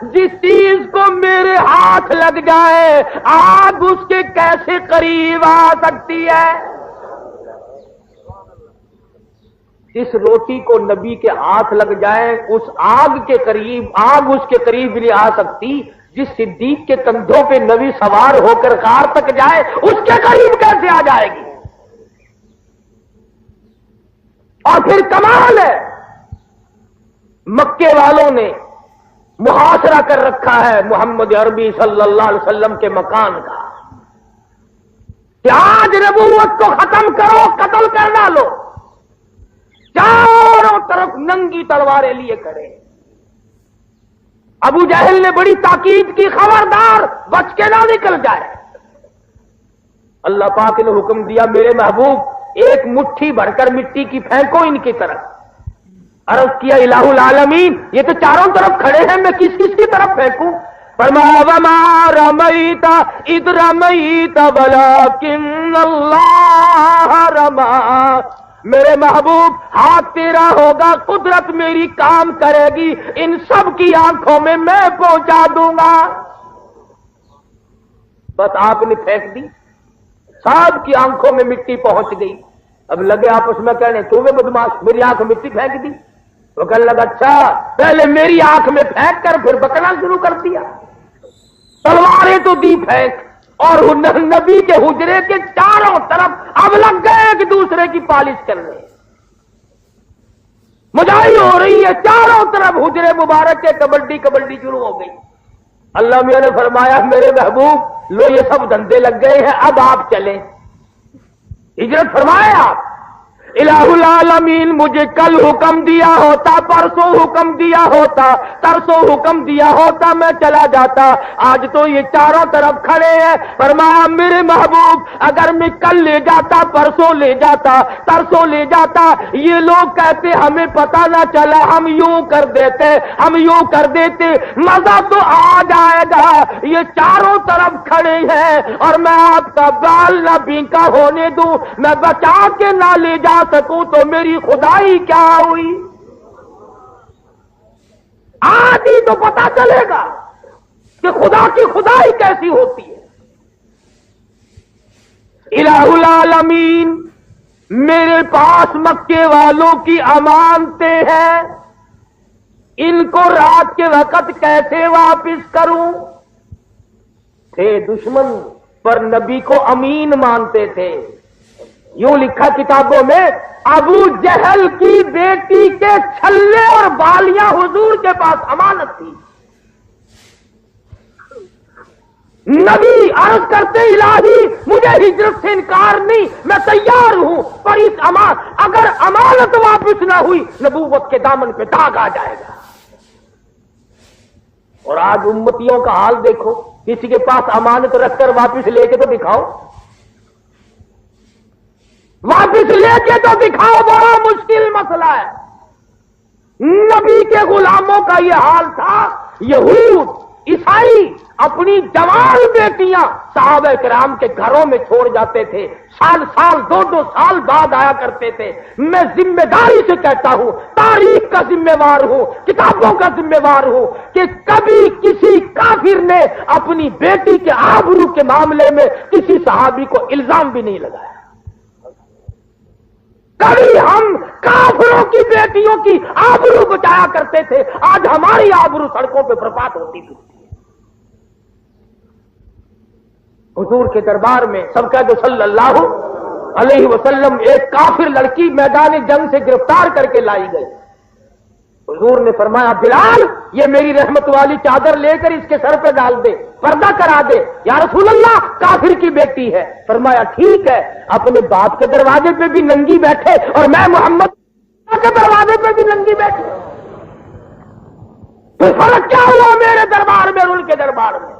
Speaker 4: जिस चीज को मेरे हाथ लग जाए आग उसके कैसे करीब आ सकती है? इस रोटी को नबी के हाथ लग जाए उस आग के करीब, आग उसके करीब नहीं आ सकती। जिस सिद्दीक के कंधों पे नबी सवार होकर कार तक जाए उसके करीब कैसे आ जाएगी? और फिर कमाल है, मक्के वालों ने मुहासरा कर रखा है मोहम्मद अरबी सल्लल्लाहु अलैहि वसल्लम के मकान का कि आज नबूवत को खत्म करो, कत्ल कर डालो। चारों तरफ नंगी तलवारें लिए खड़े। अबू जहल ने बड़ी ताकीद की, खबरदार बच के ना निकल जाए। अल्लाह पाक ने हुक्म दिया मेरे महबूब एक मुट्ठी भरकर मिट्टी की फेंको इनकी तरफ। अर्ज किया इलाहुल आलमीन ये तो चारों तरफ खड़े हैं, मैं किस किस की तरफ फेंकूं? फरमाया वमा रमईता इद रमईता वलाकिन्नल्लाह रमा। मेरे महबूब हाथ तेरा होगा, कुदरत मेरी काम करेगी, इन सब की आंखों में मैं पहुंचा दूंगा। बस आपने फेंक दी, सब की आंखों में मिट्टी पहुंच गई। अब लगे आपस में कहने तुम्हें बदमाश मेरी आंख में मिट्टी फेंक दी। वो कहने लगा अच्छा पहले मेरी आंख में फेंक कर फिर बकना शुरू कर दिया। तलवारें तो दी फेंक और नबी के हुजरे के चारों तरफ अब लग गए एक दूसरे की पालिश करने। मुजाही हो रही है चारों तरफ, हुजरे मुबारक के कबड्डी कबड्डी शुरू हो गई। अल्लाह मियां ने फरमाया मेरे महबूब लो ये सब धंधे लग गए हैं, अब आप चलें, हिजरत फरमाए आप। इलाहुल आलमीन मुझे कल हुक्म दिया होता, परसों हुक्म दिया होता, तरसों हुक्म दिया होता, मैं चला जाता। आज तो ये चारों तरफ खड़े हैं। फरमाया मेरे महबूब अगर मैं कल ले जाता, परसों ले जाता, तरसों ले जाता, ये लोग कहते हमें पता ना चला, हम यूं कर देते, हम यूं कर देते, मजा तो आ जाएगा। ये चारों तरफ खड़े हैं और मैं आपका बाल ना बीका होने दूं, मैं बचा के ना ले जा सकूं तो मेरी खुदाई क्या हुई? आज ही तो पता चलेगा कि खुदा की खुदाई कैसी होती है। इलाहुल आलमीन मेरे पास मक्के वालों की अमानतें हैं, इनको रात के वक्त कैसे वापिस करूं? थे दुश्मन पर नबी को अमीन मानते थे। यूं लिखा किताबों में अबू जहल की बेटी के छल्ले और बालियां हुजूर के पास अमानत थी। नबी अर्ज करते इलाही मुझे हिजरत से इनकार नहीं, मैं तैयार हूं, پر इस अगर अमानत वापस ना हुई नबूवत के दामन पे दाग आ जाएगा। और आज उम्मतियों का हाल देखो, किसी के पास अमानत रखकर वापस लेके तो दिखाओ, वापस लेके तो दिखाओ, बड़ा मुश्किल मसला है। नबी के गुलामों का यह हाल था। यहूद ईसाई अपनी जवान बेटियां सहाबा किराम के घरों में छोड़ जाते थे, साल साल 2-2 साल बाद आया करते थे। मैं जिम्मेदारी से कहता हूं, तारीख का जिम्मेवार हूं, किताबों का जिम्मेवार हूं कि कभी किसी काफिर ने अपनी बेटी के आबरू के मामले में किसी सहाबी को इल्जाम भी नहीं लगाया। कभी हम काफिरों की बेटियों की आबरू बचाया करते थे, आज हमारी आबरू सड़कों पर बर्बाद होती थी। हुजूर के दरबार में सब कहते सल्लल्लाहु अलैहि वसल्लम एक काफिर लड़की मैदान जंग से गिरफ्तार करके लाई गई। हुजूर ने फरमाया, बिलाल ये मेरी रहमत वाली चादर लेकर इसके सर पे डाल दे, पर्दा करा दे। या रसूल अल्लाह काफिर की बेटी है। फरमाया ठीक है, अपने बाप के दरवाजे पे भी नंगी बैठे और मैं मोहम्मद के दरवाजे पे भी नंगी बैठे, तो फर्क क्या हुआ मेरे दरबार में और उनके दरबार में?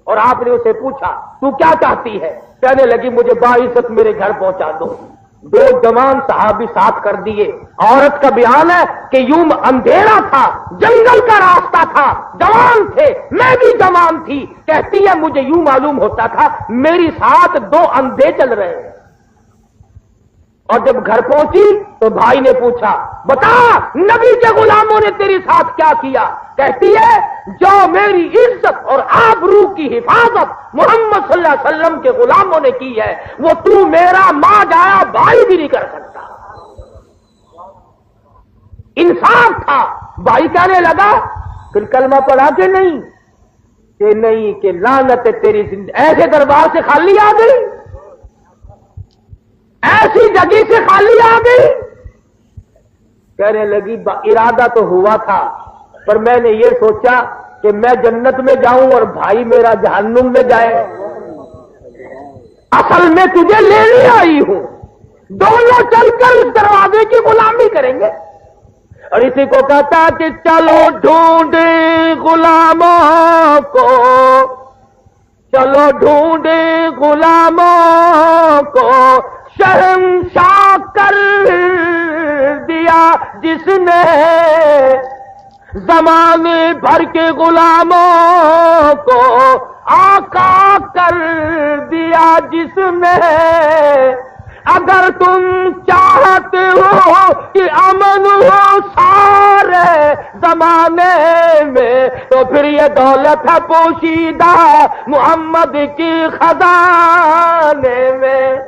Speaker 4: और आपने उसे पूछा तू क्या चाहती है? कहने लगी मुझे बाइज्जत मेरे घर पहुंचा दो। 2 जवान सहाबी साथ कर दिए। औरत का बयान है कि यूं अंधेरा था, जंगल का रास्ता था, जवान थे, मैं भी जवान थी। कहती है मुझे यूं मालूम होता था मेरी साथ 2 अंधे चल रहे हैं। और जब घर पहुंची तो भाई ने पूछा बता नबी के गुलामों ने तेरे साथ क्या किया? कहती है जो मेरी इज्जत और आबरू की हिफाजत मोहम्मद सल्लल्लाहु अलैहि वसल्लम के गुलामों ने की है वो तू मेरा मां जाया भाई भी नहीं कर सकता। इंसाफ था। भाई कहने लगा फिर कलमा पढ़ा के नहीं कि लानत तेरी जिंदगी। ऐसे दरबार से खाली आ गई, ऐसी जगह से खाली आ गई। कहने लगी इरादा तो हुआ था पर मैंने ये सोचा कि मैं जन्नत में जाऊं और भाई मेरा जहन्नुम में जाए। असल में तुझे लेने आई हूं, दोनों चलकर इस दरवाजे की गुलामी करेंगे। और इसी को कहता कि चलो ढूंढे गुलामों को, चलो ढूंढे गुलामों को, शहंशाह कर दिया जिसने जमाने भर के गुलामों को, आका कर दिया जिसने। अगर तुम चाहते हो कि अमन हो सारे जमाने में तो फिर ये दौलत है पोशीदा मोहम्मद की खजाने में।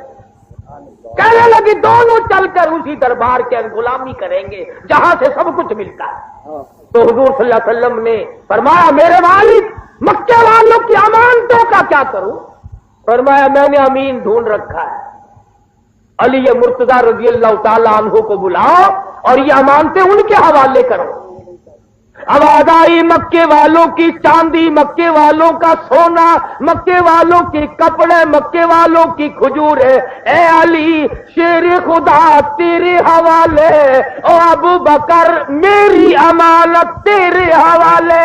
Speaker 4: कहने लगी दोनों चलकर उसी दरबार के गुलामी करेंगे जहां से सब कुछ मिलता है। तो हुजूर सल्लल्लाहु अलैहि वसल्लम ने फरमाया मेरे मालिक मक्के वालों की अमानतों का क्या करूं? फरमाया मैंने अमीन ढूंढ रखा है, अली मुर्तजा रज़ी अल्लाह ताला अन्हु को बुलाओ और ये अमानतें उनके हवाले करो। आवाज आई मक्के वालों की चांदी, मक्के वालों का सोना, मक्के वालों के कपड़े, मक्के वालों की खजूरें। ए अली शेर खुदा तेरे हवाले, ओ अबू बकर मेरी अमानत तेरे हवाले,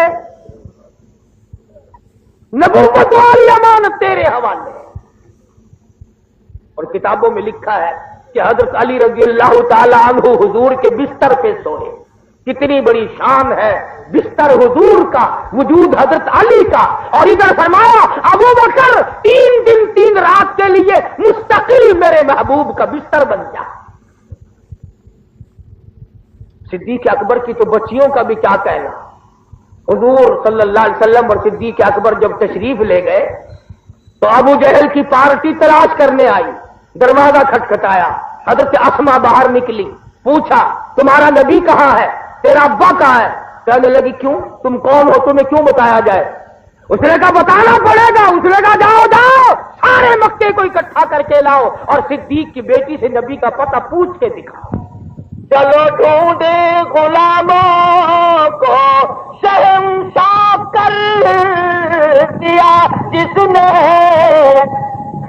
Speaker 4: नबूवत वाली अमानत तेरे हवाले। और किताबों में लिखा है कि हजरत अली रज़ी अल्लाह ताला अन्हु हुजूर के बिस्तर पे सोए। कितनी बड़ी शान है बिस्तर हुजूर का, वजूद हजरत अली का। और इधर फरमाया अबू बकर 3 दिन 3 रात के लिए मुस्तकिल मेरे महबूब का बिस्तर बन जा। सिद्दीक अकबर की तो बच्चियों का भी क्या कहना। हुजूर सल्लल्लाहु अलैहि वसल्लम और सिद्दीक अकबर जब तशरीफ ले गए तो अबू जहल की पार्टी तलाश करने आई। दरवाजा खटखटाया, हजरत अस्मा बाहर निकली, पूछा तुम्हारा नबी कहां है, तेरा अब्बा कहां है? कहने लगी क्यों, तुम कौन हो, तुम्हें क्यों बताया जाए? उसने कहा बताना पड़ेगा। उसने कहा जाओ जाओ सारे मक्के को इकट्ठा करके लाओ और सिद्दीक की बेटी से नबी का पता पूछ के दिखाओ। चलो ढूंढे गुलामों को, शहंशाह कर दिया जिसने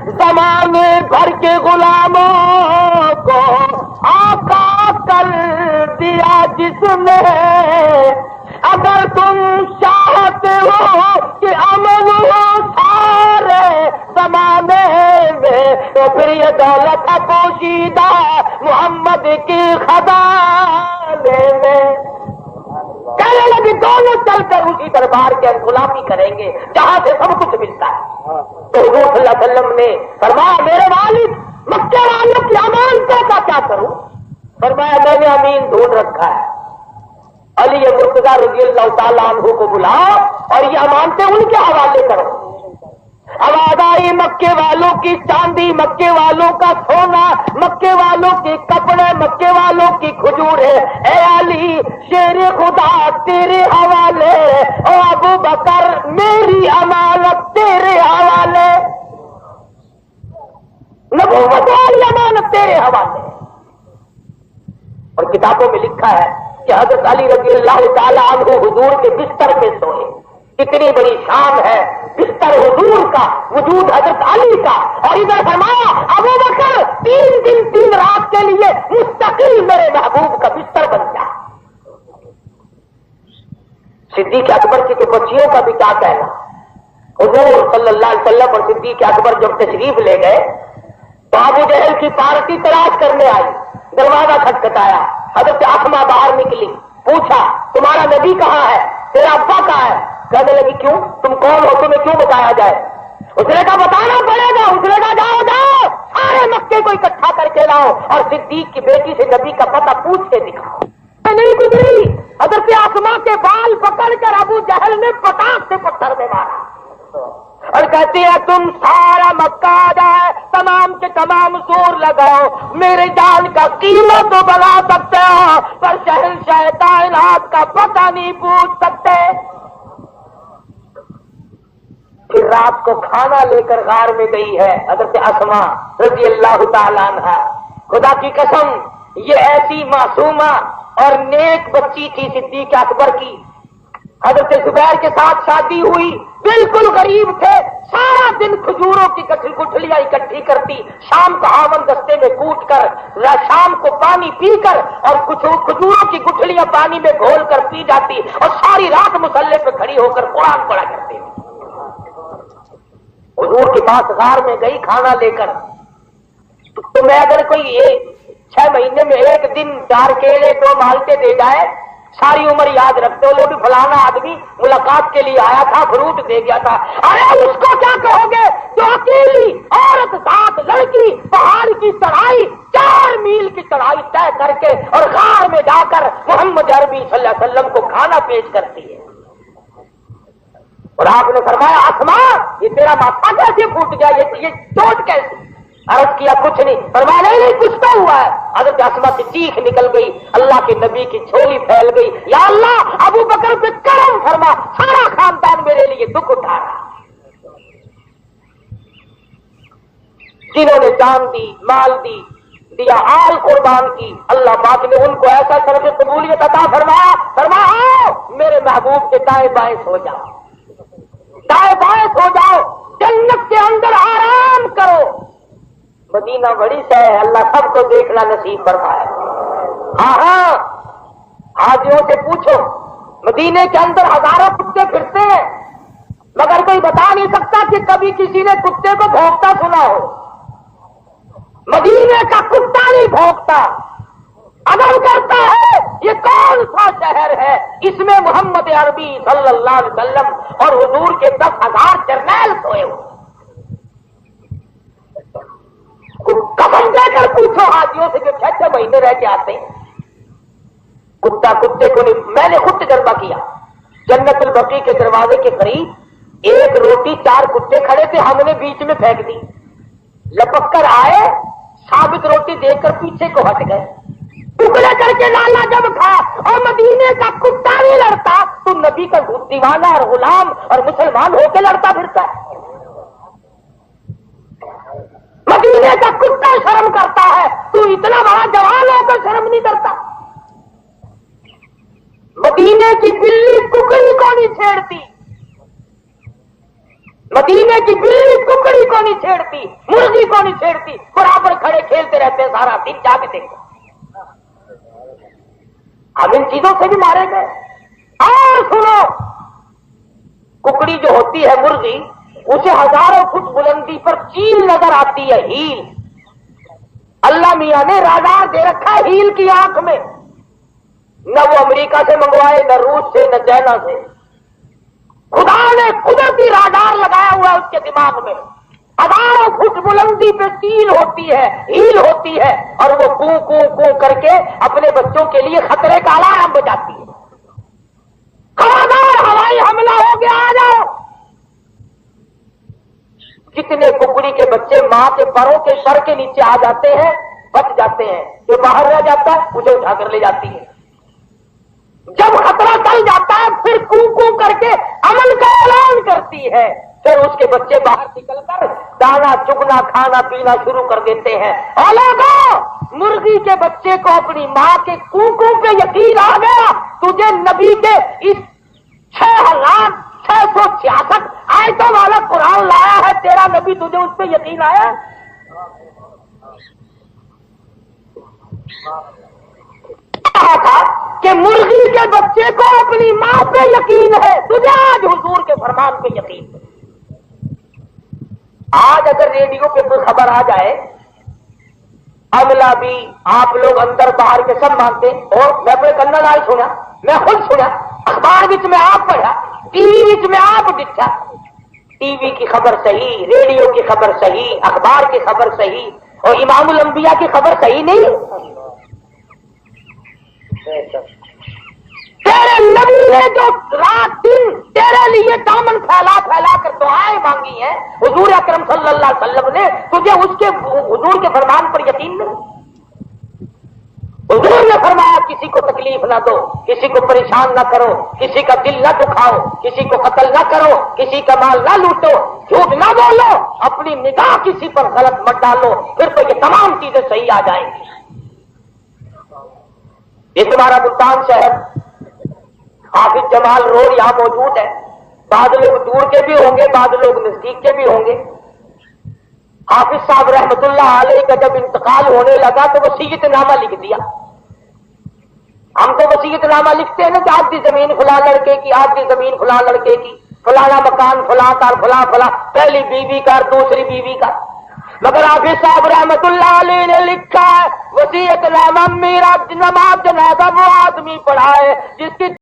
Speaker 4: जमाने भर के गुलामों इसमें अगर तुम चाहते हो कि अमन हो सारे जमाने में तो फिर ये दौलत है पोशीदा मोहम्मद की खजाने में। कहने लगे दोनों चलकर उसी दरबार के गुलामी करेंगे जहां से सब कुछ मिलता है। तो हुजूर सल्लल्लाहु अलैहि वसल्लम ने फरमाया मेरे वालिद मक्के वालों की अमानतों का क्या करूं? फरमाया मैंने अमीन ढूंढ रखा है, अली मुर्तजा रज़ियल्लाहु ताला अन्हु को बुलाओ और ये अमानतें उनके हवाले करो। आवाज आई मक्के वालों की चांदी, मक्के वालों का सोना, मक्के वालों के कपड़े, मक्के वालों की खजूरें, ए अली शेर खुदा तेरे हवाले, ओ अबू बकर मेरी अमानत तेरे हवाले, नबूवत वाली अमानत तेरे हवाले। और किताबों में लिखा है कि हजरत अली रज़ियल्लाहु ताला अन्हु हुजूर के बिस्तर पे सोए। कितनी बड़ी शान है बिस्तर हुजूर का, वजूद हजरत अली का। और इधर फरमाया अबू बकर 3 दिन 3 रात के लिए मुस्तकिल मेरे महबूब का बिस्तर बन जा। सिद्दीक अकबर की तो बच्चियों का भी क्या कहना। हुजूर सल्लल्लाहु अलैहि वसल्लम और सिद्दीक अकबर जब तशरीफ ले गए तो अबू जहल की पार्टी तलाश करने आई, दरवाजा खटखटाया, हजरत आसमा बाहर निकली, पूछा तुम्हारा नबी कहाँ है, तेरा अब्बा कहाँ है? कहने लगी क्यों, तुम कौन हो, तुम्हें क्यों बताया जाए? उसने कहा बताना पड़ेगा। उसने कहा जाओ जाओ सारे मक्के को इकट्ठा करके लाओ और सिद्दीक की बेटी से नबी का पता पूछ के दिखाओ। नहीं गुजरी, हजरत आसमा के बाल पकड़कर अबू जहल ने पटाख से पत्थर में मारा और कहती है तुम सारा मक्का आ जाए, तमाम के तमाम जोर लगाओ, मेरे जान का कीमत तो बना सकते हो पर शहंशाह कायनात का पता नहीं पूछ सकते। फिर रात को खाना लेकर गार में गई है हजरत अस्मा रज़ियल्लाहु ताला अन्हा। खुदा की कसम ये ऐसी मासूमा और नेक बच्ची थी सिद्दीक अकबर की। हजरत जुबैर के साथ शादी हुई, बिल्कुल गरीब थे, सारा दिन खजूरों की गुठलियां इकट्ठी करती, शाम को आवन दस्ते में कूट कर, शाम को पानी पीकर और कुछ खजूरों की गुठलियां पानी में घोल कर पी जाती और सारी रात मुसल्ले पे खड़ी होकर कुरान पढ़ा करती। हुजूर के पास गार में गई खाना लेकर, तो मैं अगर कोई 6 महीने में एक दिन 4 केले 2 माल्टे दे जाए सारी उम्र याद रखते हो लोग, फलाना आदमी मुलाकात के लिए आया था फ्रूट दे गया था। अरे उसको क्या कहोगे जो अकेली औरत 7 लड़की पहाड़ की चढ़ाई 4 मील की चढ़ाई तय करके और गार में जाकर मोहम्मद अरबी सल्लल्लाहु अलैहि वसल्लम को खाना पेश करती है। और आपने फरमाया आसमा ये तेरा माथा कैसे फूट गया, ये चोट कैसी? अर्ज किया कुछ नहीं। फरमाया नहीं कुछ तो हुआ है। हजरत आसमा की चीख निकल गई, अल्लाह के नबी की झोली फैल गई, या अल्लाह अबू बकर पे करम फरमा, सारा खानदान मेरे लिए दुख उठा रहा। जिन्होंने जान दी, माल दी, दिया, आल कुर्बान की, अल्लाह पाक ने उनको ऐसा शरफ़ कबूलियत अता फरमाया। फरमाया मेरे महबूब के दाएं बाएं सो जाओ, दाएं बाएं सो जाओ, जन्नत के अंदर आराम करो। मदीना बड़ी शह है, अल्लाह सबको देखना नसीब फरमाए। हाँ, हाजियों से पूछो, मदीने के अंदर हजारों कुत्ते फिरते हैं, मगर कोई बता नहीं सकता कि कभी किसी ने कुत्ते को भौंकता सुना हो। मदीने का कुत्ता नहीं भौंकता, अदब करता है। ये कौन सा शहर है, इसमें मोहम्मद अरबी सल्लल्लाहु अलैहि वसल्लम और हुजूर के 10,000 जर्नैल सोए हो। कसम देकर पूछो हाजियों से जो 6 महीने रह के आते हैं, कुत्ता कुत्ते को नहीं। मैंने खुद तजर्बा किया, जन्नतुल बकी के दरवाजे के करीब एक रोटी 4 कुत्ते खड़े थे, हमने बीच में फेंक दी, लपक कर आए, साबित रोटी देकर पीछे को हट गए, टुकड़े करके लाला जब खा। और मदीने का कुत्ता नहीं लड़ता तो नबी का दीवाना और गुलाम और मुसलमान होकर लड़ता फिरता है। मदीने का कुत्ता शर्म करता है, तू इतना बड़ा जवान होकर शर्म नहीं करता। मदीने की बिल्ली कुकड़ी को नहीं छेड़ती, मदीने की बिल्ली कुकड़ी को नहीं छेड़ती, मुर्गी को नहीं छेड़ती, बराबर खड़े खेलते रहते हैं सारा दिन, जाके देखो। हम इन चीजों से भी मारे गए। और सुनो, कुकड़ी जो होती है मुर्गी, उसे हजारों फुट बुलंदी पर चील नजर आती है, हील। अल्लाह मियां ने राडार दे रखा है हील की आंख में, न वो अमेरिका से मंगवाए, न रूस से, न चाइना से। खुदा ने कुदरती राडार लगाया हुआ है उसके दिमाग में। हजारों फुट बुलंदी पे सील होती है, हील होती है, और वो कू कू कू करके अपने बच्चों के लिए खतरे का अलार्म बजाती है। खबरदार, हवाई हमला हो गया, आ जाओ। जितने कुकड़ी के बच्चे मां के परों के सर के नीचे आ जाते हैं, बच जाते हैं। जो बाहर रह जाता है उसे उठाकर ले जाती है। जब खतरा टल जाता है फिर कू कू करके अमन का ऐलान करती है। फिर उसके बच्चे बाहर निकलकर दाना चुगना खाना पीना शुरू कर देते हैं। और लोगों, मुर्गी के बच्चे को अपनी मां के कू कू पे यकीन आ गया। तुझे नबी के इस 6,666 आयतों वाला कुरान लाया है, तेरा नबी, तुझे उस पर यकीन आया? कहा था कि मुर्गी के बच्चे को अपनी मां पे यकीन है, तुझे आज हुजूर के फरमान पे यकीन है। आज अगर रेडियो पे कोई खबर आ जाए, अगला भी आप लोग अंदर बाहर के सब मानते, और मैं अपने कन्नड़ आज सुना, मैं खुद सुना, अखबार बीच में आप पढ़ा, टीवी बीच में आप दिखा। टीवी की खबर सही, रेडियो की खबर सही, अखबार की खबर सही, और इमामुल अंबिया की खबर सही नहीं। तेरे नबी ने जो रात दिन तेरे लिए दामन फैला फैला कर दुआएं मांगी हैं, हुजूर अकरम सल्लल्लाहु अलैहि वसल्लम ने, तुझे उसके हुजूर के फरमान पर यकीन नहीं? हुजूर ने फरमाया किसी को तकलीफ ना दो, किसी को परेशान ना करो, किसी का दिल ना दुखाओ, किसी को कत्ल ना करो, किसी का माल ना लूटो, झूठ ना बोलो, अपनी निगाह किसी पर गलत मत डालो, फिर तो ये तमाम चीजें सही आ जाएंगी। ये तुम्हारा मुल्तान शहर, हाफिज जमाल रोड यहां मौजूद है। बाद लोग दूर के भी होंगे, बाद लोग नजदीक के भी होंगे। हाफिज साहब रहमतुल्लाह अलैह का जब इंतकाल होने लगा तो वसीयतनामा लिख दिया। हम तो वसीयतनामा लिखते हैं ना कि आपकी जमीन फला लड़के की, आपकी जमीन फला लड़के की, फलाना मकान फला का, फला फला, पहली बीवी का, दूसरी बीवी का। मगर हाफिज साहब रहमतुल्लाह अलैह ने लिखा है वसीयतनामा मेरा नमाज जनाजा वो आदमी पढ़ा है जिसकी